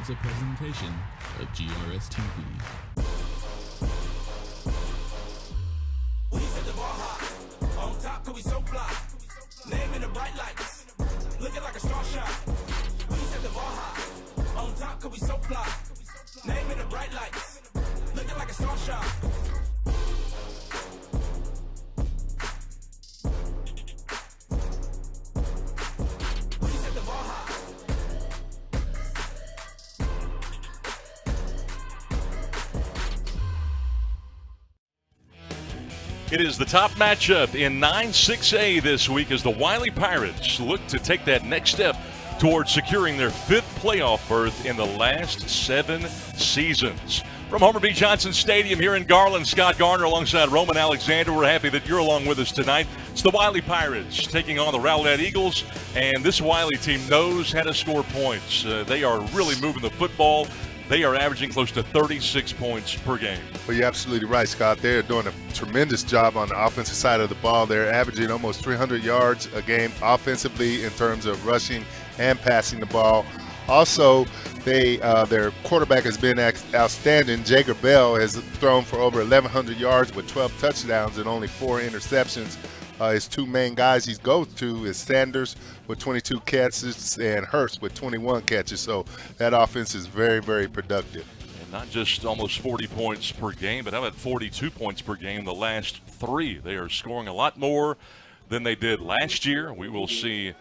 is a presentation of GRS TV. We set the bar high. On top, cause we so fly. Name in the bright lights. Looking like a star shot. We set the bar high. On top, cause we so fly. Name in the bright lights. Looking like a star shot. We set the bar high. It is the top matchup in 9-6A this week as the Wylie Pirates look to take that next step towards securing their 5th playoff berth in the last 7 seasons. From Homer B. Johnson Stadium here in Garland, Scott Garner alongside Roman Alexander. We're happy that you're along with us tonight. It's the Wylie Pirates taking on the Rowlett Eagles, and this Wylie team knows how to score points. They are really moving the football. They are averaging close to 36 points per game. Well, you're absolutely right, Scott. They're doing a tremendous job on the offensive side of the ball. They're averaging almost 300 yards a game offensively in terms of rushing and passing the ball. Also, their quarterback has been outstanding. Jager Bell has thrown for over 1,100 yards with 12 touchdowns and only 4 interceptions. His 2 main guys he goes to is Sanders with 22 catches and Hurst with 21 catches. So that offense is very, very productive. And not just almost 40 points per game, but how about 42 points per game the last 3? They are scoring a lot more than they did last year. We will see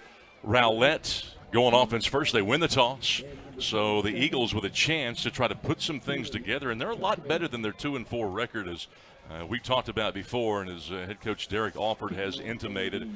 Rowlett go on offense first. They win the toss. So the Eagles with a chance to try to put some things together, and they're a lot better than their 2-4 record, as we talked about before, and as head coach Derek Alford has intimated.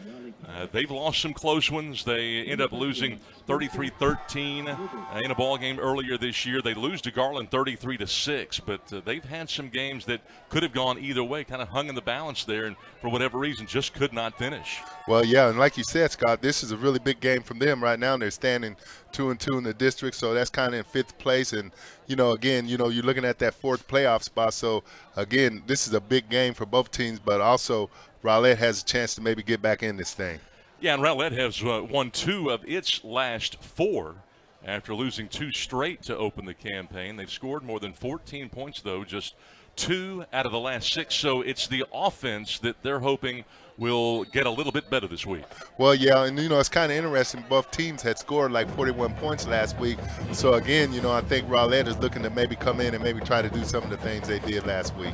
They've lost some close ones. They end up losing 33-13 in a ball game earlier this year. They lose to Garland 33-6, but they've had some games that could have gone either way, kind of hung in the balance there, and for whatever reason just could not finish. Well, yeah, and like you said, Scott, this is a really big game from them right now. They're standing 2-2 in the district, so that's kind of in 5th place. And, again, you're looking at that 4th playoff spot. So, again, this is a big game for both teams, but also Rowlett has a chance to maybe get back in this thing. Yeah, and Rowlett has won 2 of its last 4 after losing 2 straight to open the campaign. They've scored more than 14 points, though, just 2 out of the last 6. So it's the offense that they're hoping will get a little bit better this week. Well, yeah, and, it's kind of interesting. Both teams had scored like 41 points last week. So, again, I think Rowlett is looking to maybe come in and maybe try to do some of the things they did last week.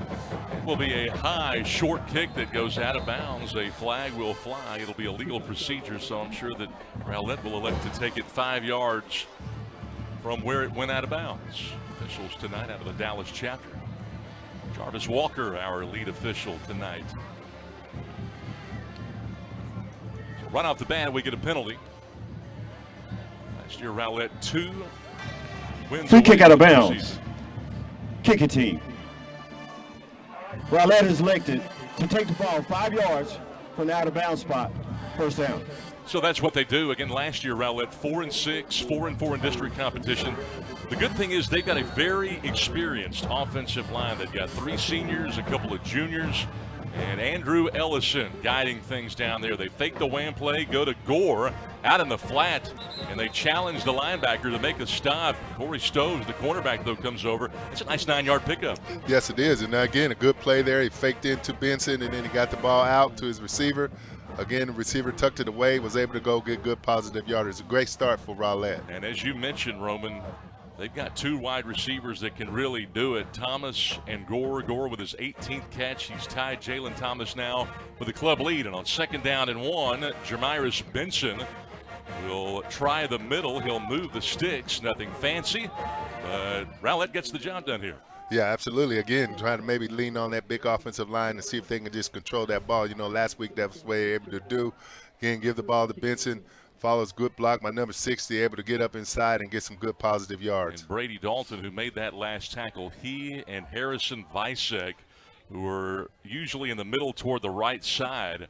It will be a high, short kick that goes out of bounds. A flag will fly. It'll be a legal procedure, so I'm sure that Rowlett will elect to take it 5 yards from where it went out of bounds. Officials tonight out of the Dallas chapter. Jarvis Walker, our lead official tonight. So right off the bat, we get a penalty. Last year, Rowlett 2 wins. Free kick out of bounds. Kicking team. Rowlett is elected to take the ball 5 yards from the out of bounds spot. First down. So that's what they do. Again, last year, Rowlett 4-6, 4-4 in district competition. The good thing is they've got a very experienced offensive line. They've got 3 seniors, a couple of juniors, and Andrew Ellison guiding things down there. They fake the wham play, go to Gore out in the flat, and they challenge the linebacker to make a stop. Corey Stoves, the cornerback, though, comes over. It's a nice 9-yard pickup. Yes, it is. And again, a good play there. He faked into Benson, and then he got the ball out to his receiver. Again, the receiver tucked it away, was able to go get good positive yardage. A great start for Rowlett. And as you mentioned, Roman, they've got 2 wide receivers that can really do it. Thomas and Gore. Gore with his 18th catch. He's tied Jalen Thomas now with a club lead. And on 2nd down and 1, Jermiris Benson will try the middle. He'll move the sticks. Nothing fancy. But Rowlett gets the job done here. Yeah, absolutely. Again, trying to maybe lean on that big offensive line and see if they can just control that ball. Last week that was what they were able to do. Again, give the ball to Benson. Follows good block by number 60, able to get up inside and get some good positive yards. And Brady Dalton, who made that last tackle, he and Harrison Visek, who are usually in the middle toward the right side,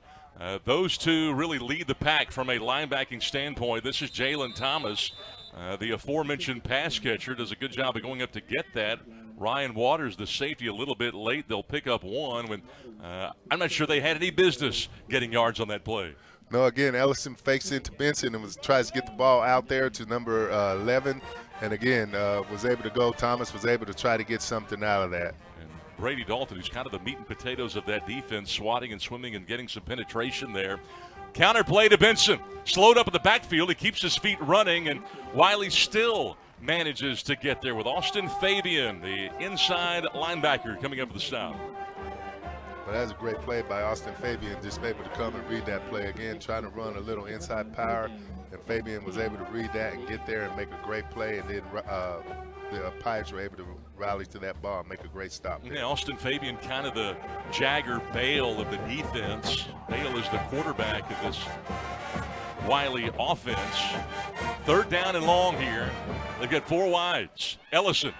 those 2 really lead the pack from a linebacking standpoint. This is Jalen Thomas, the aforementioned pass catcher, does a good job of going up to get that. Ryan Waters, the safety, a little bit late. They'll pick up 1 when I'm not sure they had any business getting yards on that play. No, again, Ellison fakes into Benson and tries to get the ball out there to number 11, And again, was able to go. Thomas was able to try to get something out of that. And Brady Dalton, who's kind of the meat and potatoes of that defense, swatting and swimming and getting some penetration there. Counter play to Benson. Slowed up in the backfield. He keeps his feet running, and Wylie still manages to get there with Austin Fabian, the inside linebacker, coming up with the stop. But that's a great play by Austin Fabian, just able to come and read that play again, trying to run a little inside power, and Fabian was able to read that and get there and make a great play, and then the Pirates were able to rally to that ball and make a great stop there. Yeah, Austin Fabian, kind of the Jagger Bale of the defense. Bale is the quarterback of this Wylie offense. Third down and long here. They've got 4 wides. Ellison,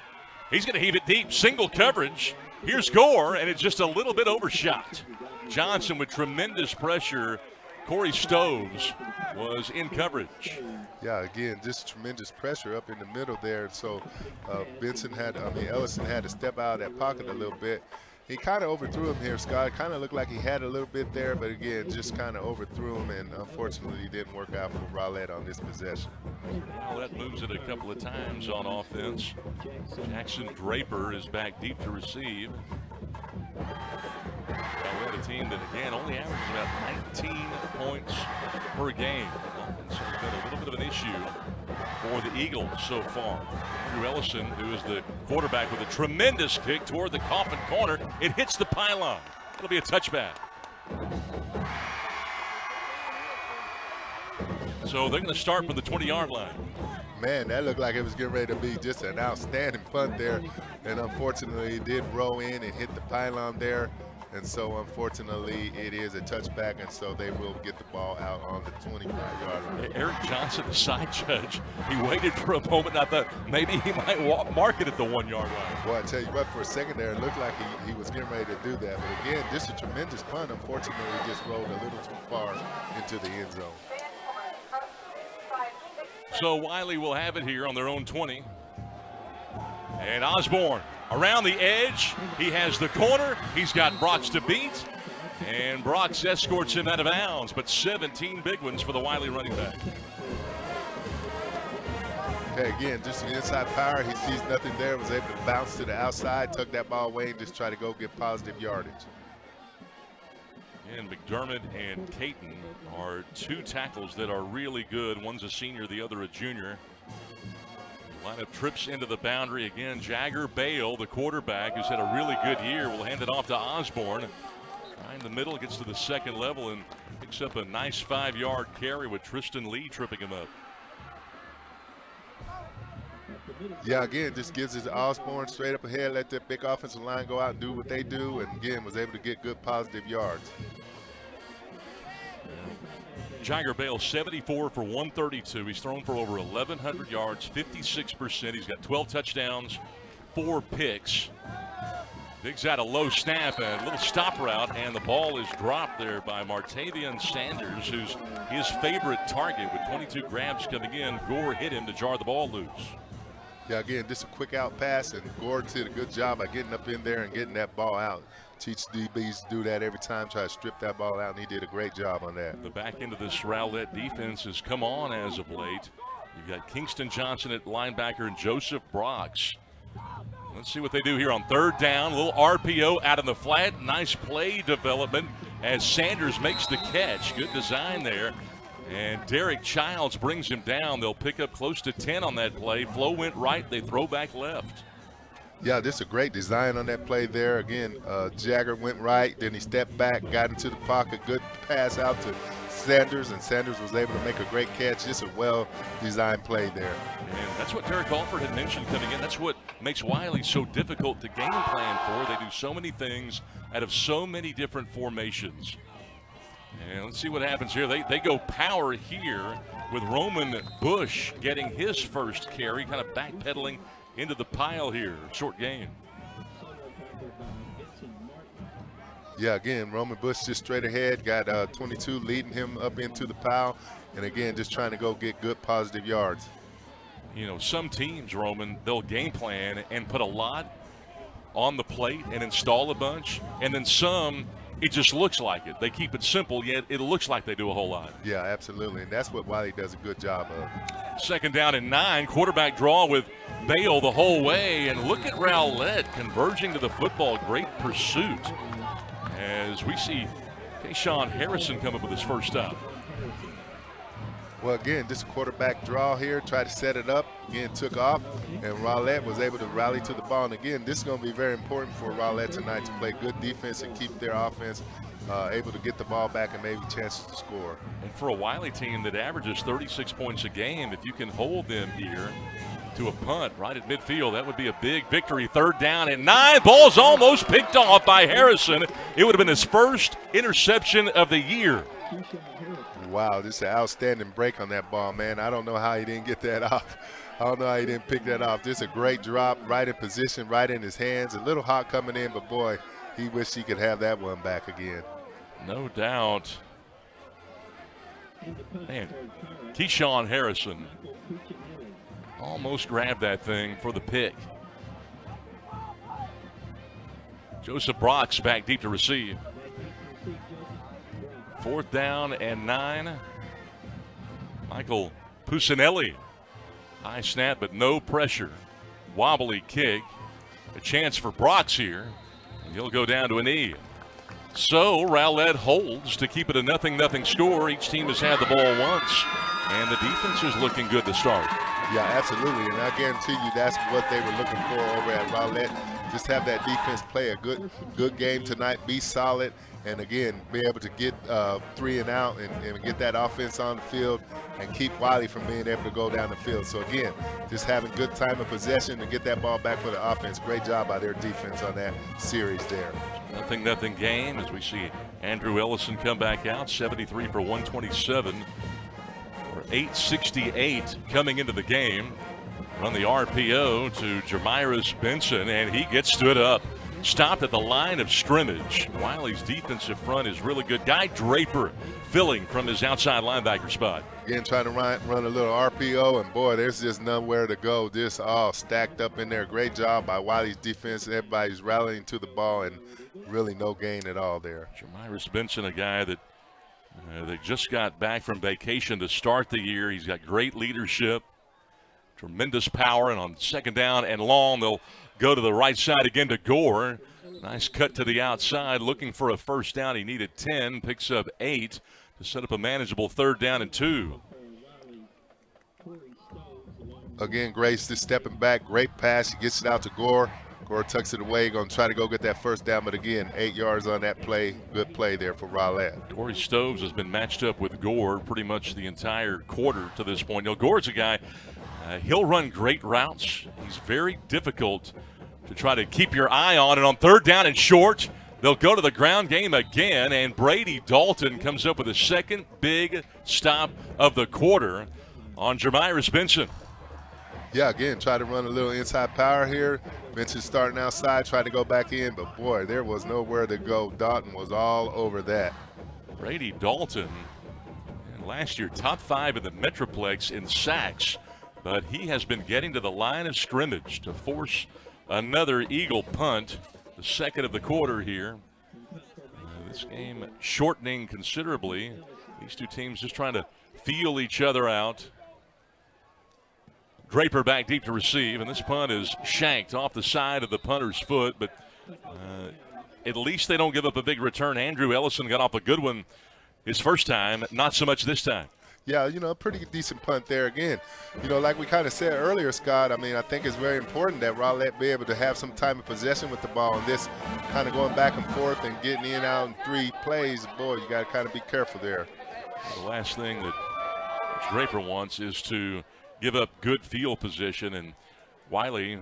he's going to heave it deep. Single coverage. Here's Gore, and it's just a little bit overshot. Johnson with tremendous pressure. Corey Stoves was in coverage. Yeah, again, just tremendous pressure up in the middle there. So Ellison had to step out of that pocket a little bit. He kind of overthrew him here, Scott. Kind of looked like he had a little bit there, but again, just kind of overthrew him, and unfortunately, it didn't work out for Rowlett on this possession. Rowlett moves it a couple of times on offense. Jackson Draper is back deep to receive. Rowlett, a team that, again, only averages about 19 points per game. Offense has been a little bit of an issue for the Eagles so far. Drew Ellison, who is the quarterback, with a tremendous kick toward the coffin corner. It hits the pylon. It'll be a touchback. So they're going to start from the 20-yard line. Man, that looked like it was getting ready to be just an outstanding punt there. And unfortunately, it did roll in and hit the pylon there. And so, unfortunately, it is a touchback, and so they will get the ball out on the 25-yard line. Eric Johnson, the side judge, he waited for a moment. I thought maybe he might mark it at the 1-yard line. Well, I tell you what, for a second there, it looked like he was getting ready to do that. But again, just a tremendous punt. Unfortunately, it just rolled a little too far into the end zone. So Wylie will have it here on their own 20. And Osborne around the edge. He has the corner. He's got Brox to beat. And Brox escorts him out of bounds. But 17 big ones for the Wylie running back. Okay, again, just an inside power. He sees nothing there, was able to bounce to the outside, tuck that ball away, and just try to go get positive yardage. And McDermott and Caton are 2 tackles that are really good. One's a senior, the other a junior. Lineup trips into the boundary again. Jagger Bale, the quarterback, who's had a really good year, will hand it off to Osborne. Right in the middle, gets to the second level and picks up a nice 5-yard carry with Tristan Lee tripping him up. Yeah, again, just gives it to Osborne straight up ahead, let that big offensive line go out and do what they do, and again, was able to get good positive yards. Jagger Bale, 74 for 132. He's thrown for over 1,100 yards, 56%. He's got 12 touchdowns, 4 picks. Diggs out a low snap and a little stop route, and the ball is dropped there by Martavian Sanders, who's his favorite target with 22 grabs coming in. Gore hit him to jar the ball loose. Yeah, again, just a quick out pass, and Gore did a good job by getting up in there and getting that ball out. Teach DBs to do that every time, try to strip that ball out, and he did a great job on that. The back end of this Rowlett defense has come on as of late. You've got Kingston Johnson at linebacker and Joseph Brox. Let's see what they do here on third down. A little RPO out in the flat. Nice play development as Sanders makes the catch. Good design there. And Derek Childs brings him down. They'll pick up close to 10 on that play. Flow went right. They throw back left. Yeah, this is a great design on that play there. Again, Jagger went right, then he stepped back, got into the pocket. Good pass out to Sanders, and Sanders was able to make a great catch. Just a well-designed play there. And that's what Derek Alford had mentioned coming in. That's what makes Wylie so difficult to game plan for. They do so many things out of so many different formations. And let's see what happens here. They go power here with Roman Bush getting his first carry, kind of backpedaling into the pile here. Short gain. Yeah, again, Roman Bush just straight ahead, got 22 leading him up into the pile, and again, just trying to go get good positive yards. You know, some teams, Roman, they'll game plan and put a lot on the plate and install a bunch, and then some it just looks like it. They keep it simple, yet it looks like they do a whole lot. Yeah, absolutely, and that's what Wylie does a good job of. Second down and 9, quarterback draw with Bale the whole way, and look at Rowlett converging to the football. Great pursuit as we see Kayshawn Harrison come up with his first stop. Well, again, just a quarterback draw here, try to set it up, again, took off, and Rowlett was able to rally to the ball. And again, this is going to be very important for Rowlett tonight to play good defense and keep their offense able to get the ball back and maybe chances to score. And for a Wylie team that averages 36 points a game, if you can hold them here to a punt right at midfield, that would be a big victory. Third down and 9. Ball's almost picked off by Harrison. It would have been his first interception of the year. Wow, this is an outstanding break on that ball, man. I don't know how he didn't get that off. I don't know how he didn't pick that off. This is a great drop, right in position, right in his hands. A little hot coming in, but boy, he wished he could have that one back again. No doubt. Man, Kayshawn Harrison almost grabbed that thing for the pick. Joseph Brock's back deep to receive. Fourth down and 9. Michael Pusinelli. High snap, but no pressure. Wobbly kick. A chance for Brox here. And he'll go down to a knee. So Rowlett holds to keep it a 0-0 score. Each team has had the ball once. And the defense is looking good to start. Yeah, absolutely. And I guarantee you that's what they were looking for over at Rowlett. Just have that defense play a good game tonight, be solid, and again, be able to get 3 and out and get that offense on the field and keep Wylie from being able to go down the field. So again, just having good time of possession to get that ball back for the offense. Great job by their defense on that series there. 0-0 game as we see Andrew Ellison come back out, 73 for 127 for 868 coming into the game. Run the RPO to Jermiris Benson, and he gets stood up. Stopped at the line of scrimmage. Wylie's defensive front is really good. Guy Draper filling from his outside linebacker spot. Again, trying to run a little RPO, and boy, there's just nowhere to go. Just all stacked up in there. Great job by Wylie's defense. Everybody's rallying to the ball, and really no gain at all there. Jermiris Benson, a guy that they just got back from vacation to start the year. He's got great leadership, tremendous power, and on second down and long, they'll go to the right side again to Gore. Nice cut to the outside, looking for a first down. He needed 10, picks up 8 to set up a manageable 3rd down and 2. Again, Grace just stepping back, great pass. He gets it out to Gore. Gore tucks it away, going to try to go get that first down, but again, 8 yards on that play. Good play there for Rowlett. Corey Stoves has been matched up with Gore pretty much the entire quarter to this point. You know, Gore's a guy, he'll run great routes. He's very difficult to try to keep your eye on. And on 3rd down and short, they'll go to the ground game again. And Brady Dalton comes up with a second big stop of the quarter on Jermiris Benson. Yeah, again, try to run a little inside power here. Benson starting outside, trying to go back in. But, boy, there was nowhere to go. Dalton was all over that. Brady Dalton, last year, top 5 in the Metroplex in sacks. But he has been getting to the line of scrimmage to force another Eagle punt, the second of the quarter here. This game shortening considerably. These two teams just trying to feel each other out. Draper back deep to receive, and this punt is shanked off the side of the punter's foot, but at least they don't give up a big return. Andrew Ellison got off a good one his first time, not so much this time. Yeah, you know, a pretty decent punt there again. You know, like we kind of said earlier, Scott, I mean, I think it's very important that Rowlett be able to have some time of possession with the ball. And this kind of going back and forth and getting in and out in 3 plays, boy, you got to kind of be careful there. The last thing that Draper wants is to give up good field position, and Wylie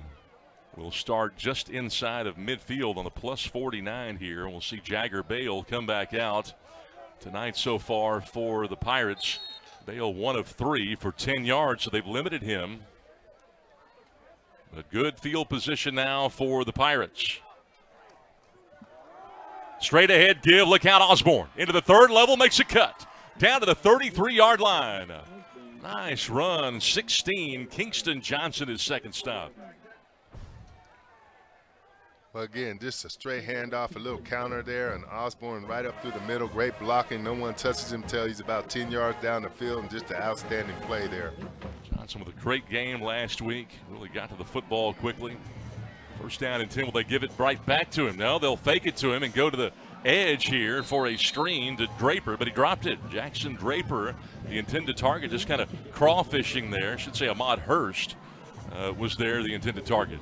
will start just inside of midfield on the +49 here. And we'll see Jagger Bale come back out tonight so far for the Pirates. Bale 1 of 3 for 10 yards, so they've limited him. But good field position now for the Pirates. Straight ahead give, look out Osborne. Into the 3rd level, makes a cut. Down to the 33-yard line. Nice run, 16. Kingston Johnson his second stop. Well, again, just a straight handoff, a little counter there, and Osborne right up through the middle. Great blocking. No one touches him until he's about 10 yards down the field, and just an outstanding play there. Johnson with a great game last week. Really got to the football quickly. First down and 10. Will they give it right back to him? No, they'll fake it to him and go to the edge here for a screen to Draper, but he dropped it. Jackson Draper, the intended target, just kind of crawfishing there. I should say Ahmad Hurst was there, the intended target.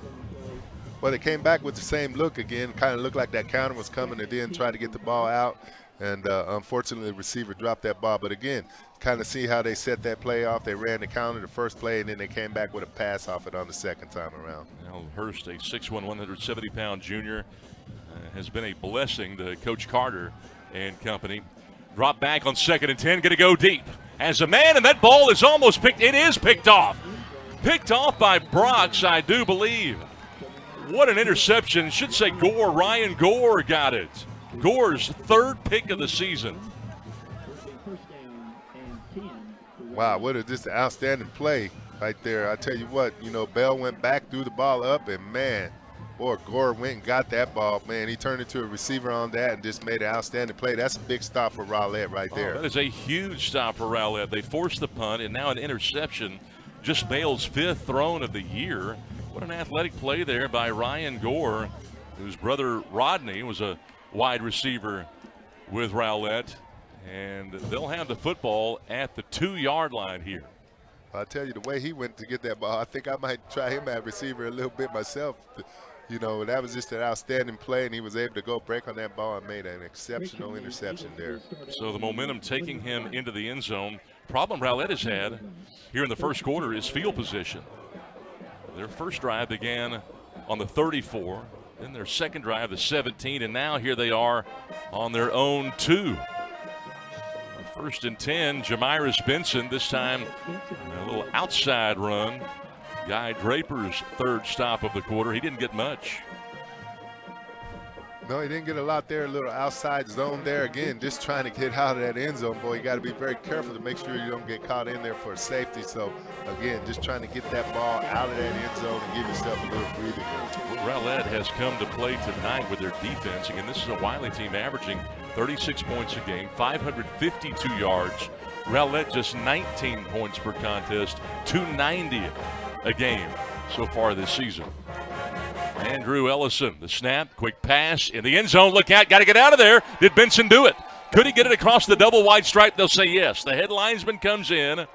Well, they came back with the same look again. Kind of looked like that counter was coming, and then tried to get the ball out. And unfortunately, the receiver dropped that ball. But again, kind of see how they set that play off. They ran the counter the first play, and then they came back with a pass off it on the second time around. Now Hurst, a 6'1", 170-pound junior, has been a blessing to Coach Carter and company. Drop back on 2nd and 10, going to go deep. As a man, and that ball is almost picked. It is picked off. Picked off by Brox, I do believe. What an interception. Should say Gore. Ryan Gore got it. Gore's 3rd pick of the season. Wow, what a just an outstanding play right there. I tell you what, Bell went back, threw the ball up, and man, boy, Gore went and got that ball. Man, he turned into a receiver on that and just made an outstanding play. That's a big stop for Rowlett right there. That is a huge stop for Rowlett. They forced the punt, and now an interception. Just Bale's 5th thrown of the year. What an athletic play there by Ryan Gore, whose brother Rodney was a wide receiver with Rowlett. And they'll have the football at the 2-yard line here. I'll tell you, the way he went to get that ball, I think I might try him at receiver a little bit myself. That was just an outstanding play, and he was able to go break on that ball and made an exceptional interception there. So the momentum taking him into the end zone. Problem Rowlett has had here in the first quarter is field position. Their first drive began on the 34, then their second drive, the 17, and now here they are on their own 2. 1st and 10, Jamiris Benson, this time a little outside run. Guy Draper's 3rd stop of the quarter. He didn't get much. No, he didn't get a lot there. A little outside zone there. Again, just trying to get out of that end zone. Boy, you got to be very careful to make sure you don't get caught in there for a safety. So, again, just trying to get that ball out of that end zone and give yourself a little breathing room. Rowlett has come to play tonight with their defense. Again, this is a Wylie team averaging 36 points a game, 552 yards. Rowlett just 19 points per contest, 290 a game so far this season. Andrew Ellison, the snap, quick pass in the end zone. Look out, got to get out of there. Did Benson do it? Could he get it across the double wide stripe? They'll say yes. The head linesman comes in,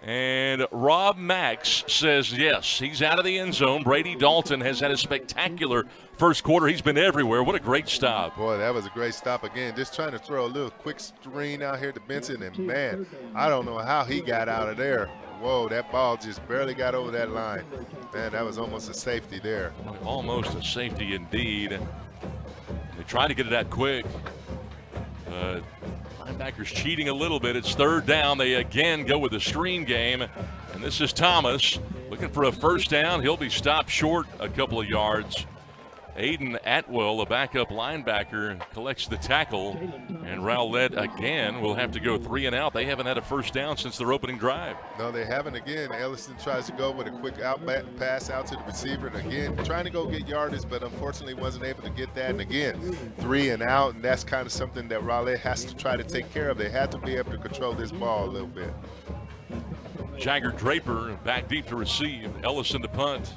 and Rob Max says yes. He's out of the end zone. Brady Dalton has had a spectacular first quarter. He's been everywhere. What a great stop. Boy, that was a great stop again. Just trying to throw a little quick screen out here to Benson, and man, I don't know how he got out of there. Whoa, that ball just barely got over that line. Man, that was almost a safety there. Almost a safety indeed. They try to get it out quick. Linebackers cheating a little bit. It's 3rd down. They again go with the screen game. And this is Thomas looking for a first down. He'll be stopped short a couple of yards. Aiden Atwell, a backup linebacker, collects the tackle, and Rowlett again will have to go 3 and out. They haven't had a first down since their opening drive. No, they haven't. Again, Ellison tries to go with a quick pass out to the receiver, and again, trying to go get yardage, but unfortunately wasn't able to get that. And again, 3 and out, and that's kind of something that Rowlett has to try to take care of. They have to be able to control this ball a little bit. Jagger Draper back deep to receive. Ellison to punt.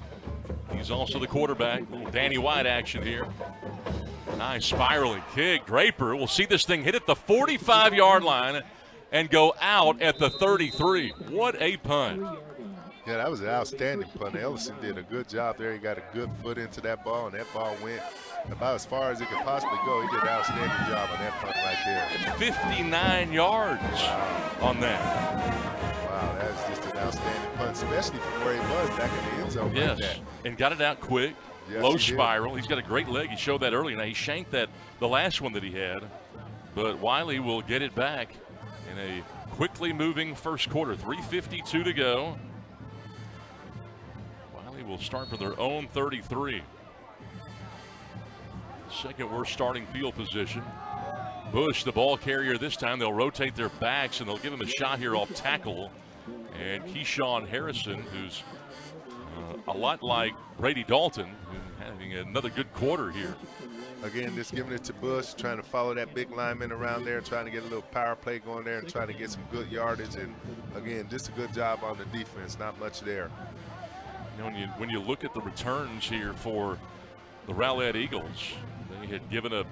He's also the quarterback. Little Danny White action here. Nice spiraling kick. Draper will see this thing hit at the 45-yard line and go out at the 33. What a punt. Yeah, that was an outstanding punt. Ellison did a good job there. He got a good foot into that ball, and that ball went about as far as it could possibly go. He did an outstanding job on that punt right there. 59 yards on that. Wow, that's just an outstanding punt, especially from where he was back in the end zone. Yes, like that. And got it out quick. Yes, Low he spiral. He's got a great leg. He showed that earlier. Now, he shanked the last one that he had. But Wylie will get it back in a quickly moving first quarter. 3:52 to go. Wylie will start for their own 33. Second worst starting field position. Bush, the ball carrier this time. They'll rotate their backs, and they'll give him a shot here off tackle. And Keyshawn Harrison, who's a lot like Brady Dalton, who having another good quarter here. Again, just giving it to Bush, trying to follow that big lineman around there, trying to get a little power play going there and trying to get some good yardage. And, again, just a good job on the defense. Not much there. You know, when you look at the returns here for the Rowlett Eagles, they had given up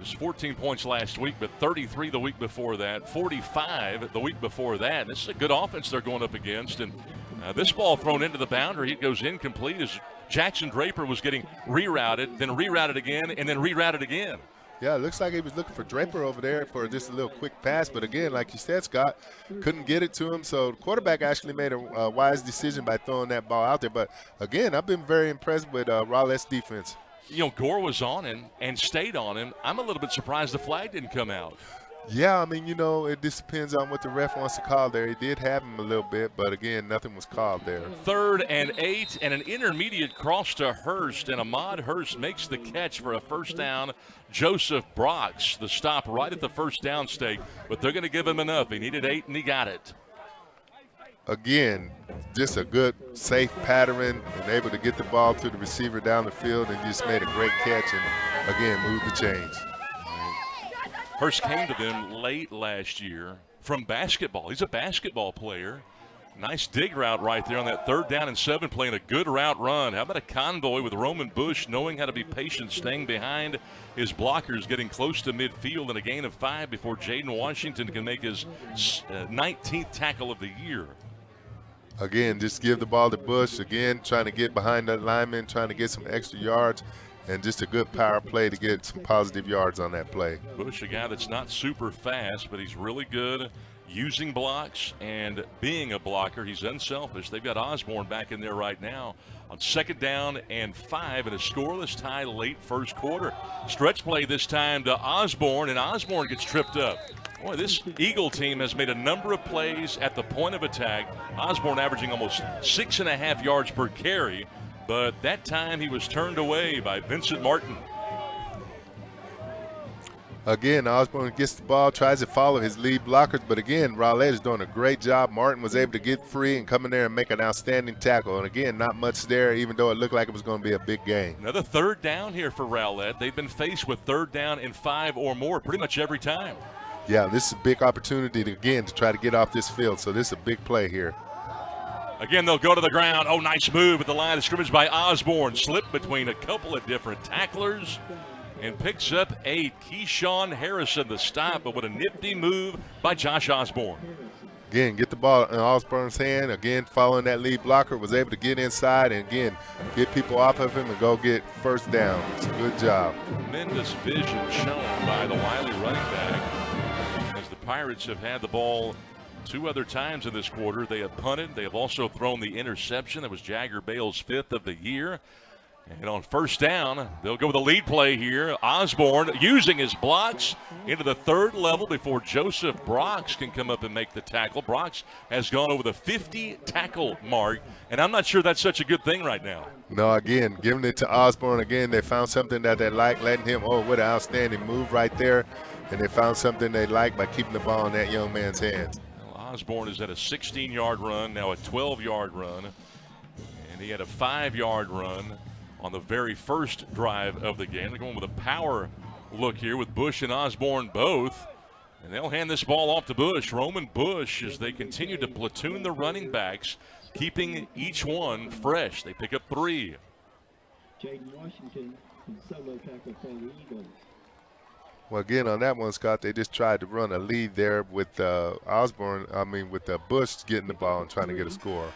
just 14 points last week, but 33 the week before that, 45 the week before that. This is a good offense they're going up against. And this ball thrown into the boundary, it goes incomplete as Jackson Draper was getting rerouted, then rerouted again, and then rerouted again. Yeah, it looks like he was looking for Draper over there for just a little quick pass. But, again, like you said, Scott, couldn't get it to him. So the quarterback actually made a wise decision by throwing that ball out there. But, again, I've been very impressed with Rowlett's defense. You know, Gore was on him and stayed on him. I'm a little bit surprised the flag didn't come out. Yeah, I mean, you know, it just depends on what the ref wants to call there. He did have him a little bit, but, again, nothing was called there. 3rd and 8, and an intermediate cross to Hurst, and Ahmad Hurst makes the catch for a first down. Joseph Brox, the stop right at the first down stake, but they're going to give him enough. He needed 8, and he got it. Again, just a good, safe pattern and able to get the ball to the receiver down the field and just made a great catch and, again, moved the chains. Hurst came to them late last year from basketball. He's a basketball player. Nice dig route right there on that 3rd down and 7, playing a good route run. How about a convoy with Roman Bush knowing how to be patient, staying behind his blockers, getting close to midfield, and a gain of 5 before Jaden Washington can make his 19th tackle of the year. Again, just give the ball to Bush. Again, trying to get behind that lineman, trying to get some extra yards, and just a good power play to get some positive yards on that play. Bush, a guy that's not super fast, but he's really good using blocks and being a blocker. He's unselfish. They've got Osborne back in there right now on 2nd down and 5 in a scoreless tie late first quarter. Stretch play this time to Osborne, and Osborne gets tripped up. Boy, this Eagle team has made a number of plays at the point of attack. Osborne averaging almost 6.5 yards per carry, but that time he was turned away by Vincent Martin. Again, Osborne gets the ball, tries to follow his lead blockers, but again, Rowlett is doing a great job. Martin was able to get free and come in there and make an outstanding tackle. And again, not much there, even though it looked like it was going to be a big game. Another 3rd down here for Rowlett. They've been faced with 3rd down and 5 or more pretty much every time. Yeah, this is a big opportunity, to try to get off this field. So this is a big play here. Again, they'll go to the ground. Oh, nice move at the line of scrimmage by Osborne. Slipped between a couple of different tacklers and picks up 8. Keyshawn Harrison, the stop, but what a nifty move by Josh Osborne. Again, get the ball in Osborne's hand. Again, following that lead blocker, was able to get inside and, again, get people off of him and go get first down. It's a good job. Tremendous vision shown by the Wylie running back. As the Pirates have had the ball 2 other times in this quarter. They have punted. They have also thrown the interception. That was Jagger Bale's 5th of the year. And on first down, they'll go with a lead play here. Osborne using his blocks into the 3rd level before Joseph Brox can come up and make the tackle. Brox has gone over the 50 tackle mark, and I'm not sure that's such a good thing right now. No, again, giving it to Osborne. Again, they found something that they like, letting him, oh, what an outstanding move right there. And they found something they like by keeping the ball in that young man's hands. Well, Osborne is at a 16-yard run, now a 12-yard run. And he had a 5-yard run on the very first drive of the game. They're going with a power look here with Bush and Osborne both. And they'll hand this ball off to Bush. Roman Bush, as they continue to platoon the running backs, keeping each one fresh. They pick up 3. Jaden Washington, solo tackle for the Eagles. Well, again, on that one, Scott, they just tried to run a lead there with with Bush getting the ball and trying to get a score.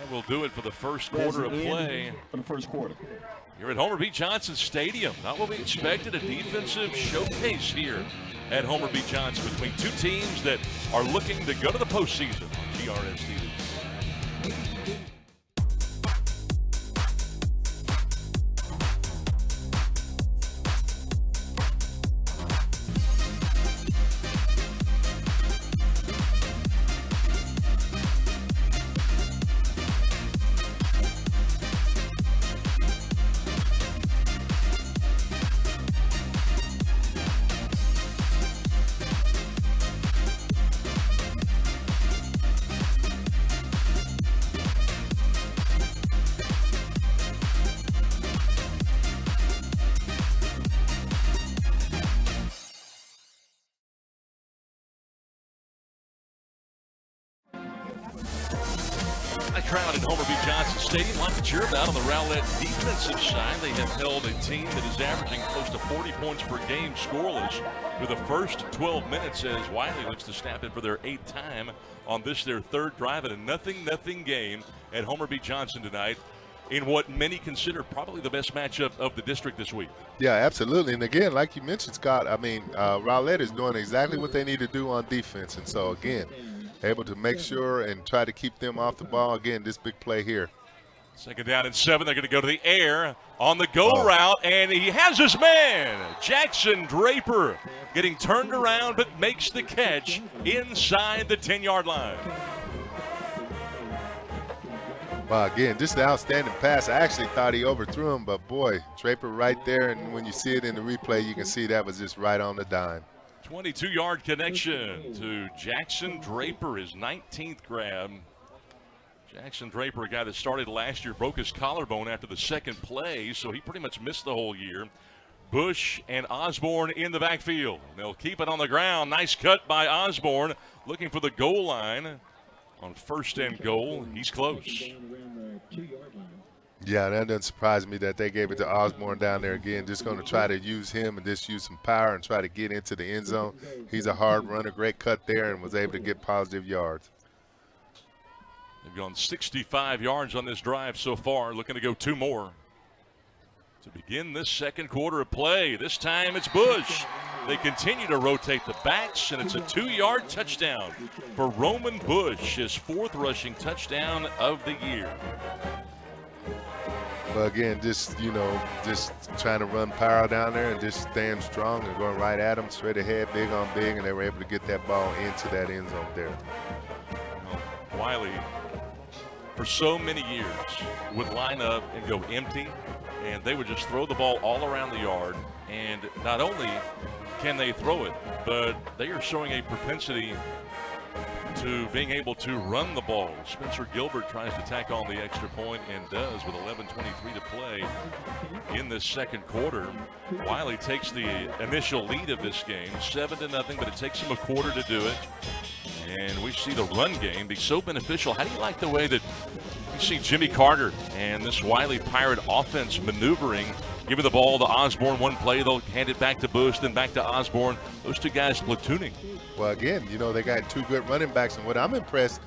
That will do it for the first quarter of play. For the first quarter. Here at Homer B. Johnson Stadium. Not what we expected, a defensive showcase here at Homer B. Johnson between 2 teams that are looking to go to the postseason on GRSD. lot of crowd at Homer B. Johnson Stadium. A lot to cheer about on the Rowlett defensive side. They have held a team that is averaging close to 40 points per game scoreless through the first 12 minutes as Wylie looks to snap in for their 8th time on this, their 3rd drive in a nothing game at Homer B. Johnson tonight in what many consider probably the best matchup of the district this week. Yeah, absolutely. And again, like you mentioned, Scott, I mean, Rowlett is doing exactly what they need to do on defense. And so, again, able to make sure and try to keep them off the ball. Again, this big play here. 2nd down and 7. They're going to go to the air on the go route, and he has his man, Jackson Draper, getting turned around but makes the catch inside the 10-yard line. Well, again, just an outstanding pass. I actually thought he overthrew him, but boy, Draper right there, and when you see it in the replay, you can see that was just right on the dime. 22-yard connection to Jackson Draper, his 19th grab. Jackson Draper, a guy that started last year, broke his collarbone after the 2nd play, so he pretty much missed the whole year. Bush and Osborne in the backfield. They'll keep it on the ground. Nice cut by Osborne, looking for the goal line. On 1st and goal, he's close. Yeah, that doesn't surprise me that they gave it to Osborne down there again. Just going to try to use him and just use some power and try to get into the end zone. He's a hard runner, great cut there, and was able to get positive yards. They've gone 65 yards on this drive so far, looking to go 2 more. To begin this 2nd quarter of play, this time it's Bush. They continue to rotate the backs, and it's a 2-yard touchdown for Roman Bush, his 4th rushing touchdown of the year. But again, just trying to run power down there and just staying strong and going right at them, straight ahead, big on big, and they were able to get that ball into that end zone there. Wylie, for so many years, would line up and go empty, and they would just throw the ball all around the yard. And not only can they throw it, but they are showing a propensity to being able to run the ball. Spencer Gilbert tries to tack on the extra point and does with 11:23 to play in this 2nd quarter. Wylie takes the initial lead of this game, 7-0, but it takes him a quarter to do it. And we see the run game be so beneficial. How do you like the way that you see Jimmy Carter and this Wylie Pirate offense maneuvering, giving the ball to Osborne one play, they'll hand it back to Bush, then back to Osborne. Those 2 guys platooning. Well, again, they got 2 good running backs, and what I'm impressed,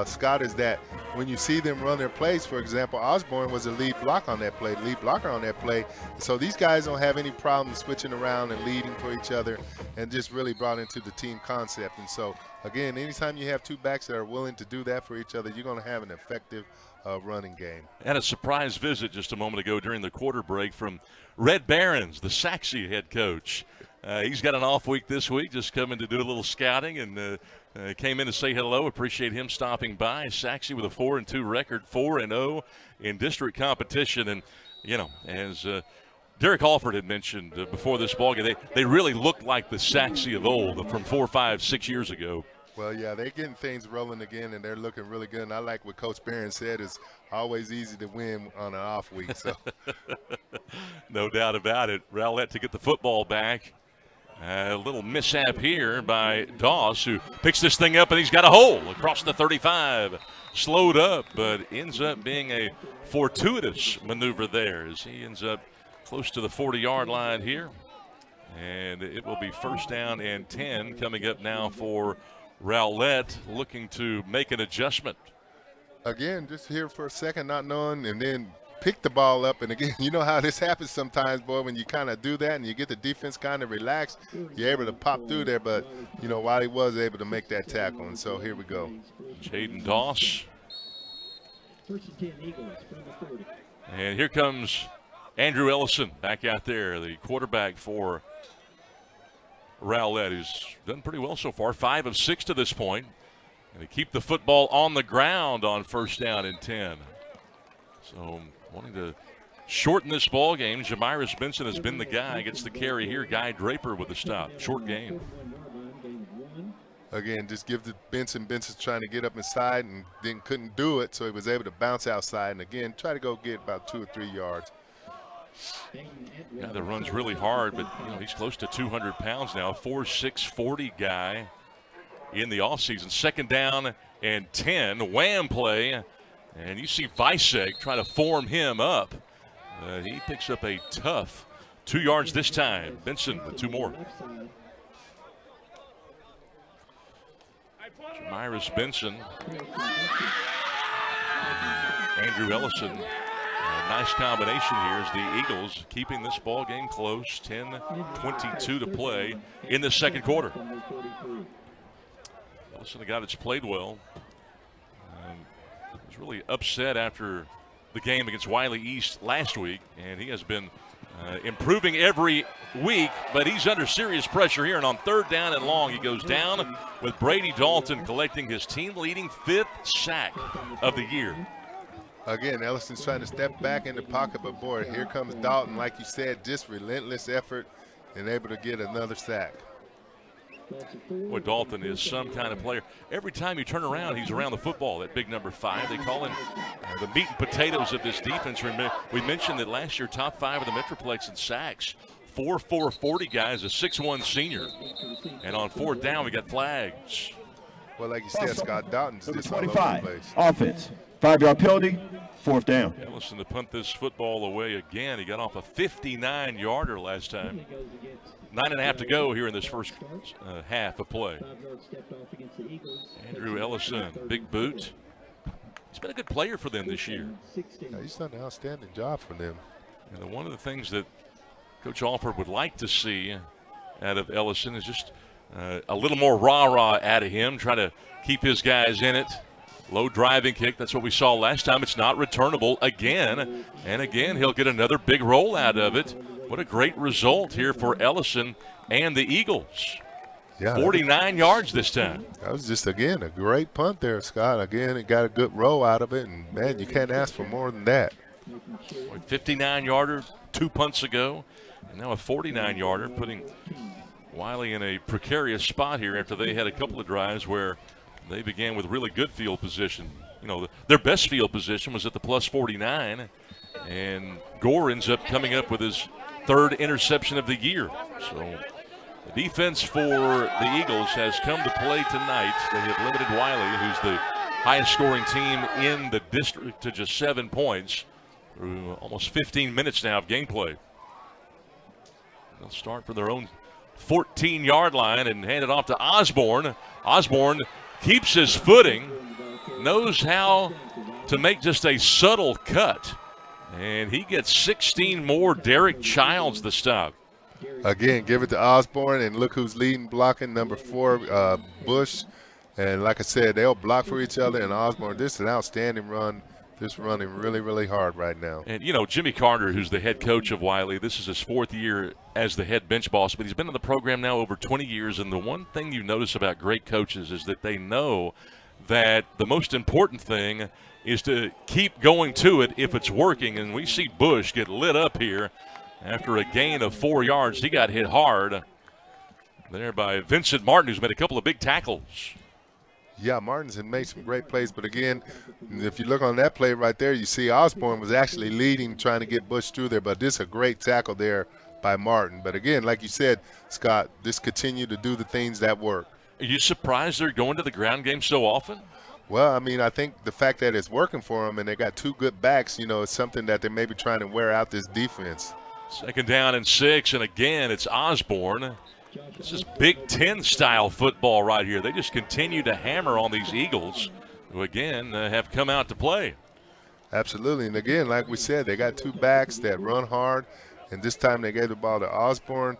Scott, is that when you see them run their plays, for example, Osborne was a lead blocker on that play. So these guys don't have any problem switching around and leading for each other and just really brought into the team concept. And so, again, anytime you have 2 backs that are willing to do that for each other, you're going to have an effective running game. And a surprise visit just a moment ago during the quarter break from Red Barons, the Saxe head coach. He's got an off week this week, just coming to do a little scouting, and came in to say hello. Appreciate him stopping by. Saxe with a 4-2 record, 4-0 in district competition. And, as Derek Alford had mentioned before this ballgame, they really look like the Saxe of old from 4, 5, 6 years ago. Well, yeah, they're getting things rolling again, and they're looking really good. And I like what Coach Barron said, it's always easy to win on an off week. So. No doubt about it. Rowlett to get the football back. A little mishap here by Doss, who picks this thing up, and he's got a hole across the 35. Slowed up, but ends up being a fortuitous maneuver there as he ends up close to the 40-yard line here. And it will be 1st down and 10 coming up now for Rowlett, looking to make an adjustment. Again, just here for a second, not knowing, and then pick the ball up. And again, you know how this happens sometimes, boy, when you kind of do that and you get the defense kind of relaxed, you're able to pop through there. But, Wylie was able to make that tackle. And so here we go. Jaden Doss. And here comes Andrew Ellison back out there, the quarterback for Rowlett, who's done pretty well so far, 5 of 6 to this point. And they keep the football on the ground on 1st down and 10. So wanting to shorten this ball game, Jamirus Benson has been the guy, gets the carry here. Guy Draper with the stop. Short game. Again, just give to Benson. Benson's trying to get up inside and then couldn't do it, so he was able to bounce outside. And again, try to go get about 2 or 3 yards. Yeah, that runs really hard, but he's close to 200 pounds now. 4'6", 40 guy in the offseason. 2nd down and 10. Wham play And you see Vicek try to form him up. He picks up a tough 2 yards this time. Benson with 2 more. Myris Benson. Andrew Ellison. A nice combination here as the Eagles keeping this ball game close. 10:22 to play in the second quarter. Ellison, a guy that's played well. Was really upset after the game against Wylie East last week, and he has been improving every week, but he's under serious pressure here. And on 3rd down and long, he goes down with Brady Dalton collecting his team-leading 5th sack of the year. Again, Ellison's trying to step back in the pocket, but boy, here comes Dalton. Like you said, just relentless effort and able to get another sack. Boy, Dalton is some kind of player. Every time you turn around, he's around the football, that big number 5. They call him the meat and potatoes of this defense. We mentioned that last year, top 5 of the Metroplex in sacks. 4'4", 40 guys, a 6'1" senior. And on 4th down, we got flags. Well, like you said, Scott, Dalton's just all over the 25, place. offense. 5-yard penalty, 4th down. Ellison to punt this football away again. He got off a 59-yarder last time. 9.5 to go here in this first half of play. Andrew Ellison, big boot. He's been a good player for them this year. Yeah, he's done an outstanding job for them. And one of the things that Coach Alford would like to see out of Ellison is just a little more rah-rah out of him, try to keep his guys in it. Low driving kick, that's what we saw last time. It's not returnable again. And again, he'll get another big roll out of it. What a great result here for Ellison and the Eagles. Yeah, 49 yards this time. That was just, again, a great punt there, Scott. Again, it got a good roll out of it, and, man, you can't ask for more than that. 59-yarder 2 punts ago, and now a 49-yarder, putting Wylie in a precarious spot here after they had a couple of drives where they began with really good field position. You know, their best field position was at the plus 49, and Gore ends up coming up with his 3rd interception of the year. So the defense for the Eagles has come to play tonight. They have limited Wylie, who's the highest scoring team in the district, to just 7 points through almost 15 minutes now of gameplay. They'll start from their own 14-yard line and hand it off to Osborne. Osborne keeps his footing, knows how to make just a subtle cut, and he gets 16 more. Derek Childs the stop. Again, give it to Osborne, and look who's leading blocking, number 4, Bush. And like I said, they'll block for each other, and Osborne, this is an outstanding run. Just running really, really hard right now. And, you know, Jimmy Carter, who's the head coach of Wylie, this is his 4th year as the head bench boss, but he's been in the program now over 20 years, and the one thing you notice about great coaches is that they know that the most important thing is to keep going to it if it's working, and we see Bush get lit up here after a gain of 4 yards. He got hit hard there by Vincent Martin, who's made a couple of big tackles. Yeah, Martin's had made some great plays, but again, if you look on that play right there, you see Osborne was actually leading, trying to get Bush through there, but this is a great tackle there by Martin. But again, like you said, Scott, just continue to do the things that work. Are you surprised they're going to the ground game so often? Well, I mean, I think the fact that it's working for them and they got 2 good backs, you know, it's something that they may be trying to wear out this defense. 2nd down and 6, and again, it's Osborne. This is Big Ten-style football right here. They just continue to hammer on these Eagles, who, again, have come out to play. Absolutely. And, again, like we said, they got 2 backs that run hard, and this time they gave the ball to Osborne.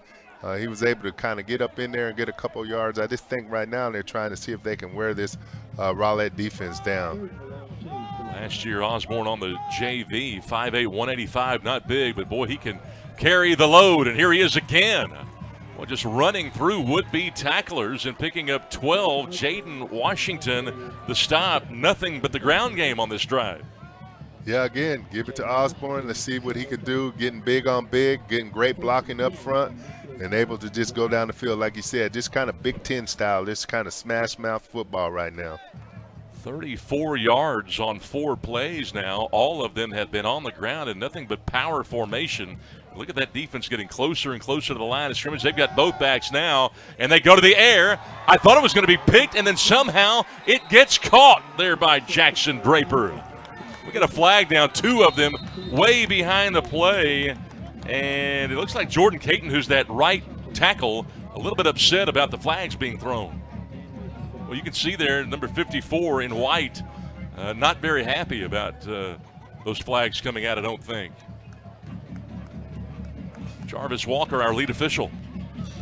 He was able to kind of get up in there and get a couple yards. I just think right now they're trying to see if they can wear this Rowlett defense down. Last year, Osborne on the JV, 5'8", 185, not big, but, boy, he can carry the load, and here he is again. Well, just running through would-be tacklers and picking up 12. Jaden Washington, the stop. Nothing but the ground game on this drive. Yeah, again, give it to Osborne. Let's see what he could do, getting big on big, getting great blocking up front, and able to just go down the field, like you said, just kind of Big Ten style, this kind of smash-mouth football right now. 34 yards on 4 plays now. All of them have been on the ground and nothing but power formation. Look at that defense getting closer and closer to the line of scrimmage. They've got both backs now, and they go to the air. I thought it was going to be picked, and then somehow it gets caught there by Jackson Draper. We got a flag down, 2 of them way behind the play. And it looks like Jordan Caton, who's that right tackle, a little bit upset about the flags being thrown. Well, you can see there, number 54 in white, not very happy about those flags coming out, I don't think. Jarvis Walker, our lead official.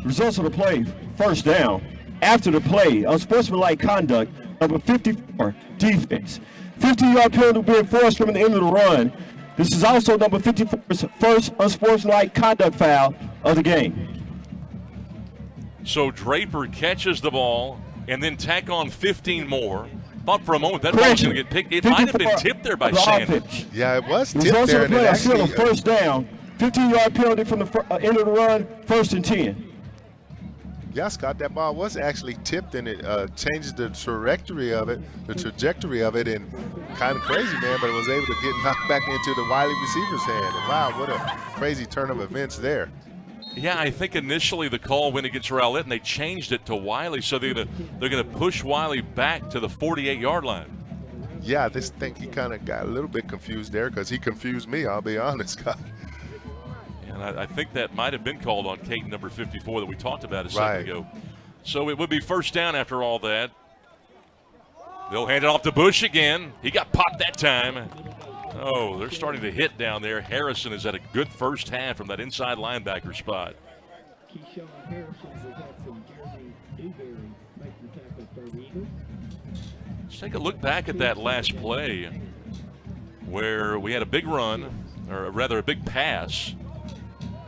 Results of the play, first down. After the play, unsportsmanlike conduct, number 54, defense. 15-yard penalty being forced from the end of the run. This is also number 54's first unsportsmanlike conduct foul of the game. So Draper catches the ball and then tack on 15 more. Thought for a moment that ball was going to get picked. It might have been tipped there by Sanders. Yeah, it was tipped Results there. of the play, still a first down. 15-yard penalty from the end of the run, 1st and 10. Yeah, Scott, that ball was actually tipped, and it changes the trajectory of it, and kind of crazy, man, but it was able to get knocked back into the Wylie receiver's hand. And wow, what a crazy turn of events there. Yeah, I think initially the call went against Rowlett, and they changed it to Wylie, so they're gonna push Wylie back to the 48-yard line. Yeah, I just think he kind of got a little bit confused there because he confused me, I'll be honest, Scott. And I think that might have been called on Caton, number 54, that we talked about a second ago. So it would be first down after all that. They'll hand it off to Bush again. He got popped that time. Oh, they're starting to hit down there. Harrison is at a good first half from that inside linebacker spot. Let's take a look back at that last play where we had a big run, or rather a big pass.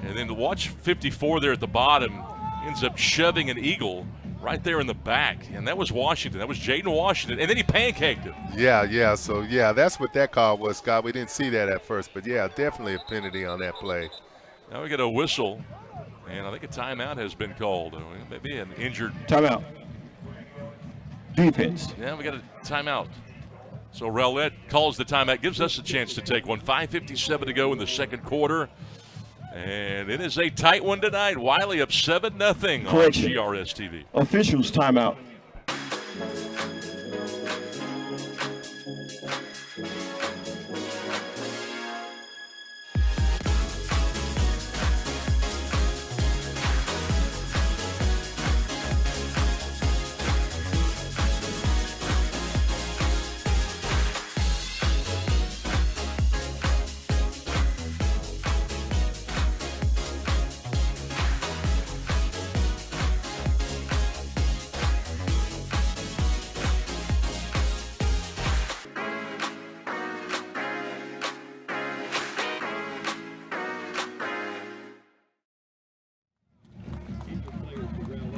And then to watch 54 there at the bottom, ends up shoving an Eagle right there in the back. And that was Washington. That was Jaden Washington. And then he pancaked him. Yeah. So, yeah, that's what that call was, Scott. We didn't see that at first. But, yeah, definitely a penalty on that play. Now we get a whistle. And I think a timeout has been called. Maybe an injured. Timeout. Defense. Yeah, we got a timeout. So Rowlett calls the timeout, gives us a chance to take one. 5:57 to go in the second quarter. And it is a tight one tonight. Wylie up 7-0 on GRS TV. Officials timeout.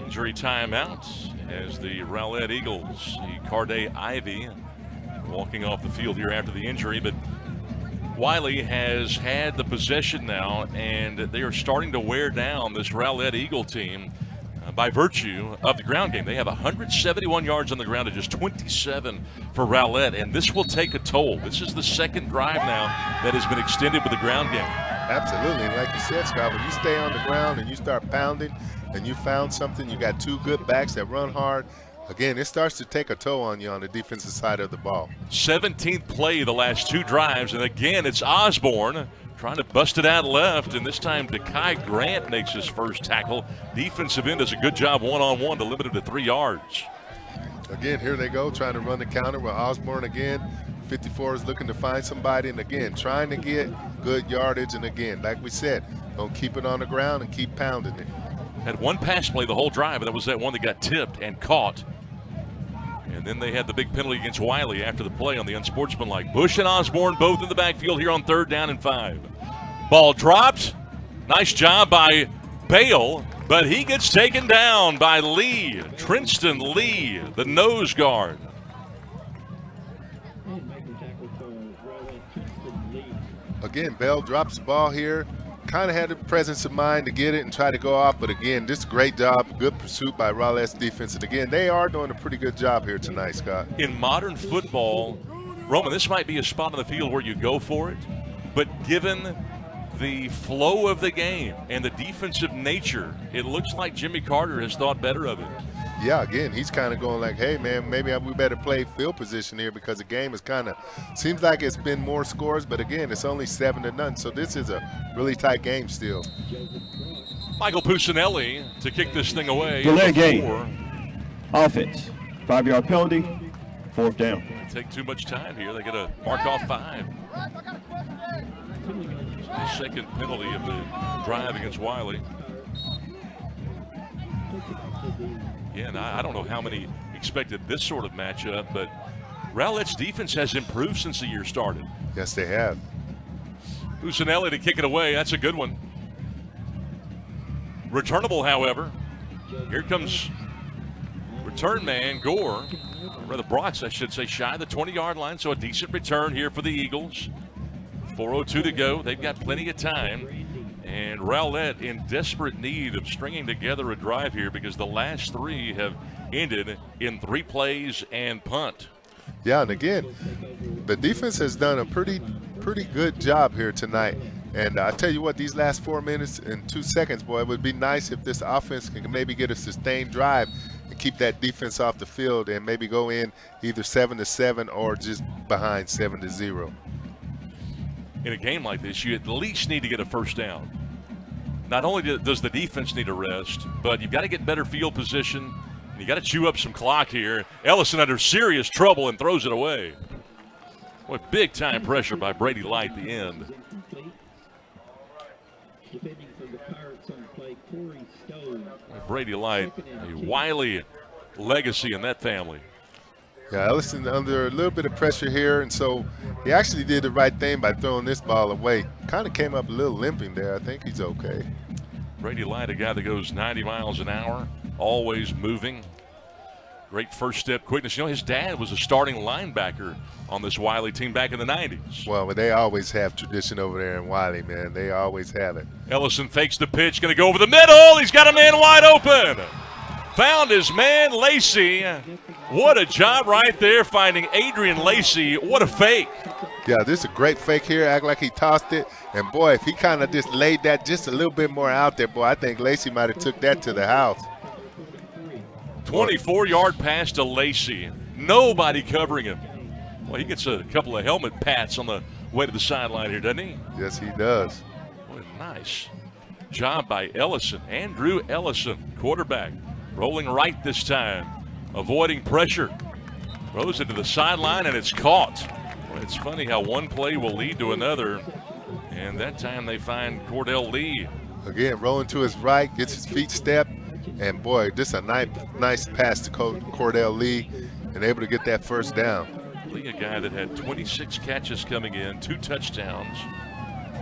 Injury timeout as the Rowlett Eagles see Carday Ivy walking off the field here after the injury. But Wylie has had the possession now, and they are starting to wear down this Rowlett Eagle team by virtue of the ground game. They have 171 yards on the ground to just 27 for Rowlett, and this will take a toll. This is the second drive now that has been extended with the ground game. Absolutely, and like you said, Scott, when you stay on the ground and you start pounding and you found something, you got 2 good backs that run hard, again, it starts to take a toll on you on the defensive side of the ball. 17th play the last 2 drives, and again, it's Osborne trying to bust it out left, and this time Dekai Grant makes his first tackle. Defensive end does a good job one-on-one to limit him to 3 yards. Again, here they go, trying to run the counter with Osborne again. 54 is looking to find somebody, and again, trying to get good yardage, and again, like we said, don't keep it on the ground and keep pounding it. Had one pass play the whole drive, and that was that one that got tipped and caught. And then they had the big penalty against Wylie after the play on the unsportsmanlike. Bush and Osborne both in the backfield here on 3rd down and 5. Ball dropped. Nice job by Bale, but he gets taken down by Lee. Trinston Lee, the nose guard. Again, Bell drops the ball here. Kind of had the presence of mind to get it and try to go off, but again, just a great job, good pursuit by Rowlett's defense. And again, they are doing a pretty good job here tonight, Scott. In modern football, Roman, this might be a spot on the field where you go for it, but given the flow of the game and the defensive nature, it looks like Jimmy Carter has thought better of it. Yeah, again, he's kind of going like, hey, man, maybe we better play field position here because the game is kind of seems like it's been more scores, but again, it's only 7-0. So this is a really tight game still. Michael Pucinelli to kick this thing away. Delay game. Offense. 5-yard penalty. 4th down. They take too much time here. They got to mark off 5. The second penalty of the drive against Wylie. Yeah, and I don't know how many expected this sort of matchup, but Rowlett's defense has improved since the year started. Yes, they have. Pucinelli to kick it away. That's a good one. Returnable, however. Here comes return man Gore. Or rather, Brox, I should say, shy of the 20-yard line, so a decent return here for the Eagles. 4:02 to go. They've got plenty of time. And Rowlett in desperate need of stringing together a drive here because the last 3 have ended in 3 plays and punt. Yeah, and again, the defense has done a pretty good job here tonight. And I tell you what, these last 4 minutes and 2 seconds, boy, it would be nice if this offense can maybe get a sustained drive and keep that defense off the field and maybe go in either 7-7 or just behind 7-0. In a game like this, you at least need to get a first down. Not only does the defense need a rest, but you've got to get better field position, and you got to chew up some clock here. Ellison under serious trouble and throws it away. Boy, big time pressure by Brady Light at the end. Brady Light, a Wylie legacy in that family. Yeah, Ellison under a little bit of pressure here, and so he actually did the right thing by throwing this ball away. Kind of came up a little limping there. I think he's okay. Brady Light, a guy that goes 90 miles an hour, always moving. Great first step quickness. You know, his dad was a starting linebacker on this Wylie team back in the 90s. Well, but they always have tradition over there in Wylie, man. They always have it. Ellison fakes the pitch, going to go over the middle. He's got a man wide open. Found his man, Lacey. What a job right there finding Adrian Lacey. What a fake. Yeah, this is a great fake here. Act like he tossed it. And, boy, if he kind of just laid that just a little bit more out there, boy, I think Lacey might have took that to the house. 24-yard pass to Lacey. Nobody covering him. Well, he gets a couple of helmet pats on the way to the sideline here, doesn't he? Yes, he does. What a nice job by Ellison. Andrew Ellison, quarterback. Rolling right this time, avoiding pressure. Throws it to the sideline, and it's caught. Well, it's funny how one play will lead to another, and that time they find Cordell Lee. Again, rolling to his right, gets his feet stepped, and, boy, just a nice pass to Cordell Lee, and able to get that first down. Lee, a guy that had 26 catches coming in, 2 touchdowns.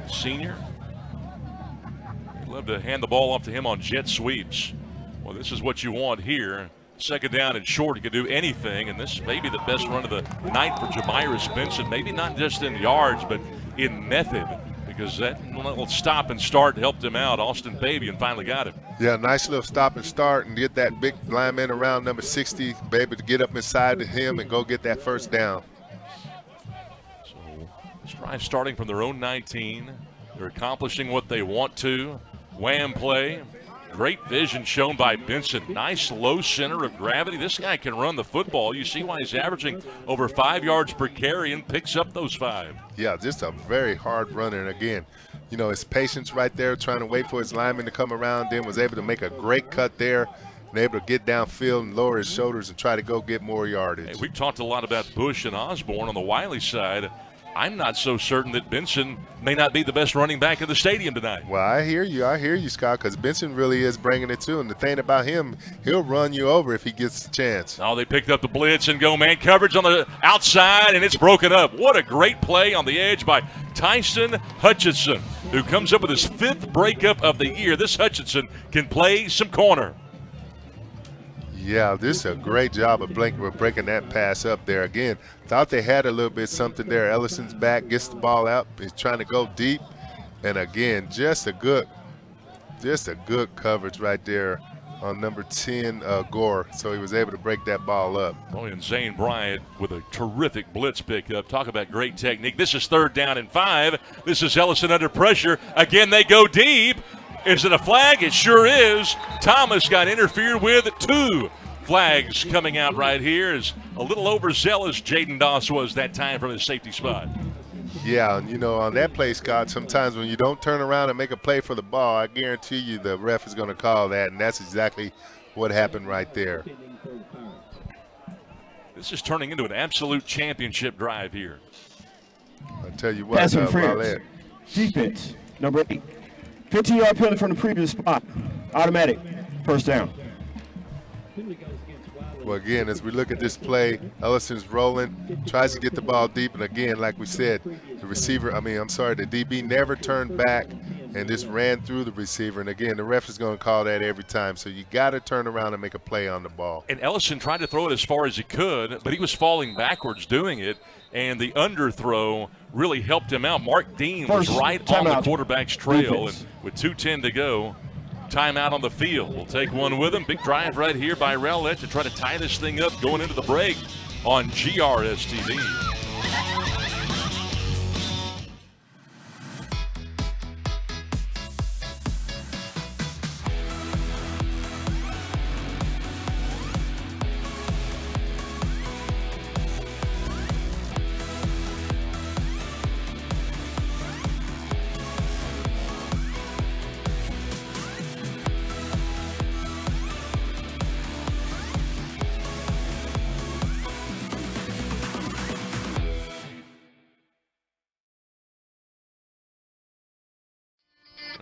Senior. I'd love to hand the ball off to him on jet sweeps. Well, this is what you want here. Second down and short, he could do anything, and this may be the best run of the night for Jamiris Benson. Maybe not just in yards, but in method, because that little stop and start helped him out. Austin Fabian finally got him. Yeah, nice little stop and start and get that big lineman around number 60, be able to get up inside of him and go get that first down. So this drive starting from their own 19. They're accomplishing what they want to. Wham play. Great vision shown by Benson. Nice low center of gravity. This guy can run the football. You see why he's averaging over 5 yards per carry and picks up those 5. Yeah, just a very hard runner. And again, you know, his patience right there, trying to wait for his lineman to come around, then was able to make a great cut there and able to get downfield and lower his shoulders and try to go get more yardage. Hey, we've talked a lot about Bush and Osborne on the Wylie side. I'm not so certain that Benson may not be the best running back in the stadium tonight. Well, I hear you, Scott, because Benson really is bringing it too. And the thing about him, he'll run you over if he gets the chance. Oh, they picked up the blitz and go man coverage on the outside, and it's broken up. What a great play on the edge by Tyson Hutchinson, who comes up with his 5th breakup of the year. This Hutchinson can play some corner. Yeah, this is a great job of breaking that pass up there. Again, thought they had a little bit something there. Ellison's back, gets the ball out. He's trying to go deep. And again, just a good coverage right there on number 10, Gore. So he was able to break that ball up. Oh, and Zane Bryant with a terrific blitz pickup. Talk about great technique. This is 3rd down and 5. This is Ellison under pressure. Again, they go deep. Is it a flag? It sure is. Thomas got interfered with. 2 flags coming out right here as a little overzealous Jaden Doss was that time from his safety spot. Yeah, and you know, on that play, Scott, sometimes when you don't turn around and make a play for the ball, I guarantee you the ref is going to call that, and that's exactly what happened right there. This is turning into an absolute championship drive here. I'll tell you what, Pass interference. Rowlett. Defense, number 8. 15-yard penalty from the previous spot. Automatic. First down. Well, again, as we look at this play, Ellison's rolling, tries to get the ball deep, and again, like we said, the DB never turned back and just ran through the receiver. And again, the ref is going to call that every time. So you got to turn around and make a play on the ball. And Ellison tried to throw it as far as he could, but he was falling backwards doing it, and the underthrow really helped him out. Mark Dean was right on the quarterback's trail, and with 2:10 to go, timeout on the field. We'll take one with him. Big drive right here by Rowlett to try to tie this thing up going into the break on GRS-TV.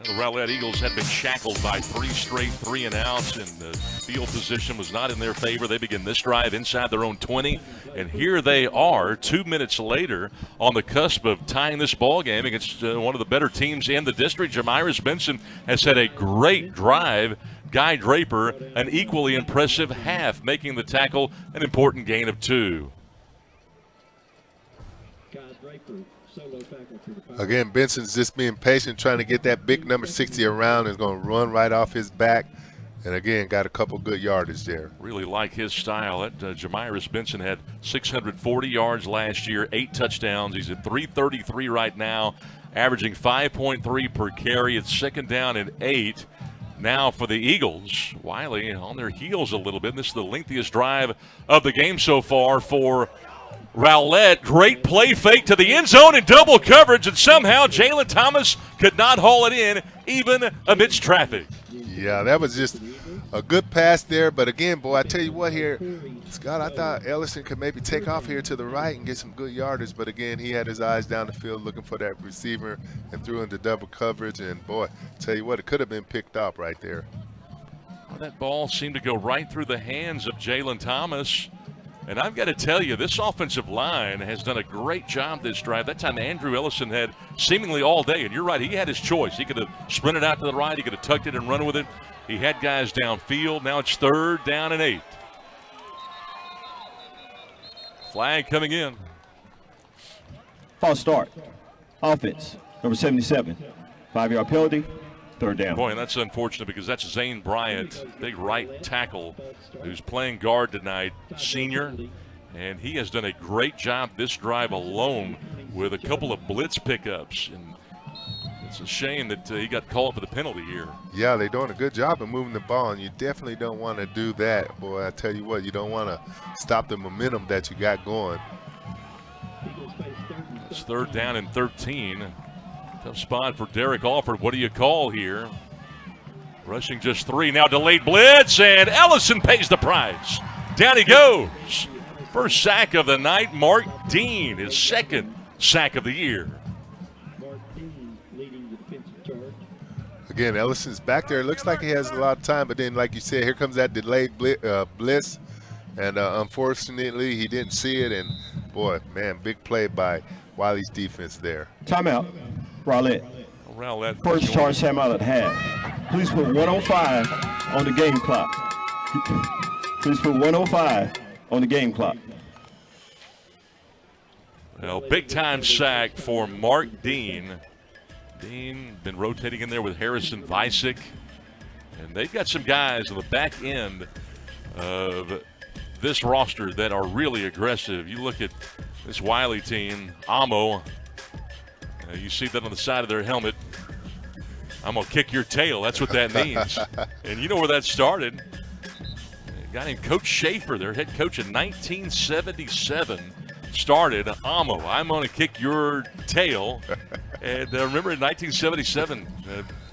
The Rowlett Eagles had been shackled by 3 straight 3-and-outs, and the field position was not in their favor. They begin this drive inside their own 20, and here they are 2 minutes later on the cusp of tying this ball game against one of the better teams in the district. Jamiris Benson has had a great drive. Guy Draper, an equally impressive half, making the tackle an important gain of 2. Again, Benson's just being patient, trying to get that big number 60 around. Is going to run right off his back. And again, got a couple good yardage there. Really like his style. That Jamiris Benson had 640 yards last year, 8 touchdowns. He's at 333 right now, averaging 5.3 per carry. It's 2nd down and 8. Now for the Eagles, Wylie on their heels a little bit. This is the lengthiest drive of the game so far for Rowlett. Great play fake to the end zone in double coverage, and somehow Jalen Thomas could not haul it in, even amidst traffic. Yeah, that was just a good pass there. But again, boy, I tell you what here, Scott, I thought Ellison could maybe take off here to the right and get some good yardage. But again, he had his eyes down the field looking for that receiver and threw into double coverage. And boy, tell you what, it could have been picked up right there. Well, that ball seemed to go right through the hands of Jalen Thomas. And I've got to tell you, this offensive line has done a great job this drive. That time Andrew Ellison had seemingly all day, and you're right, he had his choice. He could have sprinted out to the right. He could have tucked it and run with it. He had guys downfield. Now it's 3rd down and 8. Flag coming in. False start. Offense, number 77. 5-yard penalty. 3rd down. Boy, and that's unfortunate because that's Zane Bryant, big right tackle, who's playing guard tonight, senior. And he has done a great job this drive alone with a couple of blitz pickups. And it's a shame that he got called for the penalty here. Yeah, they're doing a good job of moving the ball, and you definitely don't want to do that. Boy, I tell you what, you don't want to stop the momentum that you got going. It's 3rd down and 13. Tough spot for Derek Alford. What do you call here? Rushing just 3. Now delayed blitz, and Ellison pays the price. Down he goes. First sack of the night, Mark Dean, his 2nd sack of the year. Again, Ellison's back there. It looks like he has a lot of time, but then, like you said, here comes that delayed blitz. And unfortunately, he didn't see it. And, boy, man, big play by Wylie's defense there. Timeout. Rowlett. First charge timeout at half. Please put 105 on the game clock. Please put 105 on the game clock. Well, big-time sack for Mark Dean. Dean been rotating in there with Harrison Visick. And they've got some guys on the back end of this roster that are really aggressive. You look at this Wylie team, Amo. You see that on the side of their helmet. I'm going to kick your tail. That's what that means. And you know where that started. A guy named Coach Schaefer, their head coach in 1977, started, Amo, I'm going to kick your tail. And remember in 1977,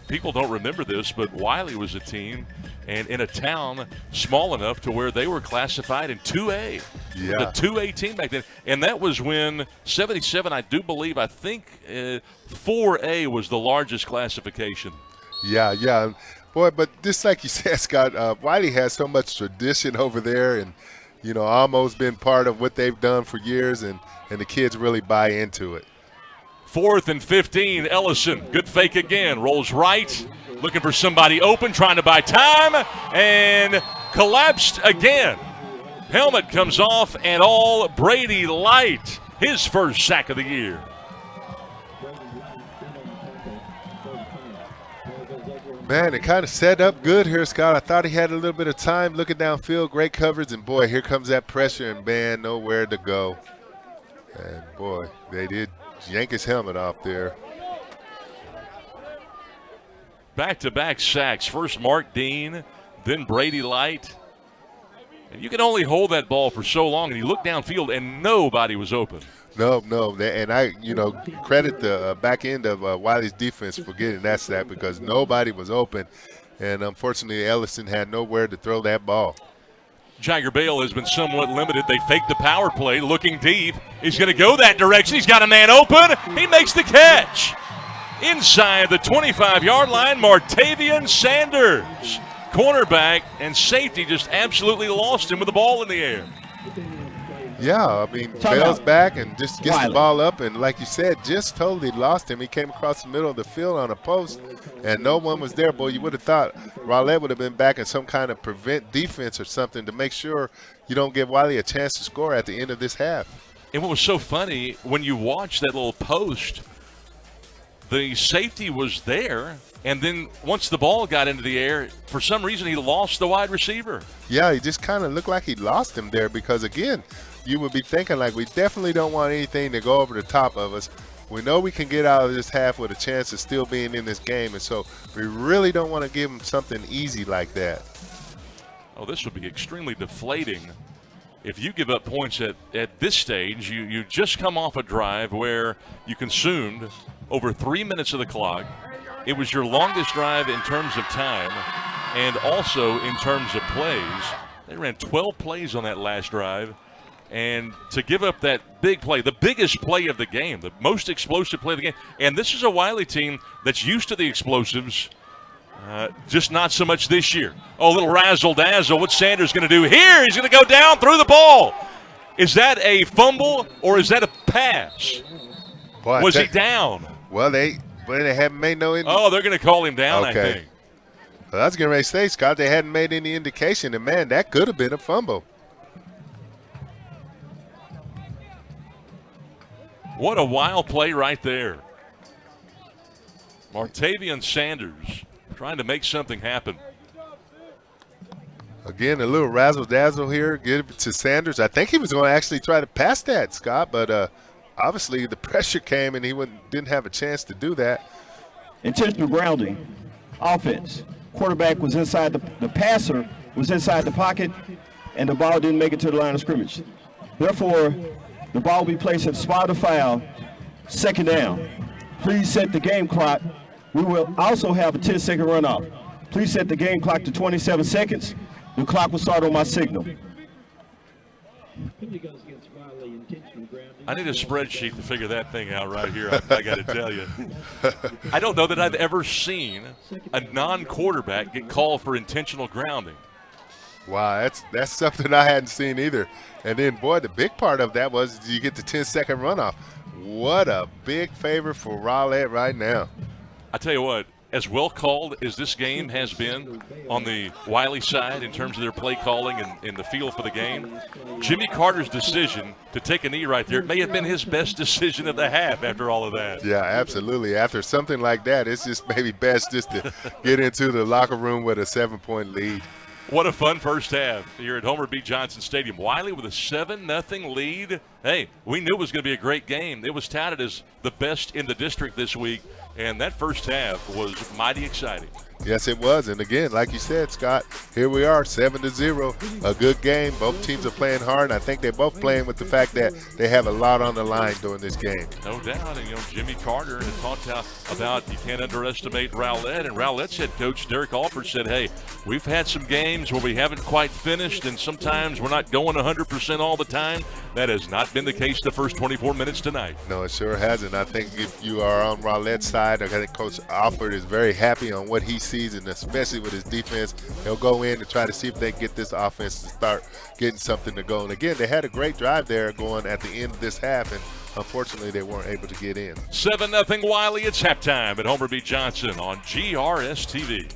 people don't remember this, but Wylie was a team and in a town small enough to where they were classified in 2A. Yeah. The 2A team back then. And that was when 77, I think 4A was the largest classification. Yeah. Boy, but just like you said, Scott, Wylie has so much tradition over there, and, Amo's been part of what they've done for years, and the kids really buy into it. 4th and 15, Ellison, good fake again, rolls right, looking for somebody open, trying to buy time, and collapsed again. Helmet comes off, and all Brady Light, his first sack of the year. Man, it kind of set up good here, Scott. I thought he had a little bit of time looking downfield, great coverage, and boy, here comes that pressure, and man, nowhere to go. And boy, they did yank his helmet off there. Back-to-back sacks. First Mark Dean, then Brady Light. And you can only hold that ball for so long, and you look downfield, and nobody was open. No. And I, credit the back end of Wylie's defense for getting that sack because nobody was open. And unfortunately, Ellison had nowhere to throw that ball. Jagger Bale has been somewhat limited. They faked the power play, looking deep. He's going to go that direction. He's got a man open. He makes the catch. Inside the 25-yard line, Martavian Sanders. Cornerback and safety just absolutely lost him with the ball in the air. Yeah, I mean, Bale's back and just gets the ball up, and like you said, just totally lost him. He came across the middle of the field on a post, and no one was there. Boy, you would have thought Rowlett would have been back in some kind of prevent defense or something to make sure you don't give Wylie a chance to score at the end of this half. And what was so funny, when you watch that little post, the safety was there, and then once the ball got into the air, for some reason he lost the wide receiver. Yeah, he just kind of looked like he lost him there because, again, you would be thinking, like, we definitely don't want anything to go over the top of us. We know we can get out of this half with a chance of still being in this game, and so we really don't want to give them something easy like that. Oh, this would be extremely deflating. If you give up points at this stage, you just come off a drive where you consumed over 3 minutes of the clock. It was your longest drive in terms of time and also in terms of plays. They ran 12 plays on that last drive. And to give up that big play, the biggest play of the game, the most explosive play of the game. And this is a Wylie team that's used to the explosives, just not so much this year. Oh, a little razzle-dazzle. What's Sanders going to do here? He's going to go down through the ball. Is that a fumble or is that a pass? Boy, was he down? Well, they haven't made no indication. Oh, they're going to call him down, okay. I think. Well, I was getting ready to say, Scott, they hadn't made any indication. And, man, that could have been a fumble. What a wild play right there. Martavian Sanders trying to make something happen. Again, a little razzle-dazzle here. Give it to Sanders. I think he was going to actually try to pass that, Scott, but obviously the pressure came and he didn't have a chance to do that. Intentional grounding. Offense. Quarterback was inside the passer was inside the pocket, and the ball didn't make it to the line of scrimmage. Therefore, the ball will be placed at the spot of foul, second down. Please set the game clock. We will also have a 10-second runoff. Please set the game clock to 27 seconds. The clock will start on my signal. I need a spreadsheet to figure that thing out right here, I got to tell you. I don't know that I've ever seen a non-quarterback get called for intentional grounding. Wow, that's something I hadn't seen either. And then, boy, the big part of that was you get the 10-second runoff. What a big favor for Rowlett right now. I tell you what, as well called as this game has been on the Wylie side in terms of their play calling and the feel for the game, Jimmy Carter's decision to take a knee right there may have been his best decision of the half after all of that. Yeah, absolutely. After something like that, it's just maybe best just to get into the locker room with a 7-point lead. What a fun first half here at Homer B. Johnson Stadium. Wylie with a 7-0 lead. Hey, we knew it was going to be a great game. It was touted as the best in the district this week, and that first half was mighty exciting. Yes, it was. And again, like you said, Scott, here we are, 7-0. A good game. Both teams are playing hard, and I think they're both playing with the fact that they have a lot on the line during this game. No doubt. And, Jimmy Carter had talked about you can't underestimate Rowlett. And Rowlett's head coach, Derek Alford, said, hey, we've had some games where we haven't quite finished, and sometimes we're not going 100% all the time. That has not been the case the first 24 minutes tonight. No, it sure hasn't. I think if you are on Rowlett's side, I think Coach Alford is very happy on what he sees, and especially with his defense. He'll go in and try to see if they can get this offense to start getting something to go. And again, they had a great drive there going at the end of this half, and unfortunately they weren't able to get in. 7-0 Wylie. It's halftime at Homer B. Johnson on GRS TV.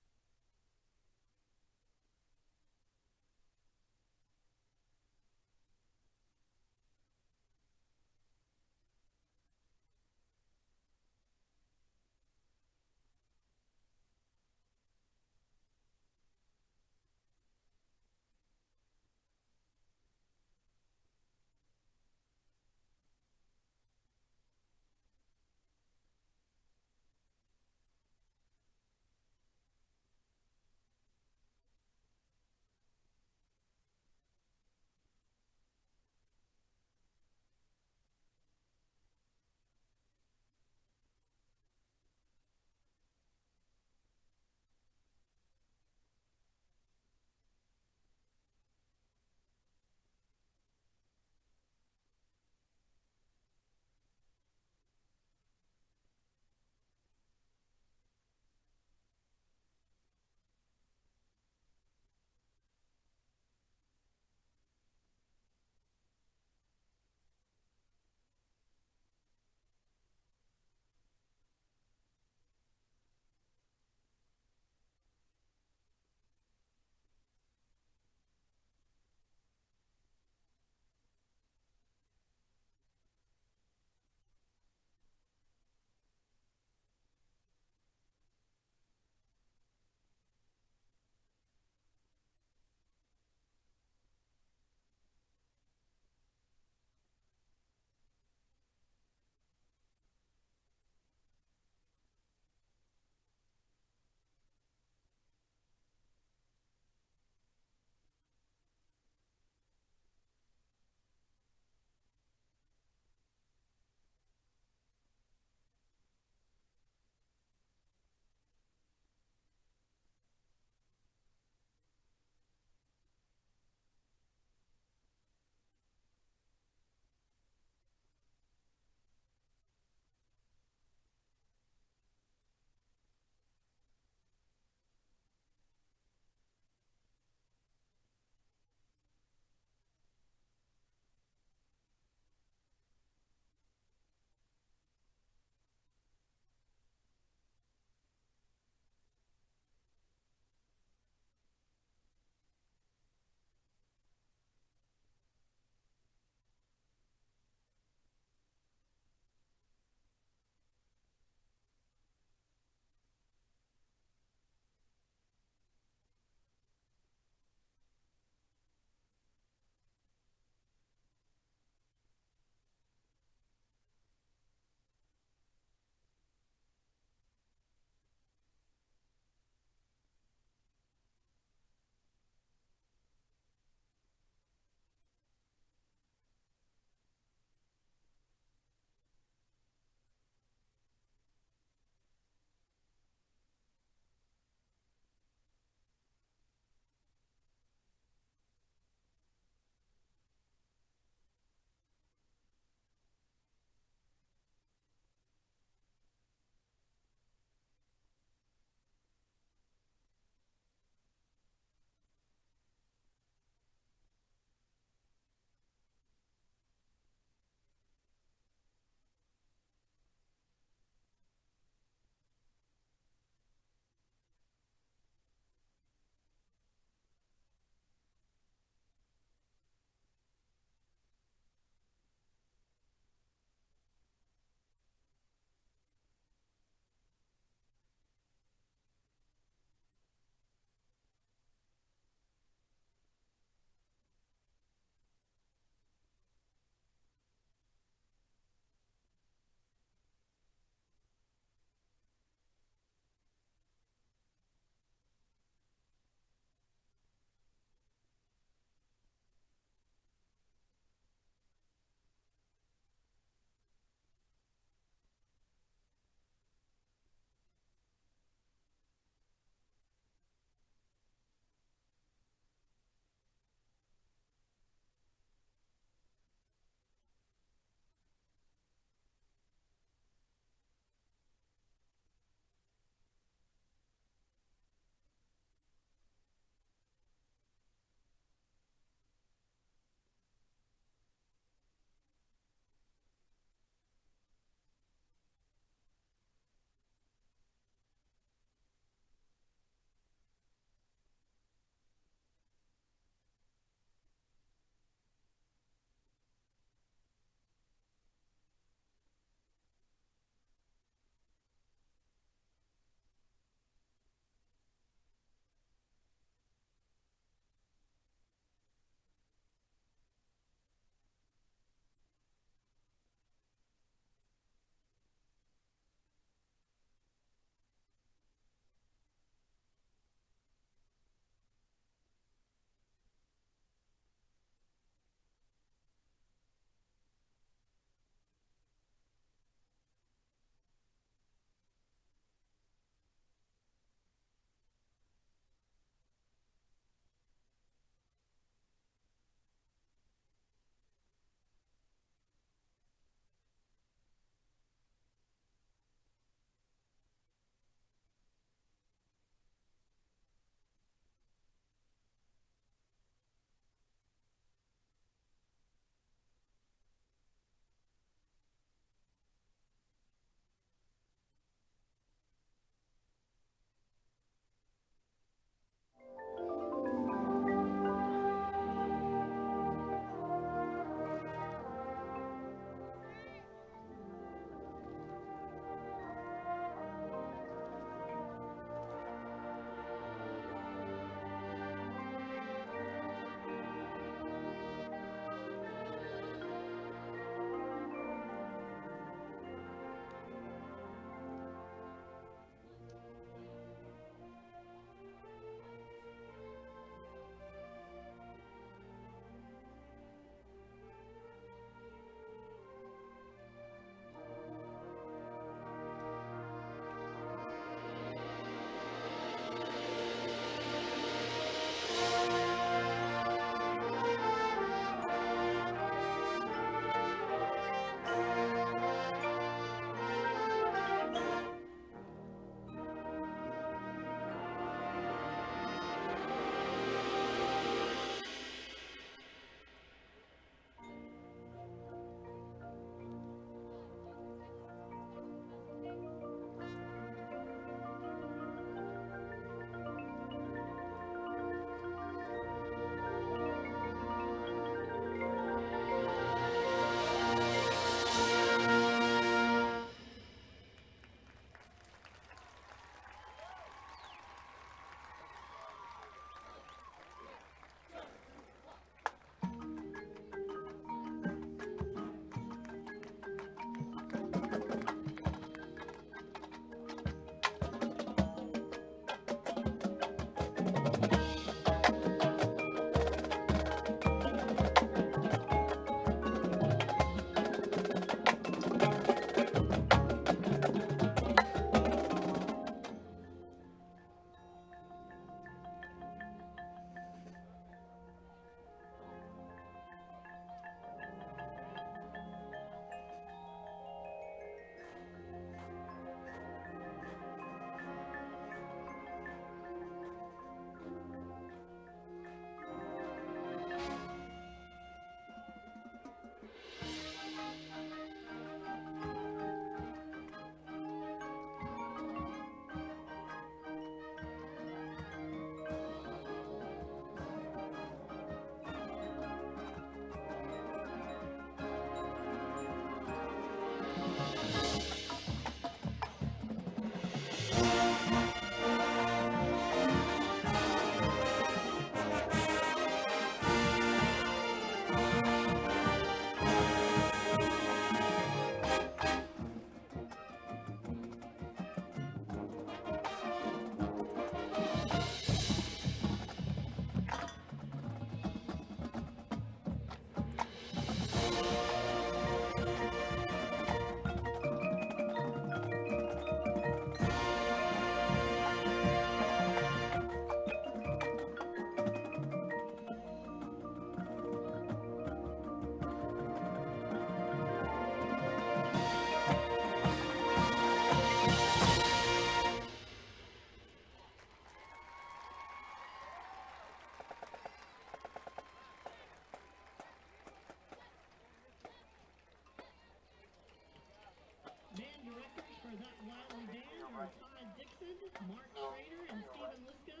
for that Wylie band are Todd Dixon, Mark Schrader, and Stephen Lisco.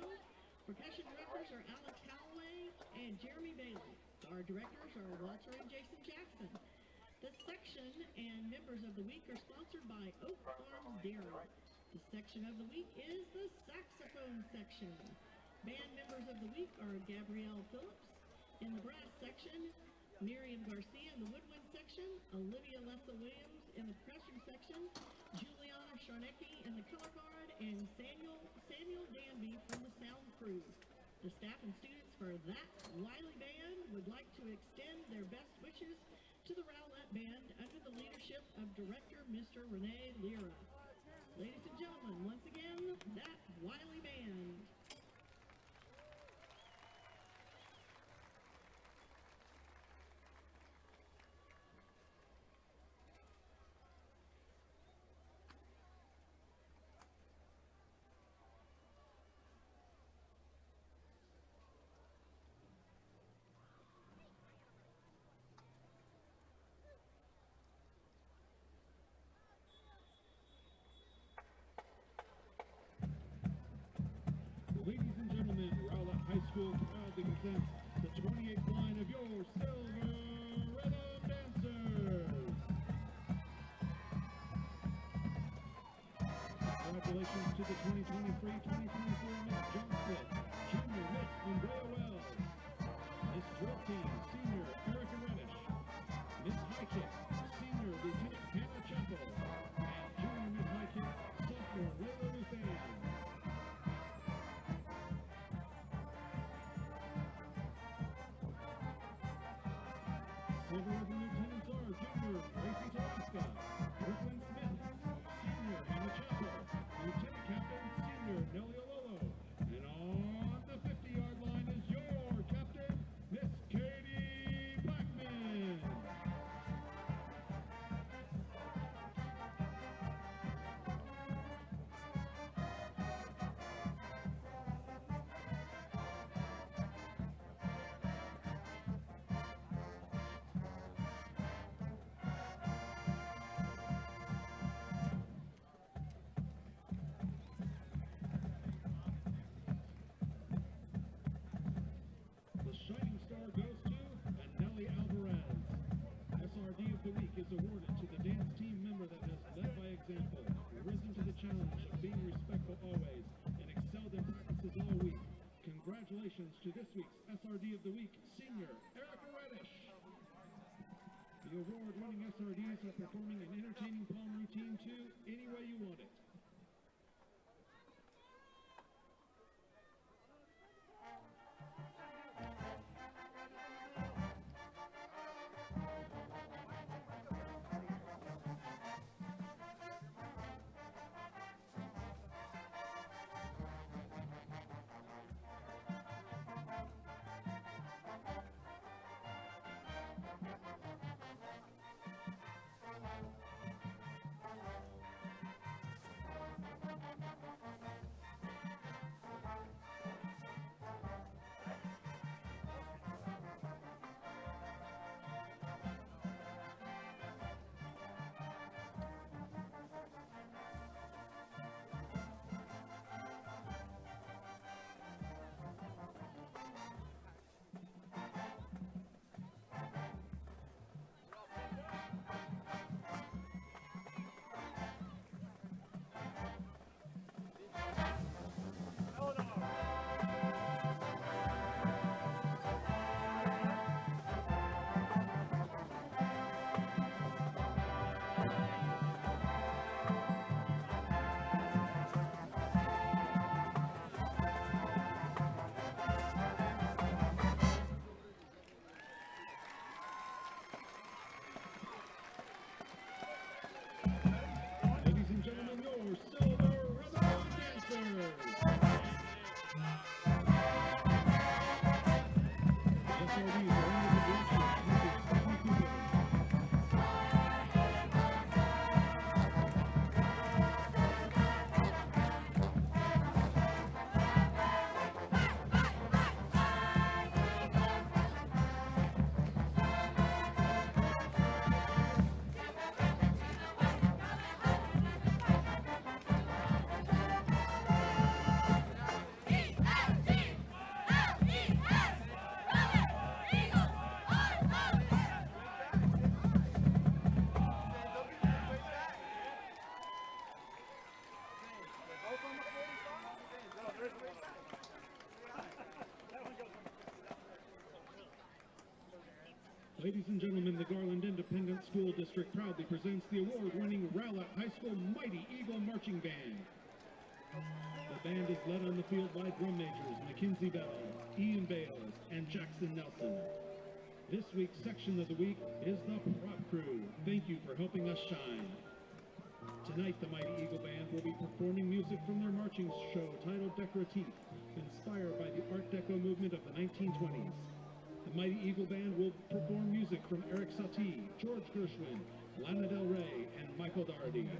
Percussion directors are Alex Holloway and Jeremy Bailey. Our directors are Walter and Jason Jackson. The section and members of the week are sponsored by Oak Farms Dairy. The section of the week is the saxophone section. Band members of the week are Gabrielle Phillips. In the brass section, Miriam Garcia in the woodwind section, Olivia Lessa Williams in the percussion section, Juliana Sharnecki in the color guard, and Samuel Danby from the sound crew. The staff and students for that Wylie band would like to extend their best wishes to the Rowlett band under the leadership of director Mr. Renee Lira. Ladies and gentlemen, once again, that Wylie band. Ladies and gentlemen, Rowlett High School proudly presents the 28th line of your Silver Rhythm Dancers. Congratulations to the 2023-2024 Miss Johnston, Junior Miss Andrea Wells, Miss 12 Senior Erica Reddish, Miss High Kick, Senior Lieutenant Hannah Chappell, and Junior Miss High Kick, Sophomore Layla Luthan. Silver Ribbon Lieutenants are Junior Gracie Tarasca, Brooklyn Smith, Senior Hannah Chappell, Lieutenant Captain Senior Nellie Ololo, and on the 50-yard line is your captain, Miss Katie Blackman. The Shining Star goes to Anelli Alvarez. SRD of the Week is awarded to the dance team member that has led by example, risen to the challenge of being respectful always, and excelled in practices all week. Congratulations to this week's SRD of the Week, Senior Erica Reddish. The award-winning SRDs are performing an entertaining palm routine to Any Way You Want It. Ladies and gentlemen, the Garland Independent School District proudly presents the award-winning Rowlett High School Mighty Eagle Marching Band. The band is led on the field by drum majors Mackenzie Bell, Ian Bales, and Jackson Nelson. This week's section of the week is the Prop Crew. Thank you for helping us shine. Tonight, the Mighty Eagle Band will be performing music from their marching show titled Decoratif, inspired by the Art Deco movement of the 1920s. The Mighty Eagle Band will perform music from Eric Satie, George Gershwin, Lana Del Rey, and Michael Dougherty.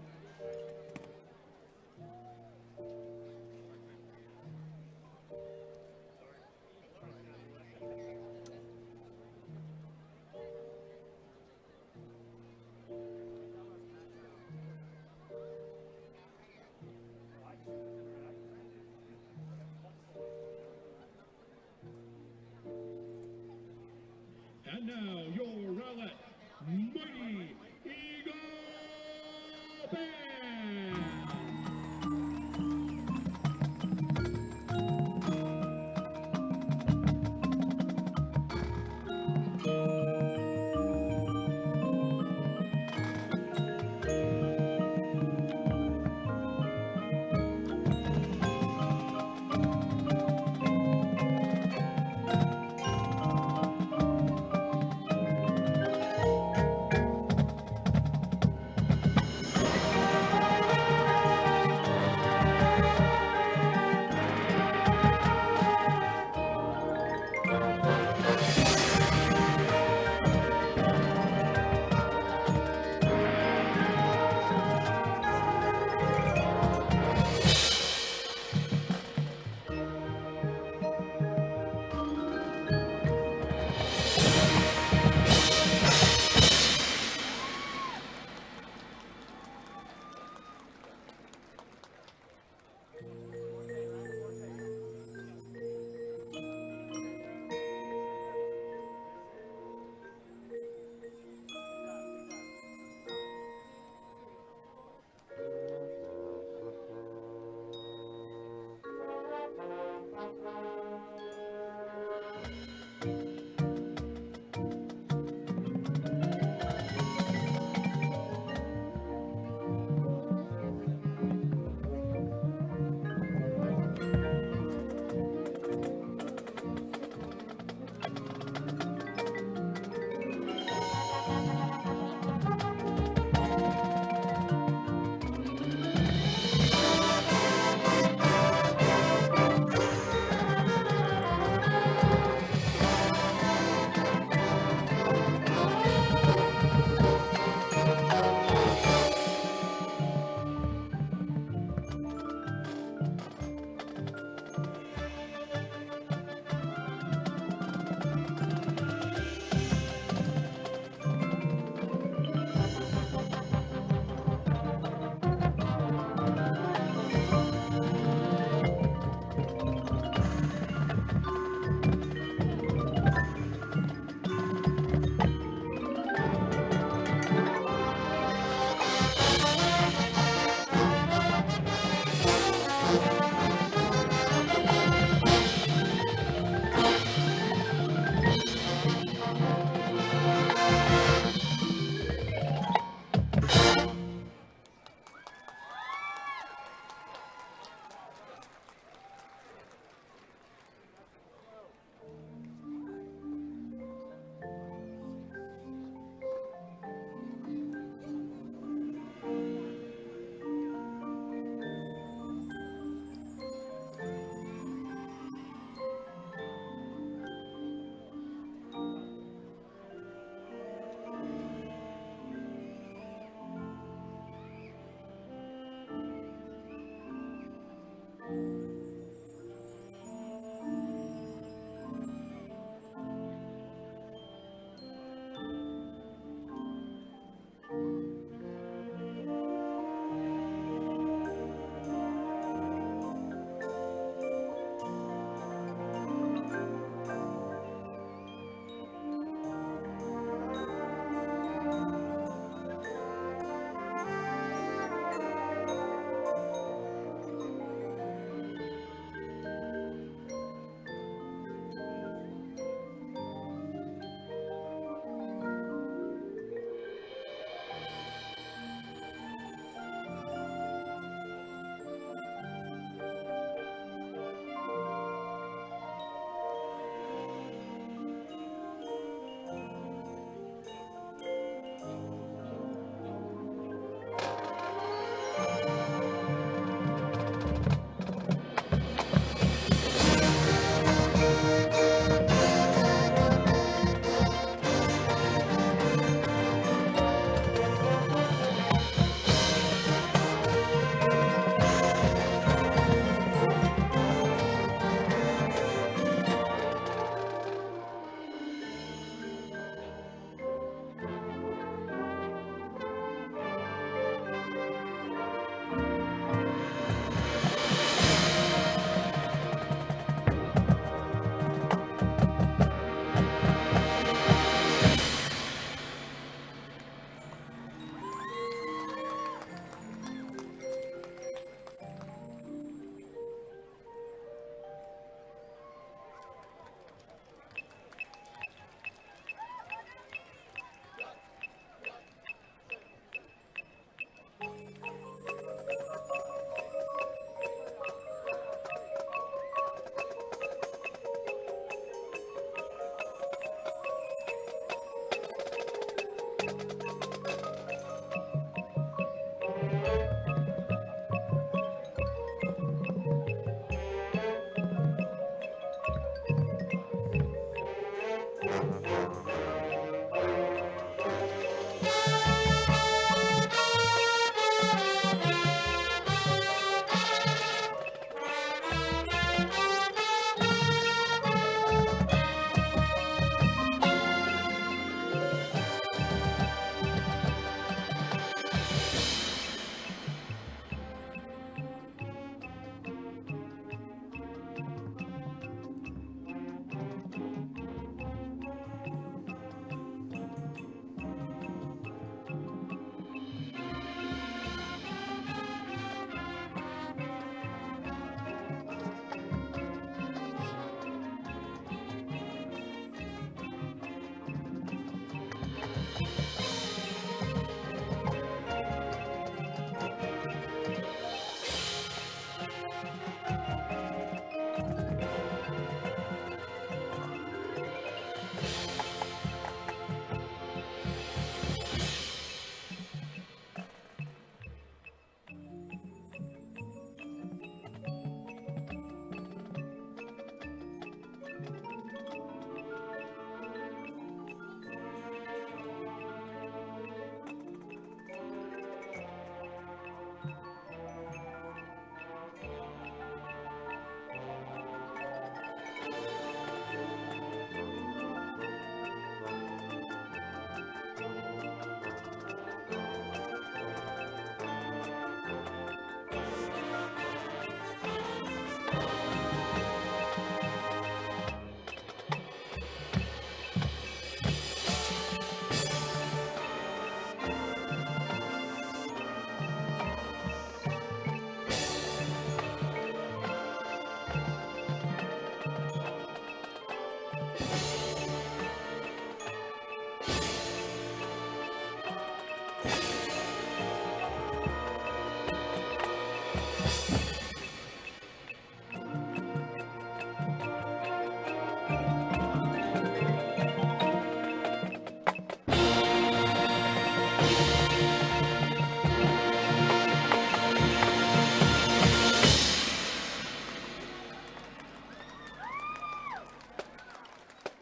And now, your Rowlett Mighty Eagle Band!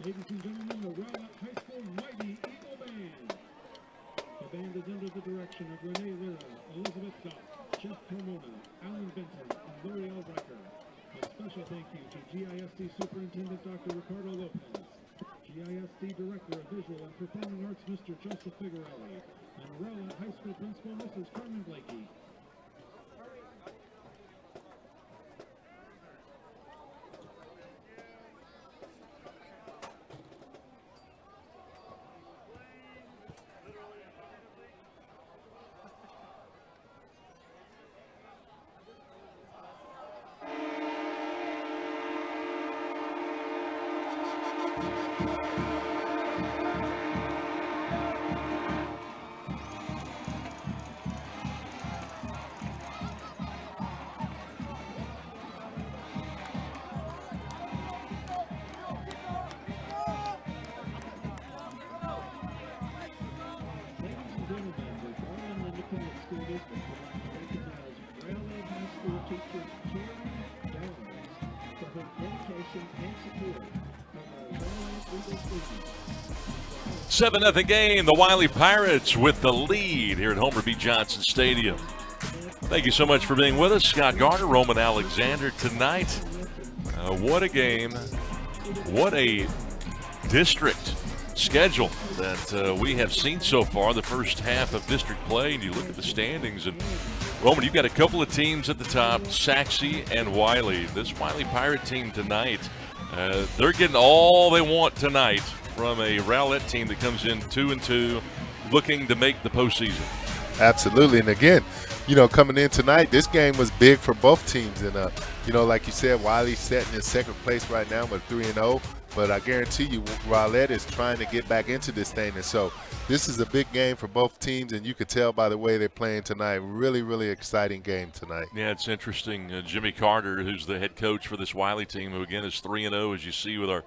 Ladies and gentlemen, the Rowlett High School Mighty Eagle Band. The band is under the direction of Renee Lira, Elizabeth Goff, Jeff Pomona, Alan Benton, and Lori Albriker. A special thank you to GISD Superintendent Dr. Ricardo Lopez, GISD Director of Visual and Performing Arts Mr. Joseph Figuerelli, and Rowlett High School Principal Mrs. Carmen Blakey. Seven 7-0 game. The Wylie Pirates with the lead here at Homer B. Johnson Stadium. Thank you so much for being with us. Scott Garner, Roman Alexander tonight. What a game. What a district schedule that we have seen so far, the first half of district play. And you look at the standings, and Roman, you've got a couple of teams at the top, Saxe and Wylie. This Wylie Pirate team tonight, they're getting all they want tonight from a Rowlett team that comes in 2-2, looking to make the postseason. Absolutely. And again, coming in tonight, this game was big for both teams. And, like you said, Wylie's sitting in second place right now with 3-0. But I guarantee you, Rowlett is trying to get back into this thing. And so this is a big game for both teams, and you could tell by the way they're playing tonight. Really, really exciting game tonight. Yeah, it's interesting. Jimmy Carter, who's the head coach for this Wylie team, who again is 3-0, as you see with our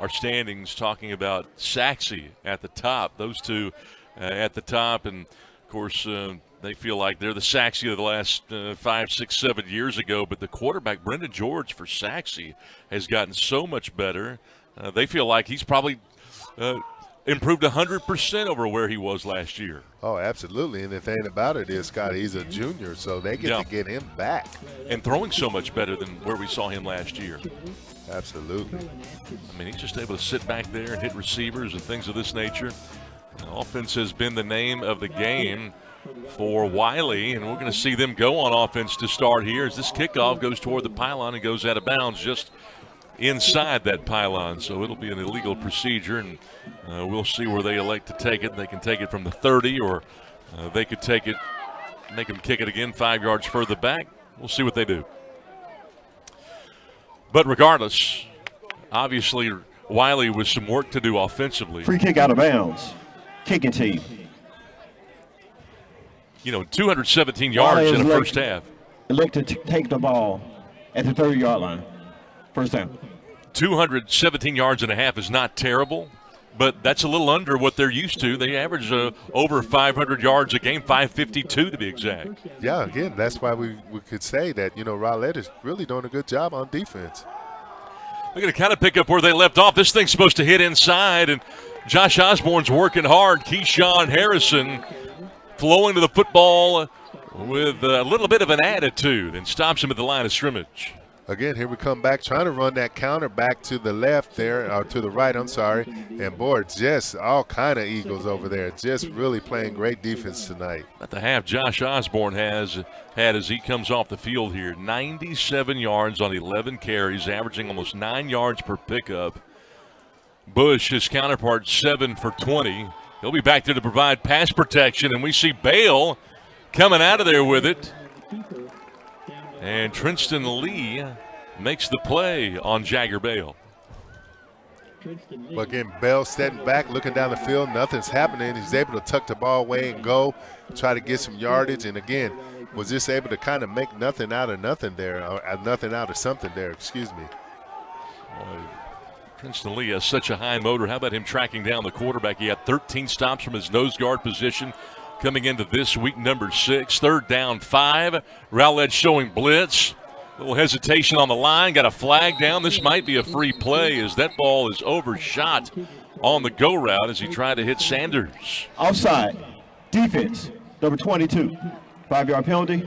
standings, talking about Saxe at the top. Those two at the top, and of course they feel like they're the Saxe of the last 5, 6, 7 years ago. But the quarterback, Brendan George for Saxe, has gotten so much better. They feel like he's probably improved 100% over where he was last year. Oh, absolutely. And the thing about it is, Scott, he's a junior, so they get to get him back. And throwing so much better than where we saw him last year. Absolutely. I mean, he's just able to sit back there and hit receivers and things of this nature. The offense has been the name of the game for Wylie, and we're going to see them go on offense to start here as this kickoff goes toward the pylon and goes out of bounds just inside that pylon. So it'll be an illegal procedure, and we'll see where they elect to take it. They can take it from the 30, or they could take it, make them kick it again 5 yards further back. We'll see what they do. But regardless, obviously Wylie with some work to do offensively. Free kick out of bounds. Kicking team. 217 yards in the first half. Elect to take the ball at the 30-yard line. First down. 217 yards and a half is not terrible, but that's a little under what they're used to. They average over 500 yards a game, 552 to be exact. Yeah, again, that's why we could say that, Rowlett is really doing a good job on defense. They're going to kind of pick up where they left off. This thing's supposed to hit inside, and Josh Osborne's working hard. Keyshawn Harrison flowing to the football with a little bit of an attitude and stops him at the line of scrimmage. Again, here we come back, trying to run that counter back to the left there, or to the right, I'm sorry. And, boy, just all kind of Eagles over there, just really playing great defense tonight. At the half, Josh Osborne has had as he comes off the field here, 97 yards on 11 carries, averaging almost 9 yards per pickup. Bush, his counterpart, 7 for 20. He'll be back there to provide pass protection, and we see Bale coming out of there with it. And Trinston Lee makes the play on Jagger Bale. Well, again, Bale stepping back, looking down the field. Nothing's happening. He's able to tuck the ball away and go, try to get some yardage. And, again, was just able to kind of make nothing out of nothing there, or nothing out of something there, excuse me. Trinston Lee has such a high motor. How about him tracking down the quarterback? He had 13 stops from his nose guard position, coming into this week number 6. 3rd down 5. Rowlett showing blitz. A little hesitation on the line. Got a flag down. This might be a free play as that ball is overshot on the go route as he tried to hit Sanders. Offside. Defense, number 22. 5-yard penalty.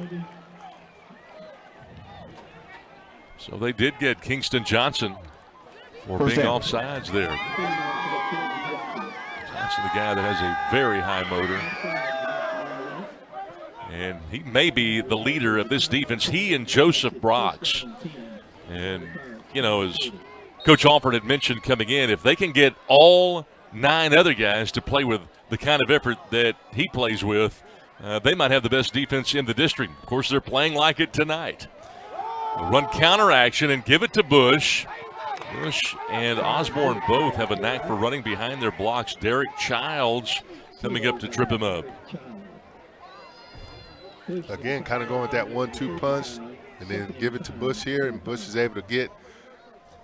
So they did get Kingston Johnson for First being down. offsides there. Johnson, the guy that has a very high motor. And he may be the leader of this defense. He and Joseph Brox. And, you know, as Coach Alford had mentioned coming in, if they can get all 9 other guys to play with the kind of effort that he plays with, they might have the best defense in the district. Of course, they're playing like it tonight. They'll run counter action and give it to Bush. Bush and Osborne both have a knack for running behind their blocks. Derek Childs coming up to trip him up. Again, kind of going with that 1-2 punch and then give it to Bush here, and Bush is able to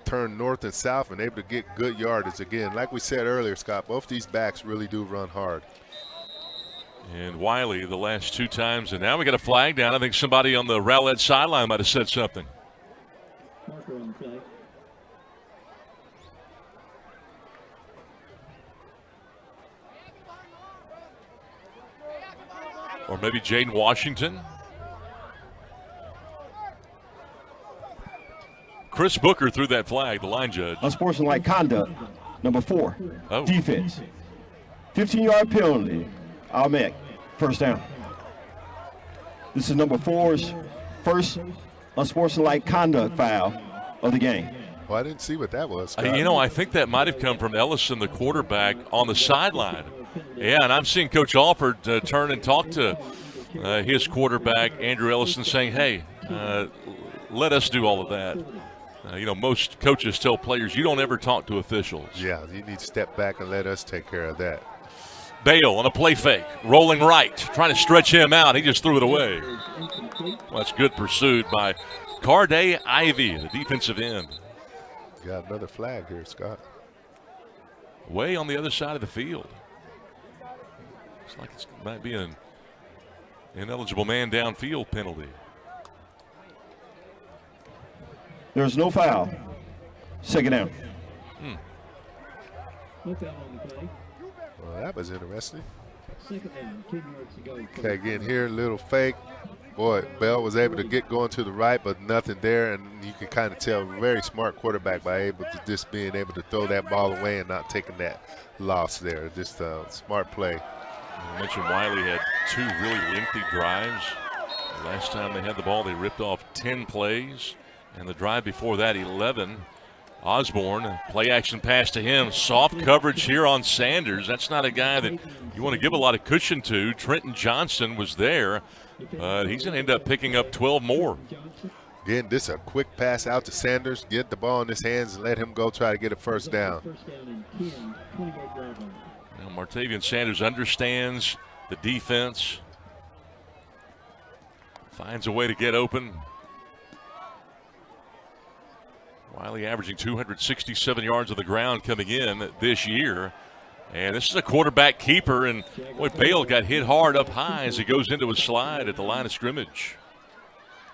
turn north and south and able to get good yardage. Again, like we said earlier, Scott, both these backs really do run hard. And Wylie the last 2 times, and now we got a flag down. I think somebody on the Rowlett sideline might have said something. Marker on the play. Or maybe Jaden Washington. Chris Booker threw that flag, the line judge. Unsportsmanlike conduct, number 4. Oh. Defense. 15-yard penalty. Ahmed, first down. This is number 4's first unsportsmanlike conduct foul of the game. Well, I didn't see what that was, Scott. You know, I think that might have come from Ellison, the quarterback, on the sideline. Yeah, and I'm seeing Coach Alford turn and talk to his quarterback, Andrew Ellison, saying, hey, let us do all of that. You know, most coaches tell players, you don't ever talk to officials. Yeah, you need to step back and let us take care of that. Bale on a play fake, rolling right, trying to stretch him out. He just threw it away. Well, that's good pursuit by Carday Ivy, the defensive end. Got another flag here, Scott. Way on the other side of the field. Looks like it might be an ineligible man downfield penalty. There's no foul. Second down. No foul on the play. Well, that was interesting. Second down, 10 yards to go. Okay, again here, little fake. Boy, Bell was able to get going to the right, but nothing there, and you can kind of tell, very smart quarterback by able to just being able to throw that ball away and not taking that loss there. Just a smart play. I mentioned Wylie had 2 really lengthy drives. The last time they had the ball, they ripped off 10 plays, and the drive before that, 11. Osborne, play action pass to him. Soft coverage here on Sanders. That's not a guy that you want to give a lot of cushion to. Trenton Johnson was there. He's going to end up picking up 12 more. Again, this is a quick pass out to Sanders. Get the ball in his hands and let him go try to get a first down. First down and 10, 20-yard drive on. Now, Martavian Sanders understands the defense. Finds a way to get open. Wylie averaging 267 yards of the ground coming in this year. And this is a quarterback keeper, and boy, Bale got hit hard up high as he goes into a slide at the line of scrimmage.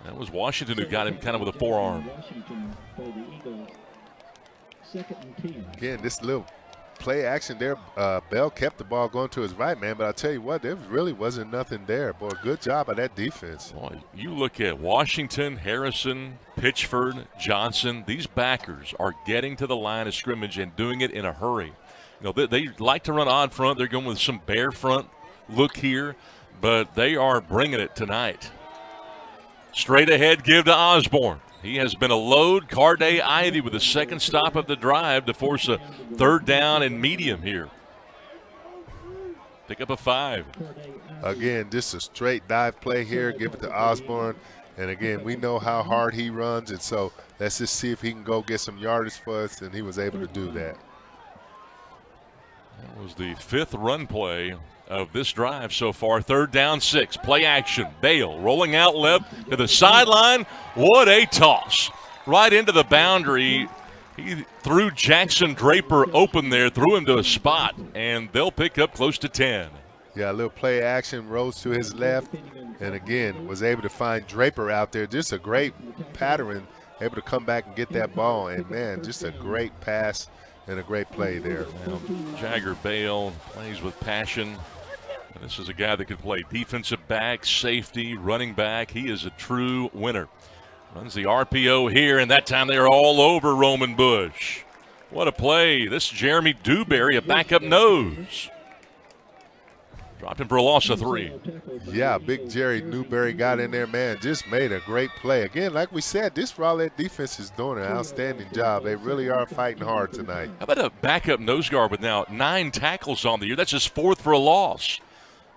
That was Washington who got him kind of with a forearm. Washington for the Eagles. Second and 10. Again, this little play action there, Bell kept the ball going to his right, man, but I'll tell you what, there really wasn't nothing there. Boy, good job by that defense. Boy, you look at Washington, Harrison, Pitchford, Johnson. These backers are getting to the line of scrimmage and doing it in a hurry. You know, they like to run odd front. They're going with some bare front look here, but they are bringing it tonight. Straight ahead give to Osborne. He has been a load. Carday Ivy with the second stop of the drive to force a 3rd down and medium here. Pick up a 5. Again, just a straight dive play here. Give it to Osborne. And again, we know how hard he runs, and so let's just see if he can go get some yardage for us, and he was able to do that. That was the 5th run play of this drive so far. 3rd down 6. Play action. Bale rolling out left to the sideline. What a toss. Right into the boundary. He threw Jackson Draper open there, threw him to a spot, and they'll pick up close to 10. Yeah, a little play action, rose to his left, and again was able to find Draper out there. Just a great pattern, able to come back and get that ball. And, man, just a great pass and a great play there. Jagger Bale plays with passion. And this is a guy that could play defensive back, safety, running back. He is a true winner. Runs the RPO here, and that time they are all over Roman Bush. What a play. This is Jeremy Dewberry, a backup nose. Dropped him for a loss of 3. Yeah, big Jerry Newberry got in there, man, just made a great play. Again, like we said, this Rowlett defense is doing an outstanding job. They really are fighting hard tonight. How about a backup nose guard with now 9 tackles on the year? That's his 4th for a loss.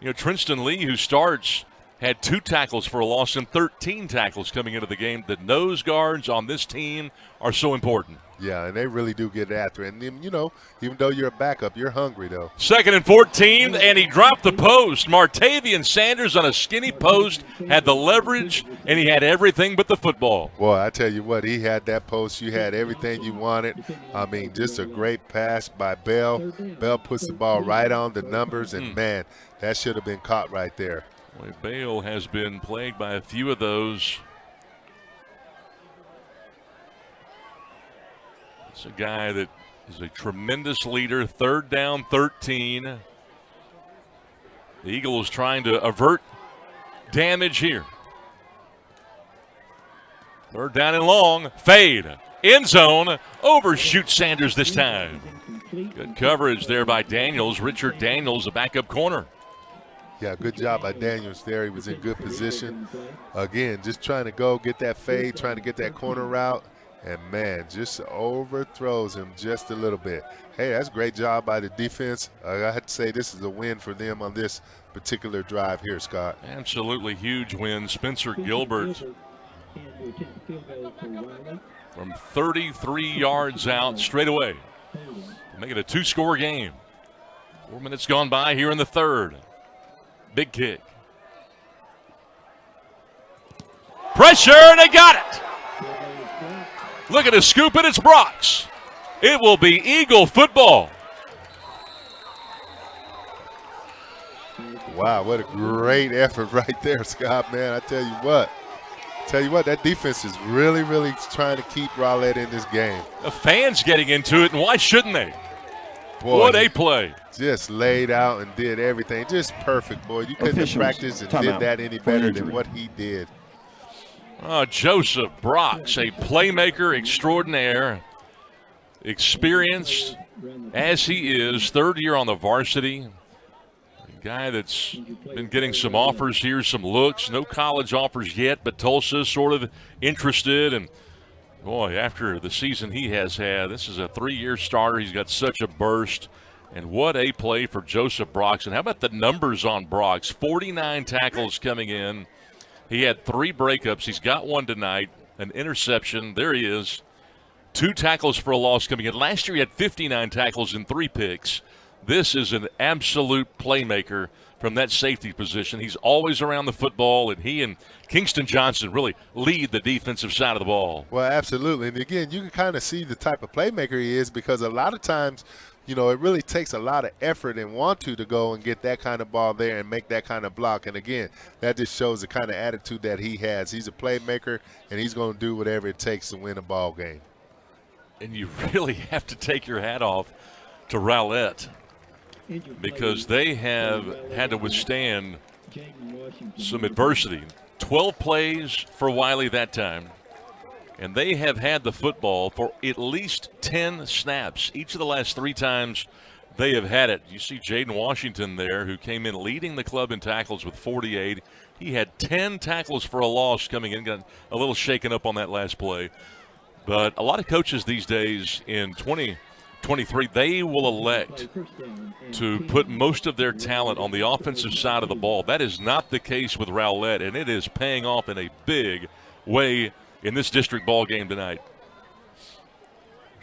You know, Trinston Lee, who starts, had 2 tackles for a loss and 13 tackles coming into the game. The nose guards on this team are so important. Yeah, and they really do get after it. And, you know, even though you're a backup, you're hungry, though. 2nd and 14, and he dropped the post. Martavian Sanders on a skinny post had the leverage, and he had everything but the football. Boy, I tell you what, he had that post. You had everything you wanted. I mean, just a great pass by Bell. Bell puts the ball right on the numbers, and, man, that should have been caught right there. Boy, Bale has been plagued by a few of those. It's a guy that is a tremendous leader. 3rd down, 13. The Eagles trying to avert damage here. 3rd down and long. Fade. End zone. Overshoots Sanders this time. Good coverage there by Daniels. Richard Daniels, a backup corner. Yeah, good job by Daniels there. He was in good position. Again, just trying to go get that fade, trying to get that corner route. And, man, just overthrows him just a little bit. Hey, that's a great job by the defense. I have to say this is a win for them on this particular drive here, Scott. Absolutely huge win. Spencer Gilbert from 33 yards out straight away. Make it a 2-score game. 4 minutes gone by here in the 3rd. Big kick. Pressure, and they got it. Look at the scoop, and it's Brock's. It will be Eagle football. Wow, what a great effort right there, Scott, man. I tell you what, that defense is really, really trying to keep Rowlett in this game. The fans getting into it, and why shouldn't they? Boy, what a play. Just laid out and did everything. Just perfect, boy. You couldn't have practiced and did that any better than what he did. Joseph Brox, a playmaker extraordinaire, experienced as he is, 3rd year on the varsity. A guy that's been getting some offers here, some looks. No college offers yet, but Tulsa's sort of interested. And, boy, after the season he has had, this is a 3-year starter. He's got such a burst. And what a play for Joseph Brox. And how about the numbers on Brox? 49 tackles coming in. He had 3 breakups. He's got 1 tonight, an interception. There he is. 2 tackles for a loss coming in. Last year he had 59 tackles and 3 picks. This is an absolute playmaker from that safety position. He's always around the football, and he and Kingston Johnson really lead the defensive side of the ball. Well, absolutely. And, again, you can kind of see the type of playmaker he is because a lot of times – you know, it really takes a lot of effort and want to go and get that kind of ball there and make that kind of block. And, again, that just shows the kind of attitude that he has. He's a playmaker, and he's going to do whatever it takes to win a ball game. And you really have to take your hat off to Rowlett because they have had to withstand some adversity. 12 plays for Wylie that time. And they have had the football for at least 10 snaps. Each of the last 3 times they have had it. You see Jaden Washington there, who came in leading the club in tackles with 48. He had 10 tackles for a loss coming in, got a little shaken up on that last play. But a lot of coaches these days in 2023, they will elect to put most of their talent on the offensive side of the ball. That is not the case with Rowlett, and it is paying off in a big way in this district ball game tonight.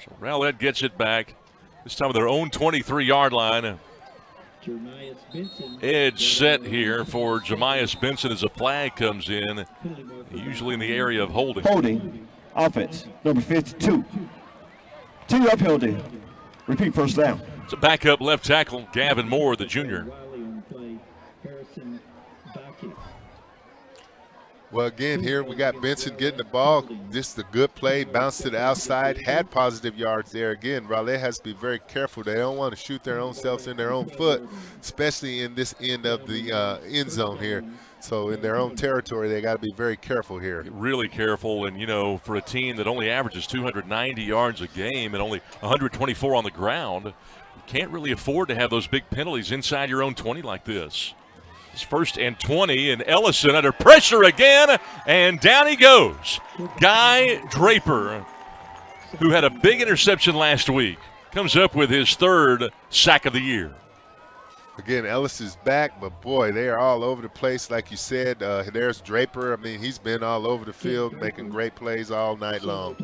So Rowlett gets it back, this time with their own 23-yard line. Edge set here for Jemias Benson as a flag comes in, usually in the area of holding. Holding, offense, number 52. 2-yard penalty. Repeat, 1st down. It's a backup left tackle, Gavin Moore, the junior. Well, again, here we got Benson getting the ball. Just a good play, bounced to the outside, had positive yards there. Again, Rowlett has to be very careful. They don't want to shoot their own selves in their own foot, especially in this end of the end zone here. So in their own territory, they got to be very careful here. Really careful, and, you know, for a team that only averages 290 yards a game and only 124 on the ground, you can't really afford to have those big penalties inside your own 20 like this. It's 1st and 20, and Ellison under pressure again, and down he goes. Guy Draper, who had a big interception last week, comes up with his 3rd sack of the year. Again, Ellis is back, but boy, they are all over the place. Like you said, there's Draper. I mean, he's been all over the field making great plays all night long.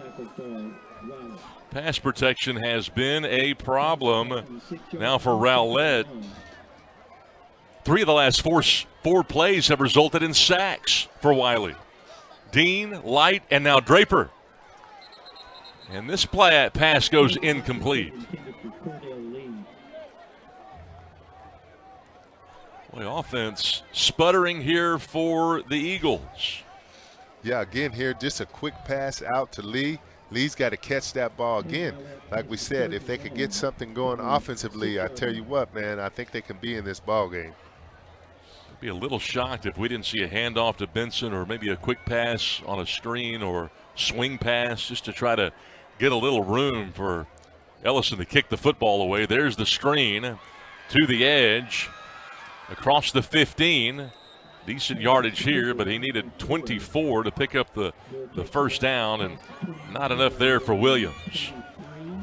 Pass protection has been a problem now for Rowlett. 3 of the last four plays have resulted in sacks for Wylie. Dean, Light, and now Draper. And this pass goes incomplete. Boy, offense sputtering here for the Eagles. Yeah, again here, just a quick pass out to Lee. Lee's got to catch that ball again. Like we said, if they could get something going offensively, I tell you what, man, I think they can be in this ball game. I'd be a little shocked if we didn't see a handoff to Benson, or maybe a quick pass on a screen or swing pass just to try to get a little room for Ellison to kick the football away. There's the screen to the edge across the 15. Decent yardage here, but he needed 24 to pick up the first down, and not enough there for Williams.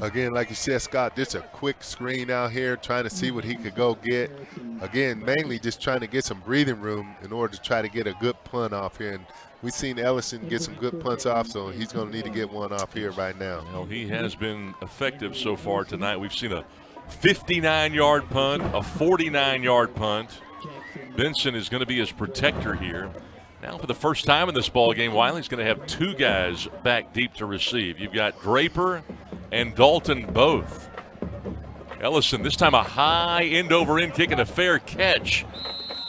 Again, like you said, Scott, just a quick screen out here, trying to see what he could go get. Again, mainly just trying to get some breathing room in order to try to get a good punt off here. And we've seen Ellison get some good punts off, so he's going to need to get one off here right now. Well, he has been effective so far tonight. We've seen a 59-yard punt, a 49-yard punt. Benson is going to be his protector here. Now, for the first time in this ball game, Wylie's going to have 2 guys back deep to receive. You've got Draper and Dalton both. Ellison, this time a high end-over-end kick, and a fair catch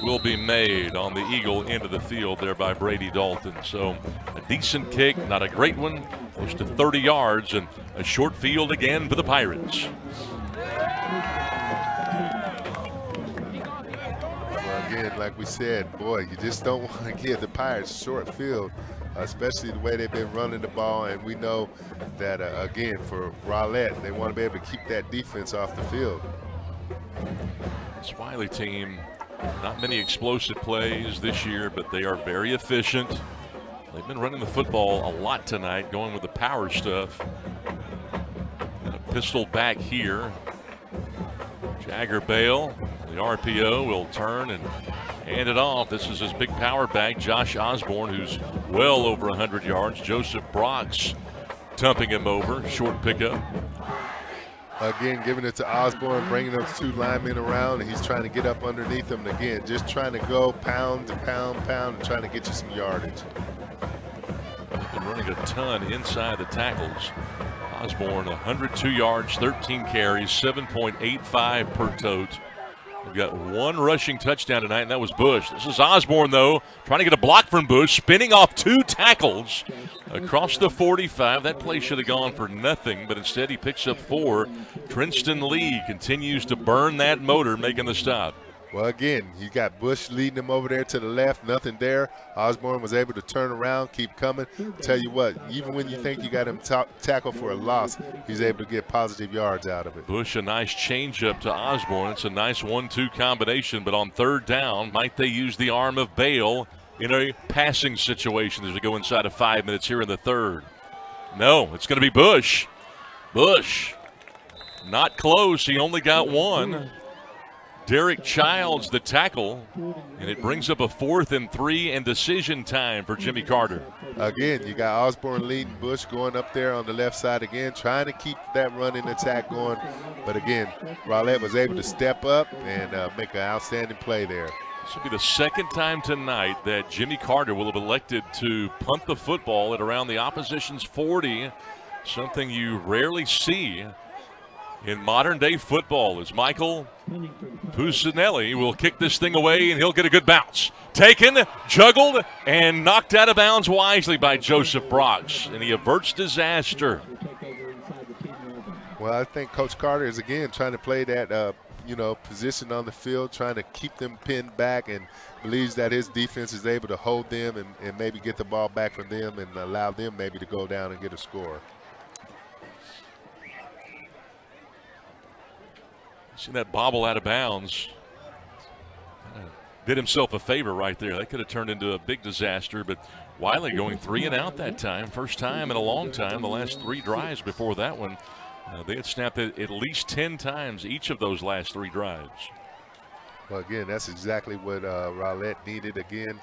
will be made on the Eagle end of the field there by Brady Dalton. So a decent kick, not a great one, close to 30 yards, and a short field again for the Pirates. Again, like we said, boy, you just don't want to give the Pirates short field, especially the way they've been running the ball. And we know that, again, for Rowlett, they want to be able to keep that defense off the field. This Wylie team, not many explosive plays this year, but they are very efficient. They've been running the football a lot tonight, going with the power stuff. And a pistol back here. Jagger Bale, the RPO, will turn and hand it off. This is his big power back, Josh Osborne, who's well over 100 yards. Joseph Brock's tumping him over. Short pickup. Again, giving it to Osborne, bringing those 2 linemen around, and he's trying to get up underneath them. And again, just trying to go pound to pound, and trying to get you some yardage. They've been running a ton inside the tackles. Osborne, 102 yards, 13 carries, 7.85 per tote. We've got 1 rushing touchdown tonight, and that was Bush. This is Osborne, though, trying to get a block from Bush, spinning off 2 tackles across the 45. That play should have gone for nothing, but instead he picks up 4. Trinston Lee continues to burn that motor, making the stop. Well, again, you got Bush leading him over there to the left, nothing there. Osborne was able to turn around, keep coming. Tell you what, even when you think you got him tackled for a loss, he's able to get positive yards out of it. Bush, a nice changeup to Osborne. It's a nice 1-2 combination, but on 3rd down, might they use the arm of Bale in a passing situation as we go inside of 5 minutes here in the 3rd? No, it's going to be Bush. Bush, not close. He only got 1. Derek Childs, the tackle, and it brings up a 4th and 3 and decision time for Jimmy Carter. Again, you got Osborne leading, Bush going up there on the left side again, trying to keep that running attack going. But again, Rowlett was able to step up and make an outstanding play there. This will be the 2nd time tonight that Jimmy Carter will have elected to punt the football at around the opposition's 40, something you rarely see in modern-day football. As Michael Pusinelli will kick this thing away, and he'll get a good bounce. taken, juggled, and knocked out of bounds wisely by Joseph Brox, and he averts disaster. Well, I think Coach Carter is, again, trying to play that, position on the field, trying to keep them pinned back, and believes that his defense is able to hold them and maybe get the ball back from them and allow them maybe to go down and get a score. See that bobble out of bounds. Did himself a favor right there. That could have turned into a big disaster, but Wylie going 3 and out that time. First time in a long time. The last 3 drives before that one, they had snapped it at least 10 times each of those last 3 drives. Well, again, that's exactly what Rowlett needed. Again,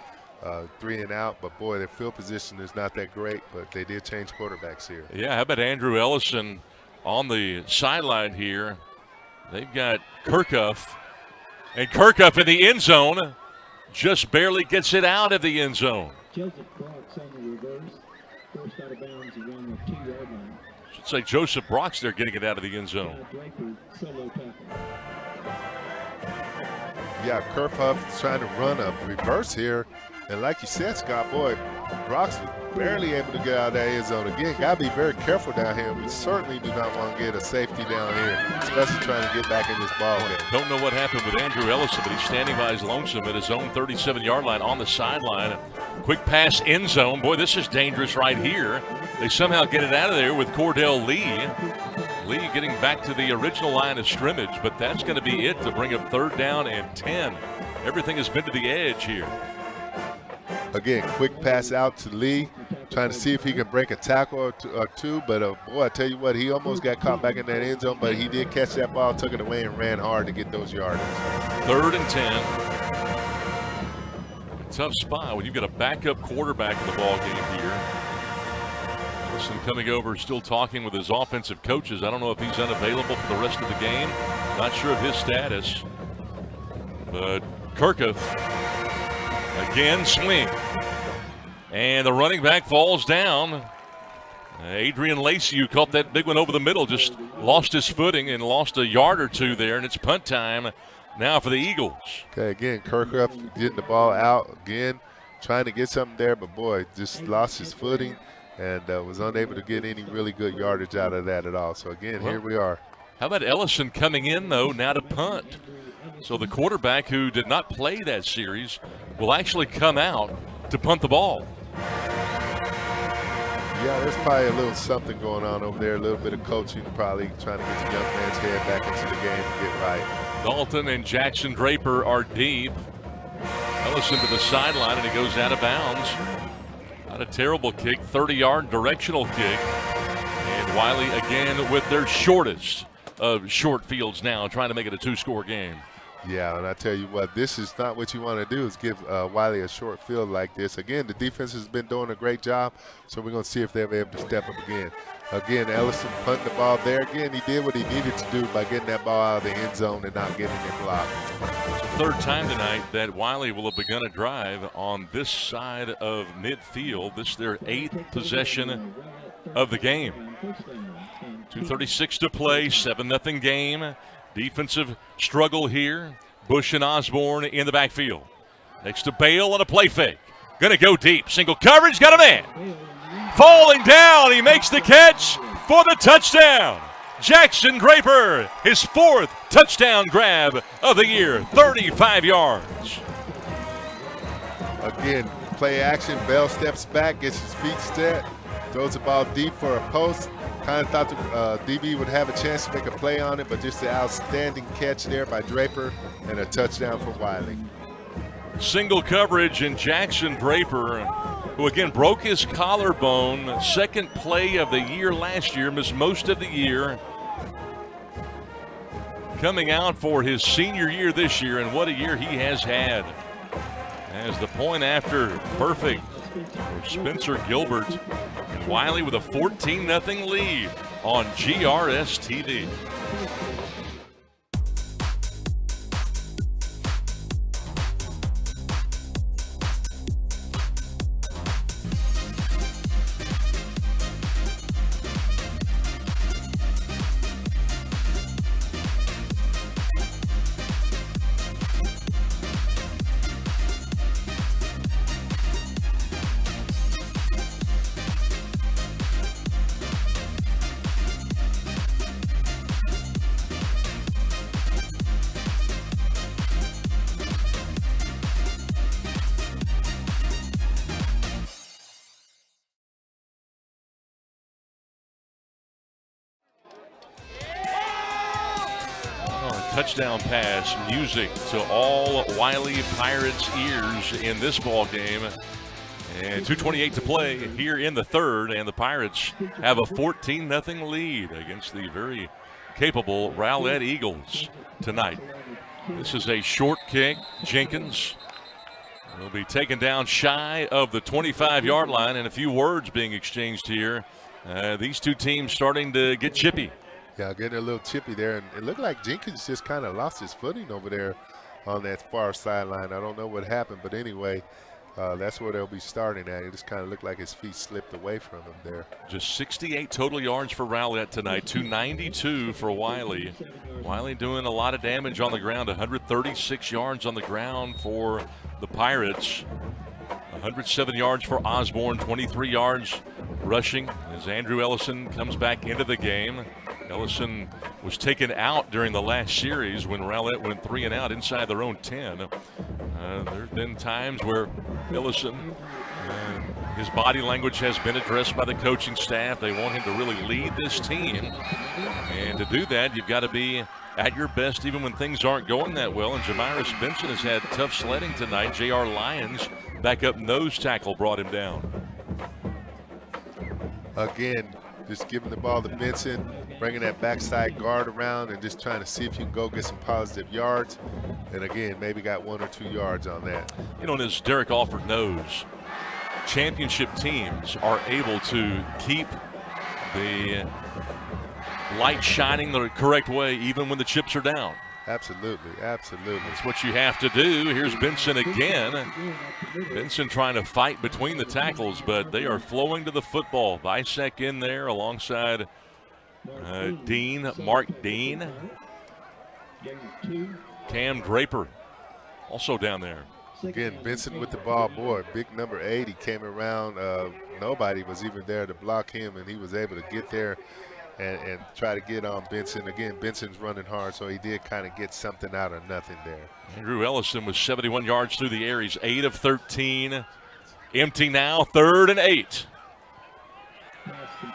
3 and out, but boy, their field position is not that great, but they did change quarterbacks here. Yeah, how about Andrew Ellison on the sideline here? They've got Kirkhoff. And Kirkhoff in the end zone just barely gets it out of the end zone. Joseph Brox on the reverse. First out of bounds around the 2-yard line. Should say Joseph Brox there getting it out of the end zone. Draper solo tackle. Yeah, Kirkhoff trying to run a reverse here. And like you said, Scott, boy, Brox was barely able to get out of that end zone. Again, got to be very careful down here. We certainly do not want to get a safety down here, especially trying to get back in this ball game. Don't know what happened with Andrew Ellison, but he's standing by his lonesome at his own 37-yard line on the sideline. Quick pass end zone. Boy, this is dangerous right here. They somehow get it out of there with Cordell Lee. Lee getting back to the original line of scrimmage, but that's going to be it to bring up 3rd down and 10. Everything has been to the edge here. Again, quick pass out to Lee, trying to see if he can break a tackle or two. But, boy, I tell you what, he almost got caught back in that end zone, but he did catch that ball, took it away, and ran hard to get those yards. 3rd and 10. Tough spot when you've got a backup quarterback in the ball game here. Wilson coming over, still talking with his offensive coaches. I don't know if he's unavailable for the rest of the game. Not sure of his status. But Kirkhoff again swing. And the running back falls down. Adrian Lacey, who caught that big one over the middle, just lost his footing and lost a yard or two there, and it's punt time now for the Eagles. Okay, again, Kirkhoff getting the ball out again, trying to get something there, but boy, just lost his footing and was unable to get any really good yardage out of that at all. So again, here we are. How about Ellison coming in, though, now to punt? So the quarterback who did not play that series will actually come out to punt the ball. Yeah, there's probably a little something going on over there, a little bit of coaching, probably trying to get the young man's head back into the game and get right. Dalton and Jackson Draper are deep. Ellison to the sideline, and he goes out of bounds. Not a terrible kick, 30-yard directional kick. And Wylie again with their shortest of short fields now, trying to make it a 2-score game. Yeah, and I tell you what, this is not what you want to do, is give Wylie a short field like this. Again, the defense has been doing a great job, so we're going to see if they'll be able to step up again. Again, Ellison punting the ball there. Again, he did what he needed to do by getting that ball out of the end zone and not getting it blocked. It's the 3rd time tonight that Wylie will have begun a drive on this side of midfield. This is their 8th possession of the game. 2:36 to play, 7-0 game. Defensive struggle here. Bush and Osborne in the backfield. Next to Bale on a play fake. Gonna go deep. Single coverage, got a man. Falling down, he makes the catch for the touchdown. Jackson Draper, his 4th touchdown grab of the year, 35 yards. Again, play action. Bell steps back, gets his feet set, throws the ball deep for a post. Kind of thought the DB would have a chance to make a play on it, but just an outstanding catch there by Draper and a touchdown for Wylie. Single coverage, and Jackson Draper, who again broke his collarbone, 2nd play of the year last year, missed most of the year. Coming out for his senior year this year, and what a year he has had. As the point after perfect for Spencer Gilbert. And Wylie with a 14-0 lead on GRS TV. touchdown pass, music to all Wylie Pirates ears in this ball game. And 2:28 to play here in the third, and the Pirates have a 14-0 lead against the very capable Rowlett Eagles tonight. This is a short kick. Jenkins will be taken down shy of the 25-yard line, and a few words being exchanged here. These two teams starting to get chippy. Yeah, getting a little chippy there, and it looked like Jenkins just kind of lost his footing over there on that far sideline. I don't know what happened, but anyway, that's where they'll be starting at. It just kind of looked like his feet slipped away from him there. Just 68 total yards for Rowlett tonight, 292 for Wylie. Wylie doing a lot of damage on the ground, 136 yards on the ground for the Pirates. 107 yards for Osborne, 23 yards rushing as Andrew Ellison comes back into the game. Ellison was taken out during the last series when Rowlett went 3 and out inside their own 10. There have been times where Ellison, his body language has been addressed by the coaching staff. They want him to really lead this team. And to do that, you've got to be at your best even when things aren't going that well. And Jamiris Benson has had tough sledding tonight. J.R. Lyons, backup nose tackle, brought him down. Again, just giving the ball to Benson, bringing that backside guard around and just trying to see if you can go get some positive yards. And again, maybe got 1 or 2 yards on that. You know, and as Derek Alford knows, championship teams are able to keep the light shining the correct way even when the chips are down. Absolutely, absolutely. That's what you have to do. Here's Benson again. Benson trying to fight between the tackles, but they are flowing to the football. Visek in there alongside Dean, Mark Dean. Cam Draper also down there. Again, Benson with the ball. Boy, big number 8. He came around. Nobody was even there to block him, and he was able to get there and try to get on Benson. Again, Benson's running hard, so he did kind of get something out of nothing there. Andrew Ellison was 71 yards through the air. He's 8 of 13. Empty now, 3rd and 8.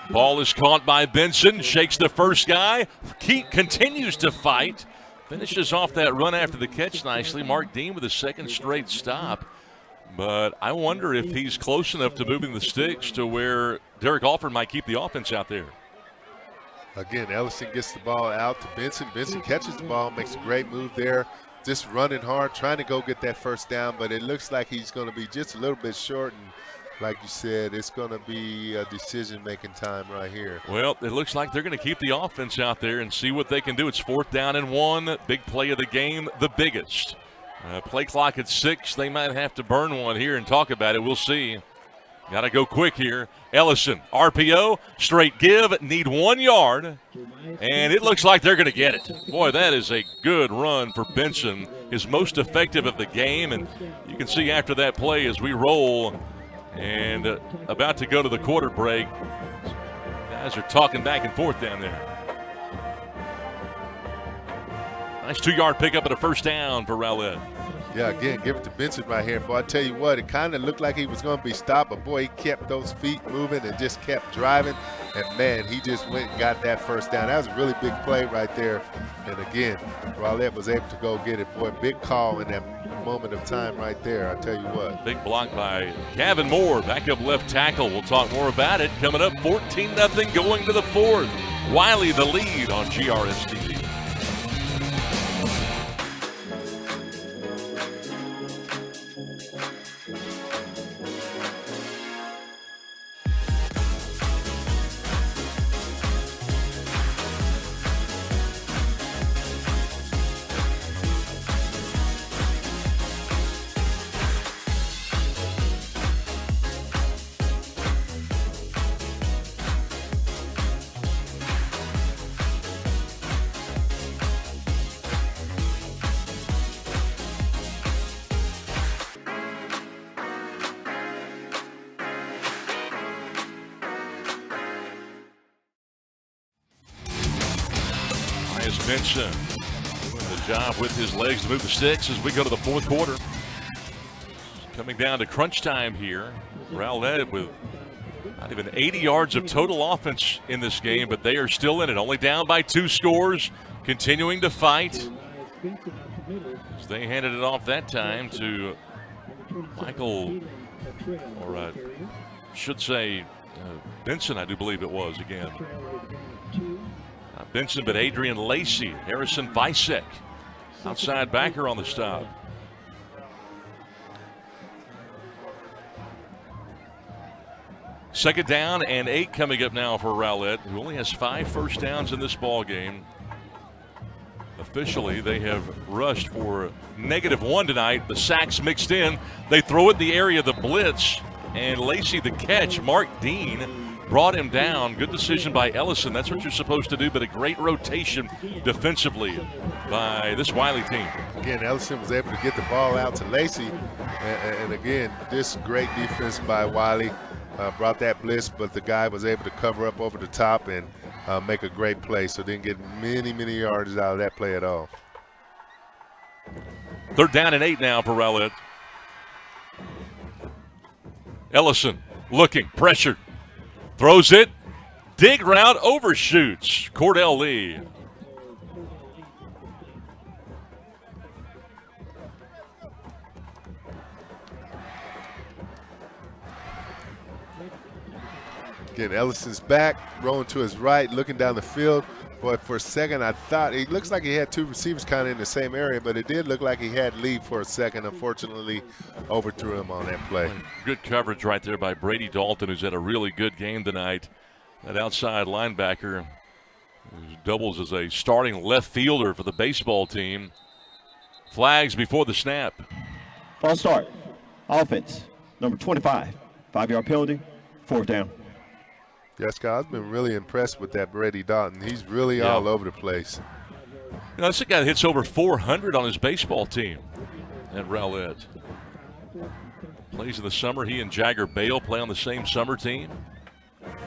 Ball is caught by Benson, shakes the first guy. Keat continues to fight. Finishes off that run after the catch nicely. Mark Dean with a second straight stop. But I wonder if he's close enough to moving the sticks to where Derek Alford might keep the offense out there. Again, Ellison gets the ball out to Benson. Benson catches the ball, makes a great move there. Just running hard, trying to go get that first down, but it looks like he's going to be just a little bit short. And like you said, it's going to be a decision-making time right here. Well, it looks like they're going to keep the offense out there and see what they can do. It's 4th down and 1. Big play of the game, the biggest. Play clock at 6. They might have to burn one here and talk about it. We'll see. Got to go quick here. Ellison, RPO, straight give, need 1 yard. And it looks like they're going to get it. Boy, that is a good run for Benson, his most effective of the game. And you can see after that play as we roll and about to go to the quarter break, guys are talking back and forth down there. Nice 2-yard pickup and a first down for Rowlett. Yeah, again, give it to Benson right here. Boy, I tell you what, it kind of looked like he was going to be stopped, but boy, he kept those feet moving and just kept driving. And man, he just went and got that first down. That was a really big play right there. And again, Rowlett was able to go get it. Boy, big call in that moment of time right there, I tell you what. Big block by Gavin Moore, backup left tackle. We'll talk more about it coming up. 14-0 going to the 4th. Wylie the lead on GRSD. Benson doing the job with his legs to move the sticks as we go to the 4th quarter. Coming down to crunch time here. Rowlett with not even 80 yards of total offense in this game, but they are still in it. Only down by 2 scores, continuing to fight. Benson out the middle. As they handed it off that time to Michael, or should say Benson, I do believe it was again. Not Benson, but Adrian Lacey, Harrison Vicek, outside backer on the stop. Second down and 8 coming up now for Rowlett, who only has 5 first downs in this ball game. Officially, they have rushed for -1 tonight. The sacks mixed in. They throw it in the area of the blitz, and Lacey the catch. Mark Dean brought him down. Good decision by Ellison. That's what you're supposed to do, but a great rotation defensively by this Wylie team. Again, Ellison was able to get the ball out to Lacey, and again, this great defense by Wylie. Brought that blitz, but the guy was able to cover up over the top and make a great play, so didn't get many yards out of that play at all. Third down and 8 now for Rowlett. Ellison looking, pressured, throws it, dig route, overshoots. Cordell Lee. Again, Ellison's back, rolling to his right, looking down the field. Boy, for a second, I thought it looks like he had 2 receivers kind of in the same area, but it did look like he had lead for a second. Unfortunately, overthrew him on that play. Good coverage right there by Brady Dalton, who's had a really good game tonight. That outside linebacker who doubles as a starting left fielder for the baseball team. Flags before the snap. False start. Offense, number 25. 5-yard penalty, 4th down. Yeah, Scott, I've been really impressed with that Brady Dalton. He's really all over the place. You know, this is a guy that hits over 400 on his baseball team at Rowlett. Plays in the summer. He and Jagger Bale play on the same summer team.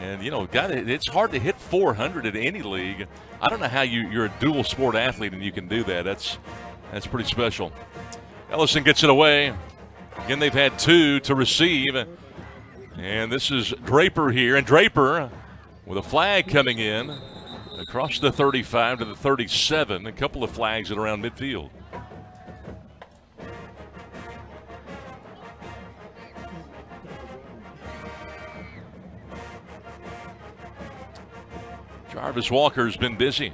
And, you know, it's hard to hit 400 in any league. I don't know how you're a dual sport athlete and you can do that. That's pretty special. Ellison gets it away. Again, they've had 2 to receive. And this is Draper here. And Draper with a flag coming in across the 35 to the 37. A couple of flags at around midfield. Jarvis Walker's been busy.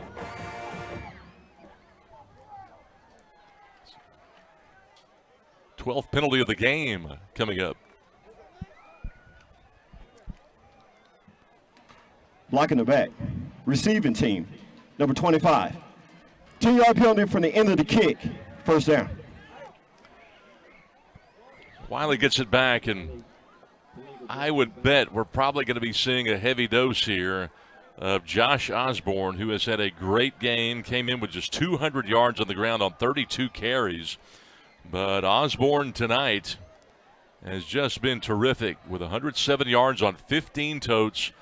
Twelfth penalty of the game coming up. Blocking the back. Receiving team, number 25. 10-yard penalty from the end of the kick. 1st down. Wylie gets it back, and I would bet we're probably going to be seeing a heavy dose here of Josh Osborne, who has had a great game, came in with just 200 yards on the ground on 32 carries. But Osborne tonight has just been terrific with 107 yards on 15 totes,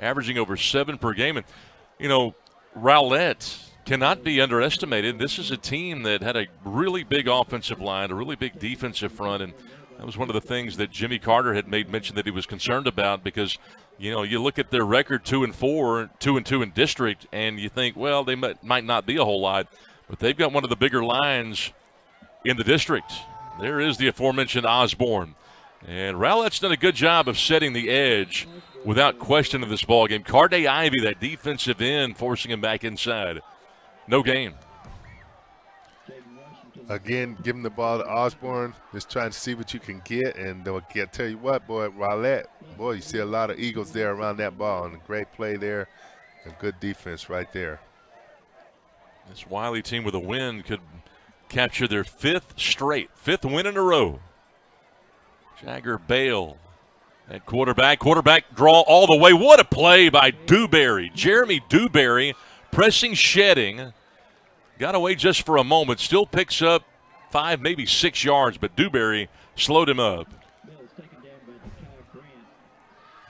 averaging over 7 per game. And, you know, Rowlett cannot be underestimated. This is a team that had a really big offensive line, a really big defensive front, and that was one of the things that Jimmy Carter had made mention that he was concerned about because, you know, you look at their record 2-4, 2-2 in district, and you think, well, they might not be a whole lot, but they've got one of the bigger lines in the district. There is the aforementioned Osborne. And Rowlett's done a good job of setting the edge without question in this ball game. Carday Ivy, that defensive end, forcing him back inside. No gain. Again, giving the ball to Osborne, just trying to see what you can get. And I'll tell you what, boy, Rowlett, boy, you see a lot of Eagles there around that ball. And a great play there, a good defense right there. This Wylie team with a win could capture their 5th win in a row. Jagger Bale at quarterback draw all the way. What a play by Dewberry. Jeremy Dewberry pressing Shedding. Got away just for a moment. Still picks up 5, maybe 6 yards, but Dewberry slowed him up.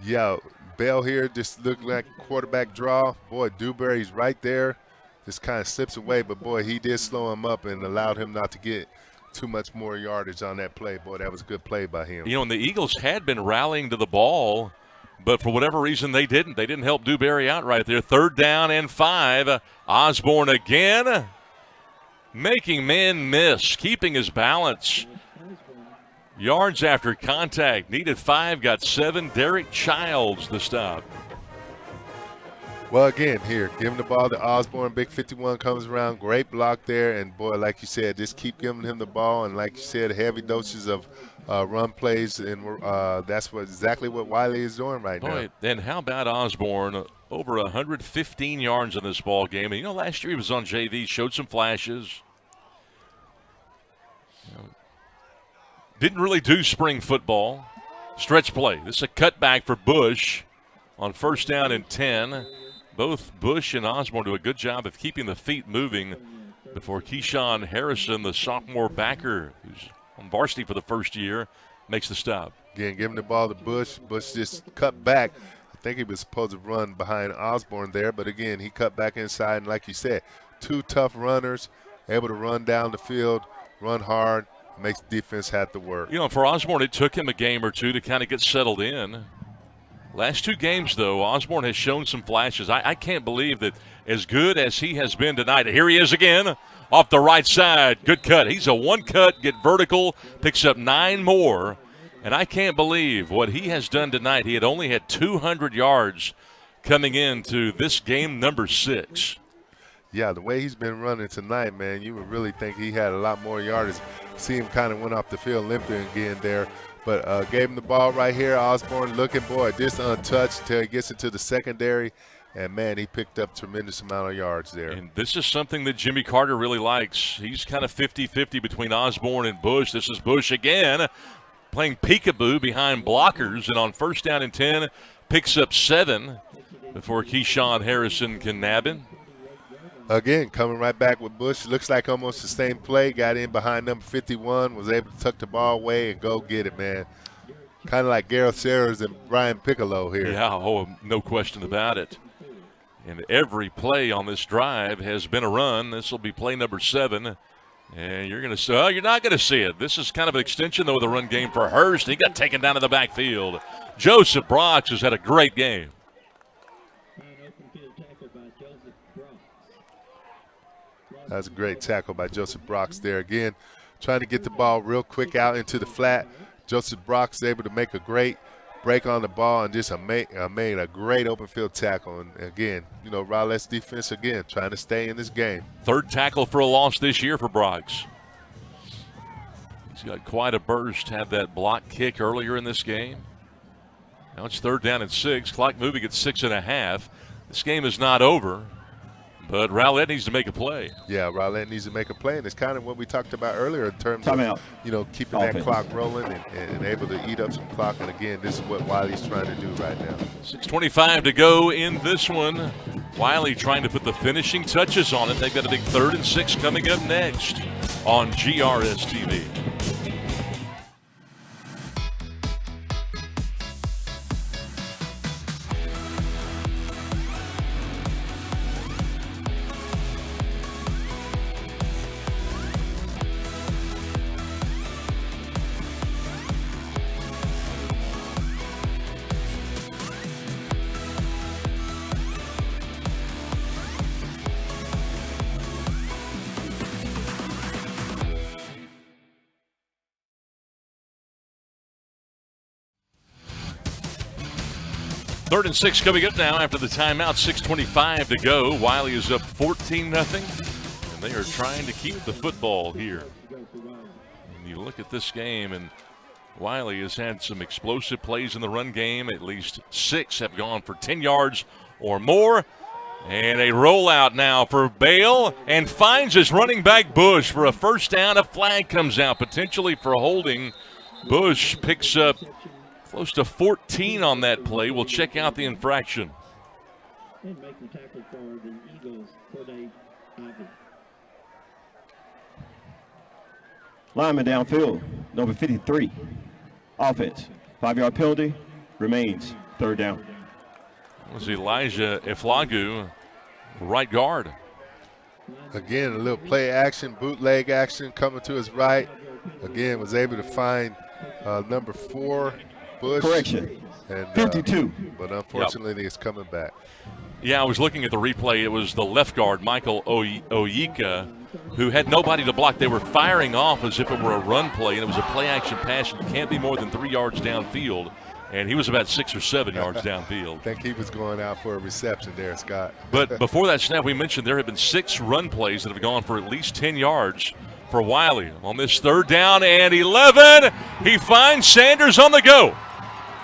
Yeah, Bell here just looked like quarterback draw. Boy, Dewberry's right there. Just kind of slips away, but, boy, he did slow him up and allowed him not to get too much more yardage on that play. Boy, that was a good play by him. You know, and the Eagles had been rallying to the ball, but for whatever reason they didn't. They didn't help Dewberry out right there. 3rd down and 5. Osborne again. making men miss, keeping his balance. Yards after contact, needed 5, got 7. Derek Childs the stop. Well, again, here, giving the ball to Osborne. Big 51 comes around. Great block there. And, boy, like you said, just keep giving him the ball. And, like you said, heavy doses of run plays. And that's exactly what Wylie is doing right now. And how about Osborne? Over 115 yards in this ball game. And, you know, last year he was on JV, showed some flashes. Didn't really do spring football. Stretch play. This is a cutback for Bush on 1st down and 10. Both Bush and Osborne do a good job of keeping the feet moving before Keyshawn Harrison, the sophomore backer, who's on varsity for the first year, makes the stop. Again, giving the ball to Bush. Bush just cut back. I think he was supposed to run behind Osborne there, but, again, he cut back inside. And like you said, 2 tough runners, able to run down the field, run hard, makes defense have to work. You know, for Osborne, it took him a game or two to kind of get settled in. Last 2 games, though, Osborne has shown some flashes. I can't believe that as good as he has been tonight. Here he is again off the right side. Good cut. He's a 1-cut, get vertical, picks up 9 more. And I can't believe what he has done tonight. He had only had 200 yards coming into this game number 6. Yeah, the way he's been running tonight, man, you would really think he had a lot more yardage. See him kind of went off the field limping again there. But gave him the ball right here. Osborne looking, boy, just untouched until he gets into the secondary. And, man, he picked up tremendous amount of yards there. And this is something that Jimmy Carter really likes. He's kind of 50-50 between Osborne and Bush. This is Bush again playing peekaboo behind blockers. And on 1st down and 10, picks up 7 before Keyshawn Harrison can nab him. Again, coming right back with Bush. Looks like almost the same play. Got in behind number 51. Was able to tuck the ball away and go get it, man. Kind of like Gareth Sayers and Brian Piccolo here. Yeah, no question about it. And every play on this drive has been a run. This will be play number 7. And you're going to say, you're not going to see it. This is kind of an extension, though, of the run game for Hurst. He got taken down to the backfield. Joseph Brox has had a great game. That's a great tackle by Joseph Brox there. Again, trying to get the ball real quick out into the flat. Joseph Brox is able to make a great break on the ball and just made a great open field tackle. And, again, you know, Rowlett's defense, again, trying to stay in this game. 3rd tackle for a loss this year for Brox. He's got quite a burst, had that block kick earlier in this game. Now it's 3rd down and 6. Clock moving at 6.5. This game is not over. But Rowlett needs to make a play. Yeah, Rowlett needs to make a play, and it's kind of what we talked about earlier in terms of, you know, keeping that clock rolling and able to eat up some clock. And, again, this is what Wylie's trying to do right now. 6:25 to go in this one. Wylie trying to put the finishing touches on it. They've got a big 3rd and 6 coming up next on GRS TV. Third and 6 coming up now after the timeout. 6:25 to go. Wylie is up 14-0, and they are trying to keep the football here. And you look at this game, and Wylie has had some explosive plays in the run game. At least 6 have gone for 10 yards or more. And a rollout now for Bale, and finds his running back Bush for a 1st down. A flag comes out, potentially for holding. Bush picks up close to 14 on that play. We'll check out the infraction. And make the tackle for the Eagles, Corday Ivy. Lineman downfield, number 53. Offense, 5-yard penalty, remains 3rd down. That was Elijah Eflagu, right guard. Again, a little play action, bootleg action coming to his right. Again, was able to find number 4, Bush. Correction, and 52. But unfortunately, it's coming back. Yeah, I was looking at the replay. It was the left guard, Michael Oyika, who had nobody to block. They were firing off as if it were a run play, and it was a play-action pass. You can't be more than 3 yards downfield, and he was about 6 or 7 yards downfield. I think he was going out for a reception there, Scott. But before that snap, we mentioned there have been 6 run plays that have gone for at least 10 yards for Wylie. On this 3rd down and 11, he finds Sanders on the go.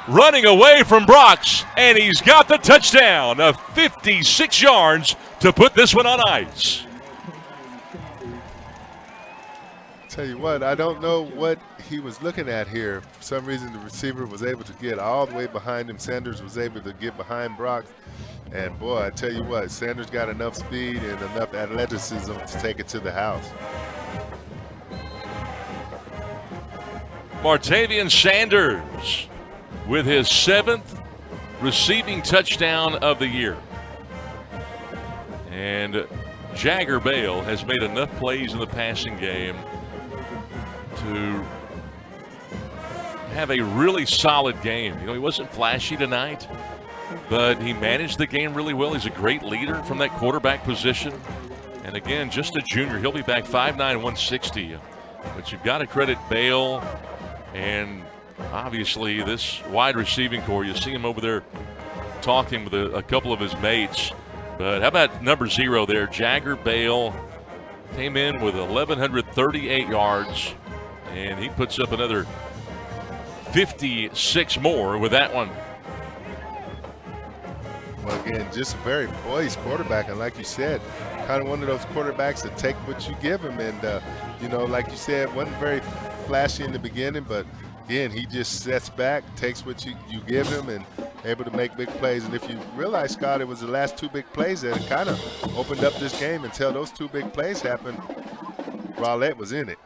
Running away from Brox, and he's got the touchdown of 56 yards to put this one on ice. Tell you what, I don't know what he was looking at here. For some reason, the receiver was able to get all the way behind him. Sanders was able to get behind Brox. And, boy, I tell you what, Sanders got enough speed and enough athleticism to take it to the house. Martavian Sanders with his 7th receiving touchdown of the year. And Jagger Bale has made enough plays in the passing game to have a really solid game. You know, he wasn't flashy tonight, but he managed the game really well. He's a great leader from that quarterback position. And again, just a junior. He'll be back 5'9", 160. But you've got to credit Bale and obviously this wide receiving core. You see him over there talking with a couple of his mates. But how about number 0 there? Jagger Bale came in with 1,138 yards, and he puts up another 56 more with that one. Well, again, just a very poised quarterback. And like you said, kind of one of those quarterbacks that take what you give him. And, you know, like you said, wasn't very flashy in the beginning, but again, he just sets back, takes what you give him, and able to make big plays. And if you realize, Scott, it was the last 2 big plays that kind of opened up this game. Until those 2 big plays happened, Rowlett was in it.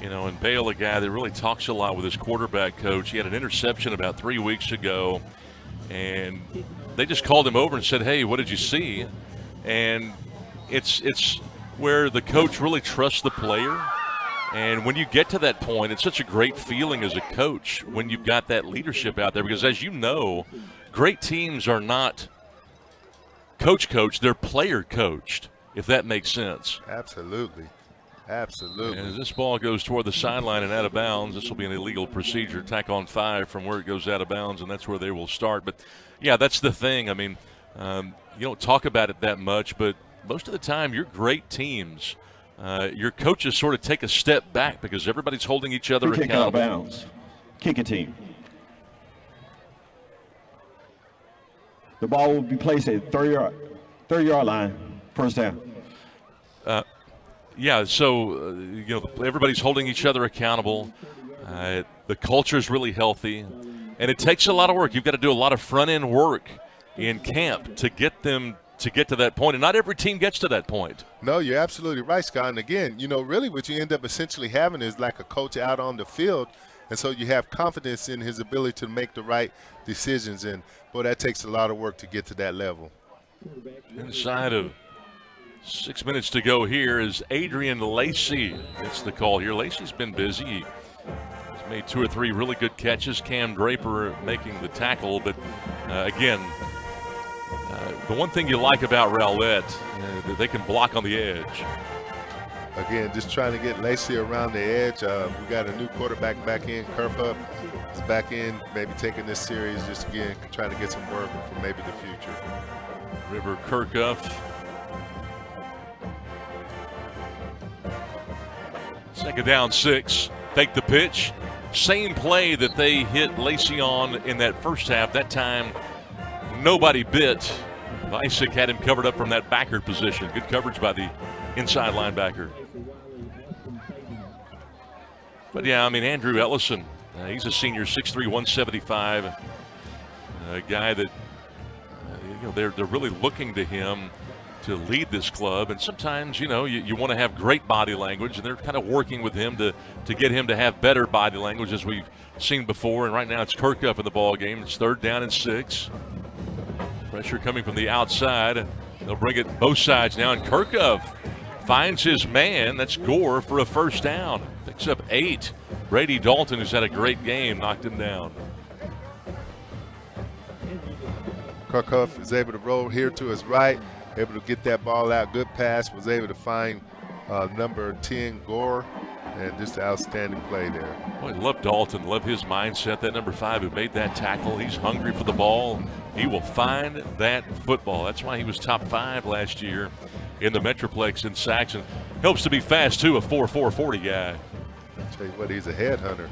You know, and Bale, a guy that really talks a lot with his quarterback coach. He had an interception about 3 weeks ago, and they just called him over and said, hey, what did you see? And it's where the coach really trusts the player. And when you get to that point, it's such a great feeling as a coach when you've got that leadership out there. Because as you know, great teams are not coach-coached, they're player-coached, if that makes sense. Absolutely. Absolutely. And as this ball goes toward the sideline and out of bounds, this will be an illegal procedure. Tack on 5 from where it goes out of bounds, and that's where they will start. But, yeah, that's the thing. I mean, you don't talk about it that much, but most of the time your great teams – your coaches sort of take a step back because everybody's holding each other Kick accountable. out of bounds. Kicking team. The ball will be placed at 30-yard line, 1st down. Yeah, so you know, everybody's holding each other accountable. The culture is really healthy, and it takes a lot of work. You've got to do a lot of front-end work in camp to get them to get to that point, and not every team gets to that point. No, you're absolutely right, Scott. And again, you know, really what you end up essentially having is like a coach out on the field, and so you have confidence in his ability to make the right decisions. And, boy, that takes a lot of work to get to that level. Inside of 6 minutes to go here is Adrian Lacey. That's the call here. Lacey's been busy. He's made 2 or 3 really good catches. Cam Draper making the tackle, but again, the one thing you like about Rowlett, that they can block on the edge. Again, just trying to get Lacey around the edge. We got a new quarterback back in. Kerfup is back in, maybe taking this series just again, trying to get some work for maybe the future. River Kirkup. Second down 6. Fake the pitch. Same play that they hit Lacey on in that first half. That time, nobody bit. Isaac had him covered up from that backer position. Good coverage by the inside linebacker. But, yeah, I mean, Andrew Ellison, he's a senior, 6'3", 175. A guy that, you know, they're really looking to him to lead this club. And sometimes, you know, you want to have great body language, and they're kind of working with him to get him to have better body language, as we've seen before. And right now it's Kirkup in the ball game. It's 3rd down and 6. Pressure coming from the outside. They'll bring it both sides now, and Kirkup finds his man. That's Gore for a 1st down. Picks up 8. Brady Dalton, who's had a great game, knocked him down. Kirkup is able to roll here to his right, able to get that ball out. Good pass, was able to find number 10, Gore, and just an outstanding play there. Boy, love Dalton, love his mindset. That number 5 who made that tackle, he's hungry for the ball. He will find that football. That's why he was top 5 last year in the Metroplex in sacks. And helps to be fast, too, a 4.4 40 guy. Tell you what, he's a headhunter.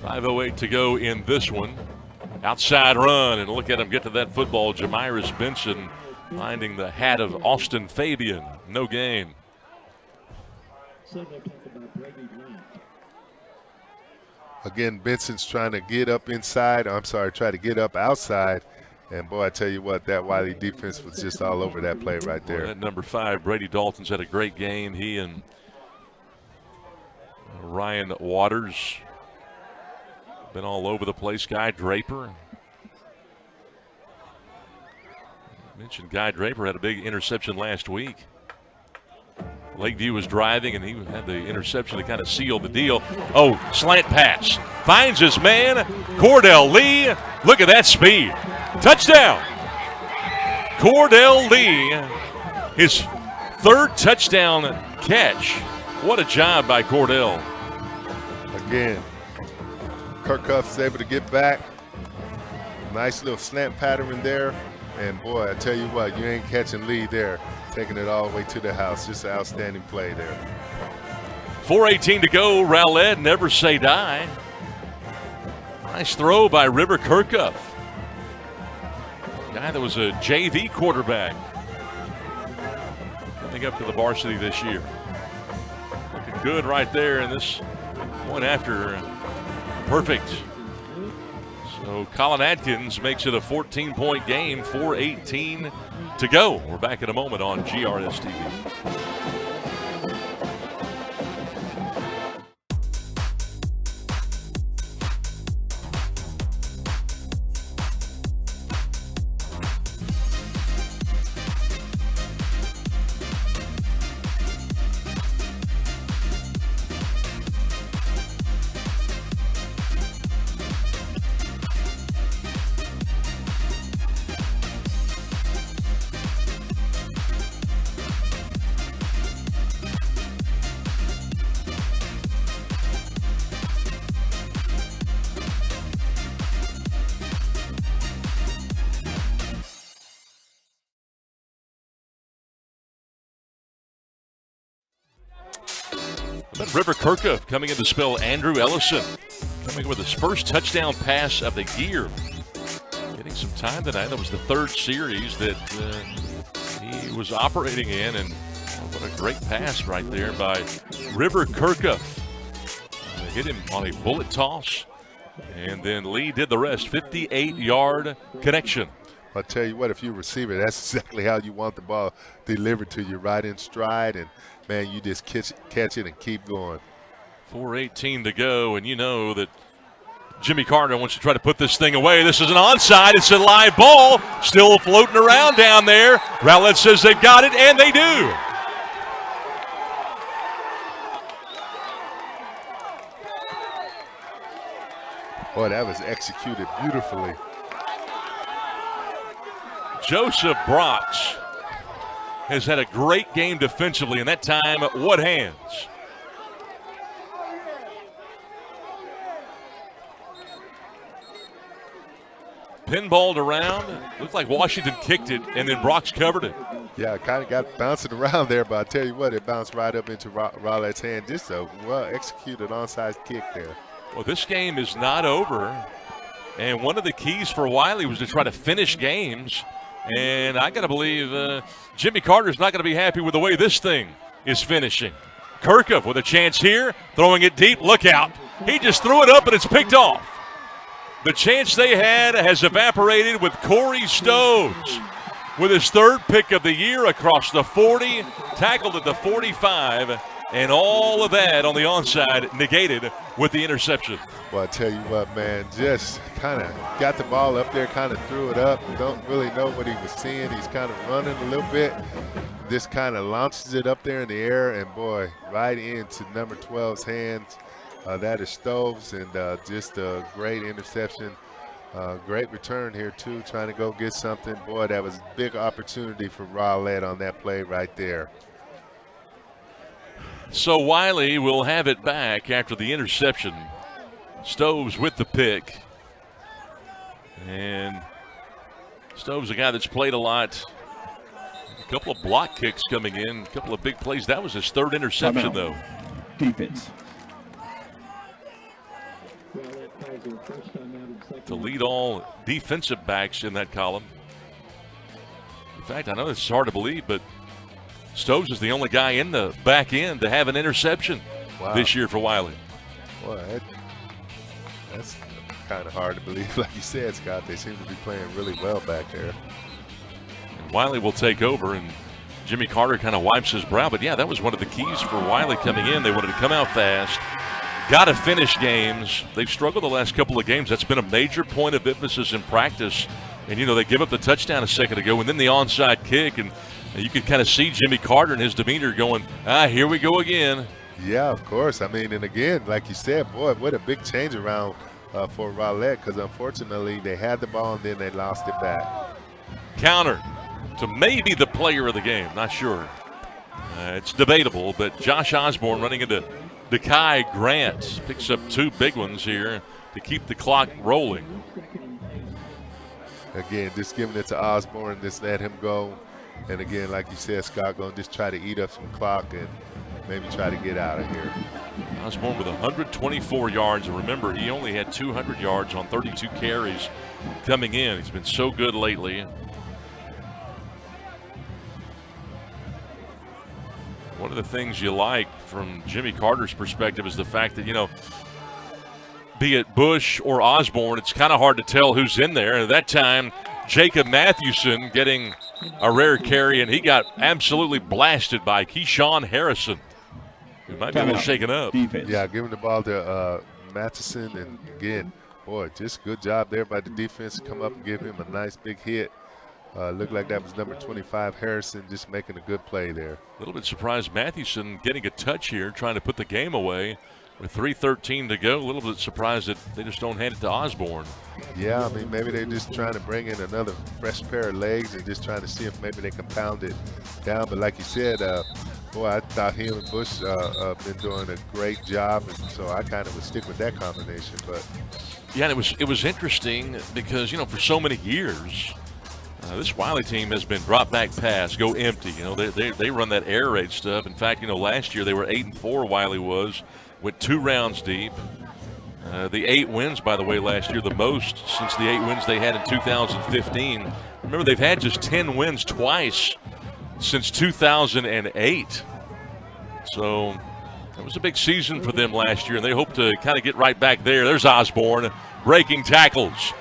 5:08 to go in this one. Outside run, and look at him get to that football. Jamiris Benson finding the hat of Austin Fabian. No gain. Again, Benson's trying to get up inside. Try to get up outside. And, boy, I tell you what, that Wylie defense was just all over that play right there. Boy, that number 5, Brady Dalton's had a great game. He and Ryan Waters been all over the place. Guy Draper. I mentioned Guy Draper had a big interception last week. Lakeview was driving, and he had the interception to kind of seal the deal. Oh, slant pass. Finds his man, Cordell Lee. Look at that speed. Touchdown. Cordell Lee, his 3rd touchdown catch. What a job by Cordell. Again, Kirkhuff's able to get back. Nice little slant pattern there. And, boy, I tell you what, you ain't catching Lee there. Taking it all the way to the house. Just an outstanding play there. 4:18 to go. Rowlett, never say die. Nice throw by River Kirkhuff. Guy that was a JV quarterback. Coming up to the varsity this year. Looking good right there in this one after. Perfect. So Colin Atkins makes it a 14-point game, 4:18 to go. We're back in a moment on GRS TV. But River Kirkhuff coming in to spell Andrew Ellison, coming with his first touchdown pass of the year. Getting some time tonight. That was the 3rd series that he was operating in, and what a great pass right there by River Kirkhuff. Hit him on a bullet toss, and then Lee did the rest. 58-yard connection. I'll tell you what, if you're a receiver, that's exactly how you want the ball delivered to you, right in stride, and man, you just catch it and keep going. 4:18 to go, and you know that Jimmy Carter wants to try to put this thing away. This is an onside. It's a live ball, still floating around down there. Rowlett says they've got it, and they do. Boy, that was executed beautifully. Joseph Brox has had a great game defensively, and that time, what hands? Pinballed around. Looked like Washington kicked it, and then Brox covered it. Yeah, kind of got bouncing around there, but I tell you what, it bounced right up into Rowlett's hand. Just a well-executed onside kick there. Well, this game is not over, and one of the keys for Wylie was to try to finish games. And I got to believe Jimmy Carter's not going to be happy with the way this thing is finishing. Kirkhuff with a chance here, throwing it deep. Look out. He just threw it up, and it's picked off. The chance they had has evaporated with Corey Stoves with his 3rd pick of the year across the 40, tackled at the 45, and all of that on the onside negated with the interception. Well, I tell you what, man, just kind of got the ball up there, kind of threw it up. Don't really know what he was seeing. He's kind of running a little bit. Just kind of launches it up there in the air, and, boy, right into number 12's hands. That is Stoves, and just a great interception. Great return here, too, trying to go get something. Boy, that was a big opportunity for Rowlett on that play right there. So Wylie will have it back after the interception. Stoves with the pick. And Stoves a guy that's played a lot. A couple of block kicks coming in, a couple of big plays. That was his third interception, though. Defense. To lead all defensive backs in that column. In fact, I know this is hard to believe, but Stoves is the only guy in the back end to have an interception this year for Wylie. Boy, that's kind of hard to believe. Like you said, Scott, they seem to be playing really well back there. And Wylie will take over, and Jimmy Carter kind of wipes his brow. But, yeah, that was one of the keys for Wylie coming in. They wanted to come out fast. Got to finish games. They've struggled the last couple of games. That's been a major point of emphasis in practice. And, you know, they give up the touchdown a second ago and then the onside kick. And you could kind of see Jimmy Carter and his demeanor going, here we go again. Yeah, of course. I mean, and again, like you said, boy, what a big change around for Rowlett, because unfortunately they had the ball and then they lost it back. Counter to maybe the player of the game. Not sure. It's debatable, but Josh Osborne running into Dekai Grant picks up two big ones here to keep the clock rolling. Again, just giving it to Osborne, just let him go. And again, like you said, Scott, going to just try to eat up some clock and maybe try to get out of here. Osborne with 124 yards. And remember, he only had 200 yards on 32 carries coming in. He's been so good lately. One of the things you like from Jimmy Carter's perspective is the fact that, you know, be it Bush or Osborne, it's kind of hard to tell who's in there. And at that time, Jacob Mathewson getting a rare carry, and he got absolutely blasted by Keyshawn Harrison, who might be a little shaken up. Defense. Yeah, giving the ball to Matheson, and again, boy, just good job there by the defense to come up and give him a nice big hit. Looked like that was number 25, Harrison, just making a good play there. A little bit surprised Mathewson getting a touch here, trying to put the game away with 3:13 to go. A little bit surprised that they just don't hand it to Osborne. Yeah, I mean, maybe they're just trying to bring in another fresh pair of legs and just trying to see if maybe they can pound it down. But like you said, boy, I thought him and Bush been doing a great job, and so I kind of would stick with that combination. But yeah, and it was interesting because, you know, for so many years, this Wylie team has been drop back pass, go empty. You know, they run that air raid stuff. In fact, you know, last year they were 8-4. Wylie went 2 rounds deep. The 8 wins, by the way, last year, the most since the 8 wins they had in 2015. Remember, they've had just 10 wins twice since 2008. So that was a big season for them last year, and they hope to kind of get right back there. There's Osborne breaking tackles.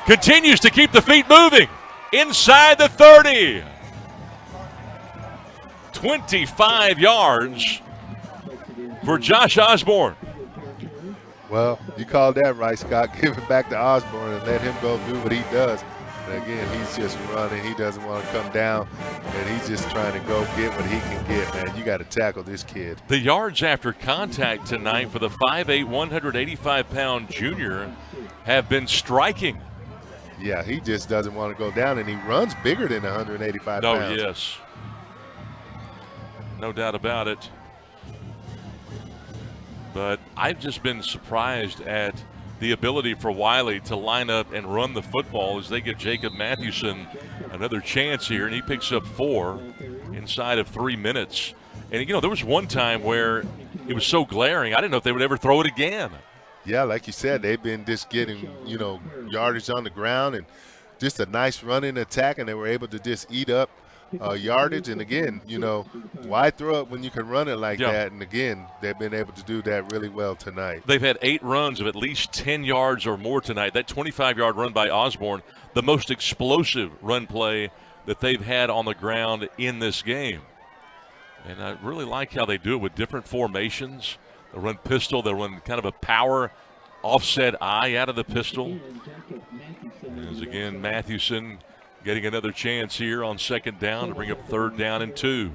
Continues to keep the feet moving. Inside the 30. 25 yards for Josh Osborne. well, you called that right, Scott. Give it back to Osborne and let him go do what he does. And again, he's just running. He doesn't want to come down, and he's just trying to go get what he can get, man. You got to tackle this kid. The yards after contact tonight for the 5'8", 185-pound junior have been striking. Yeah, he just doesn't want to go down, and he runs bigger than 185 No, pounds. yes. No doubt about it. But I've just been surprised at the ability for Wylie to line up and run the football as they give Jacob Mathewson another chance here, and he picks up 4 inside of 3 minutes. And, you know, there was one time where it was so glaring, I didn't know if they would ever throw it again. Yeah, like you said, they've been just getting, you know, yardage on the ground and just a nice running attack, and they were able to just eat up yardage. And again, you know, why throw it when you can run it like that? And again, they've been able to do that really well tonight. They've had 8 runs of at least 10 yards or more tonight. That 25-yard run by Osborne, the most explosive run play that they've had on the ground in this game. And I really like how they do it with different formations. They'll run pistol. They'll run kind of a power offset eye out of the pistol. As again, Mathewson getting another chance here on 2nd down to bring up 3rd down and 2.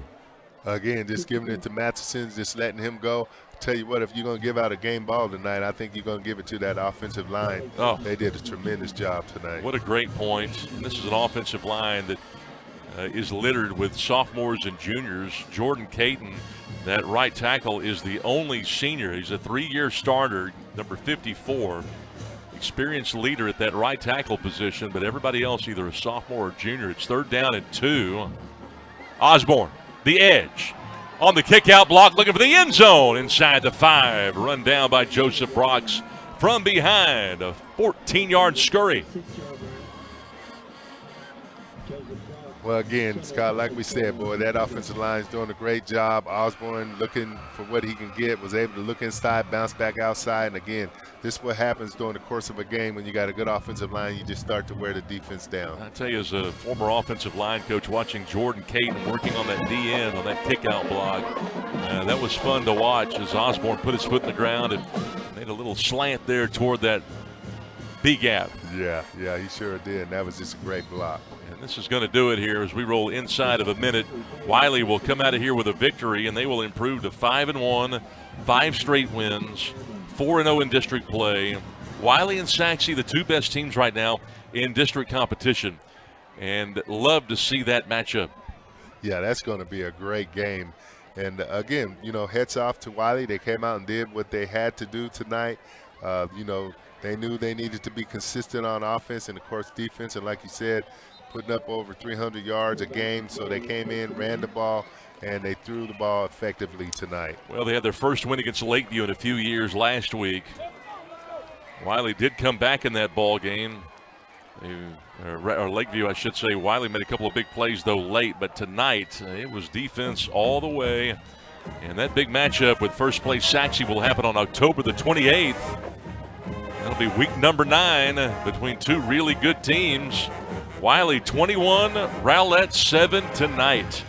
Again, just giving it to Matheson, just letting him go. Tell you what, if you're going to give out a game ball tonight, I think you're going to give it to that offensive line. Oh. They did a tremendous job tonight. What a great point. And this is an offensive line that is littered with sophomores and juniors. Jordan Caton, that right tackle, is the only senior. He's a 3-year starter, number 54. Experienced leader at that right tackle position, but everybody else either a sophomore or junior. It's 3rd down and 2. Osborne, the edge, on the kick-out block, looking for the end zone inside the 5. Run down by Joseph Brox from behind. A 14-yard scurry. Well, again, Scott, like we said, boy, that offensive line is doing a great job. Osborne looking for what he can get, was able to look inside, bounce back outside. And, again, this is what happens during the course of a game when you got a good offensive line. You just start to wear the defense down. I tell you, as a former offensive line coach, watching Jordan Caton working on that D-end, on that kick-out block, that was fun to watch as Osborne put his foot in the ground and made a little slant there toward that B-gap. Yeah, he sure did. And that was just a great block. And this is going to do it here as we roll inside of a minute. Wylie will come out of here with a victory, and they will improve to 5-1, 5 straight wins, 4-0 in district play. Wylie and Sachse, the 2 best teams right now in district competition, and love to see that matchup. Yeah, that's going to be a great game. And, again, heads off to Wylie. They came out and did what they had to do tonight. They knew they needed to be consistent on offense and, of course, defense. And like you said, putting up over 300 yards a game. So they came in, ran the ball, and they threw the ball effectively tonight. Well, they had their first win against Lakeview in a few years last week. Wylie did come back in that ball game. Or Lakeview, I should say. Wylie made a couple of big plays, though, late. But tonight, it was defense all the way. And that big matchup with first-place Sachse will happen on October the 28th. That'll be week number 9 between 2 really good teams. Wylie 21, Rowlett 7 tonight.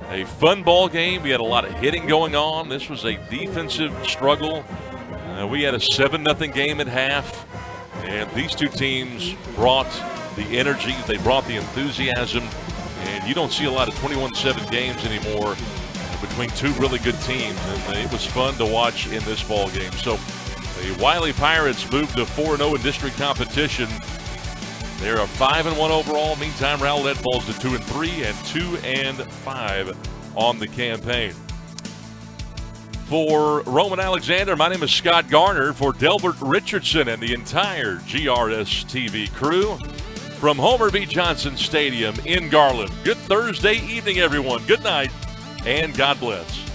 A fun ball game. We had a lot of hitting going on. This was a defensive struggle. We had a 7-0 game at half. And these 2 teams brought the energy. They brought the enthusiasm. And you don't see a lot of 21-7 games anymore between 2 really good teams. And it was fun to watch in this ball game. So the Wylie Pirates moved to 4-0 in district competition. They're a 5-1 overall. Meantime, Rowlett falls to 2-3 and 2-5 on the campaign. For Roman Alexander, my name is Scott Garner. For Delbert Richardson and the entire GRS TV crew, from Homer B. Johnson Stadium in Garland. Good Thursday evening, everyone. Good night, and God bless.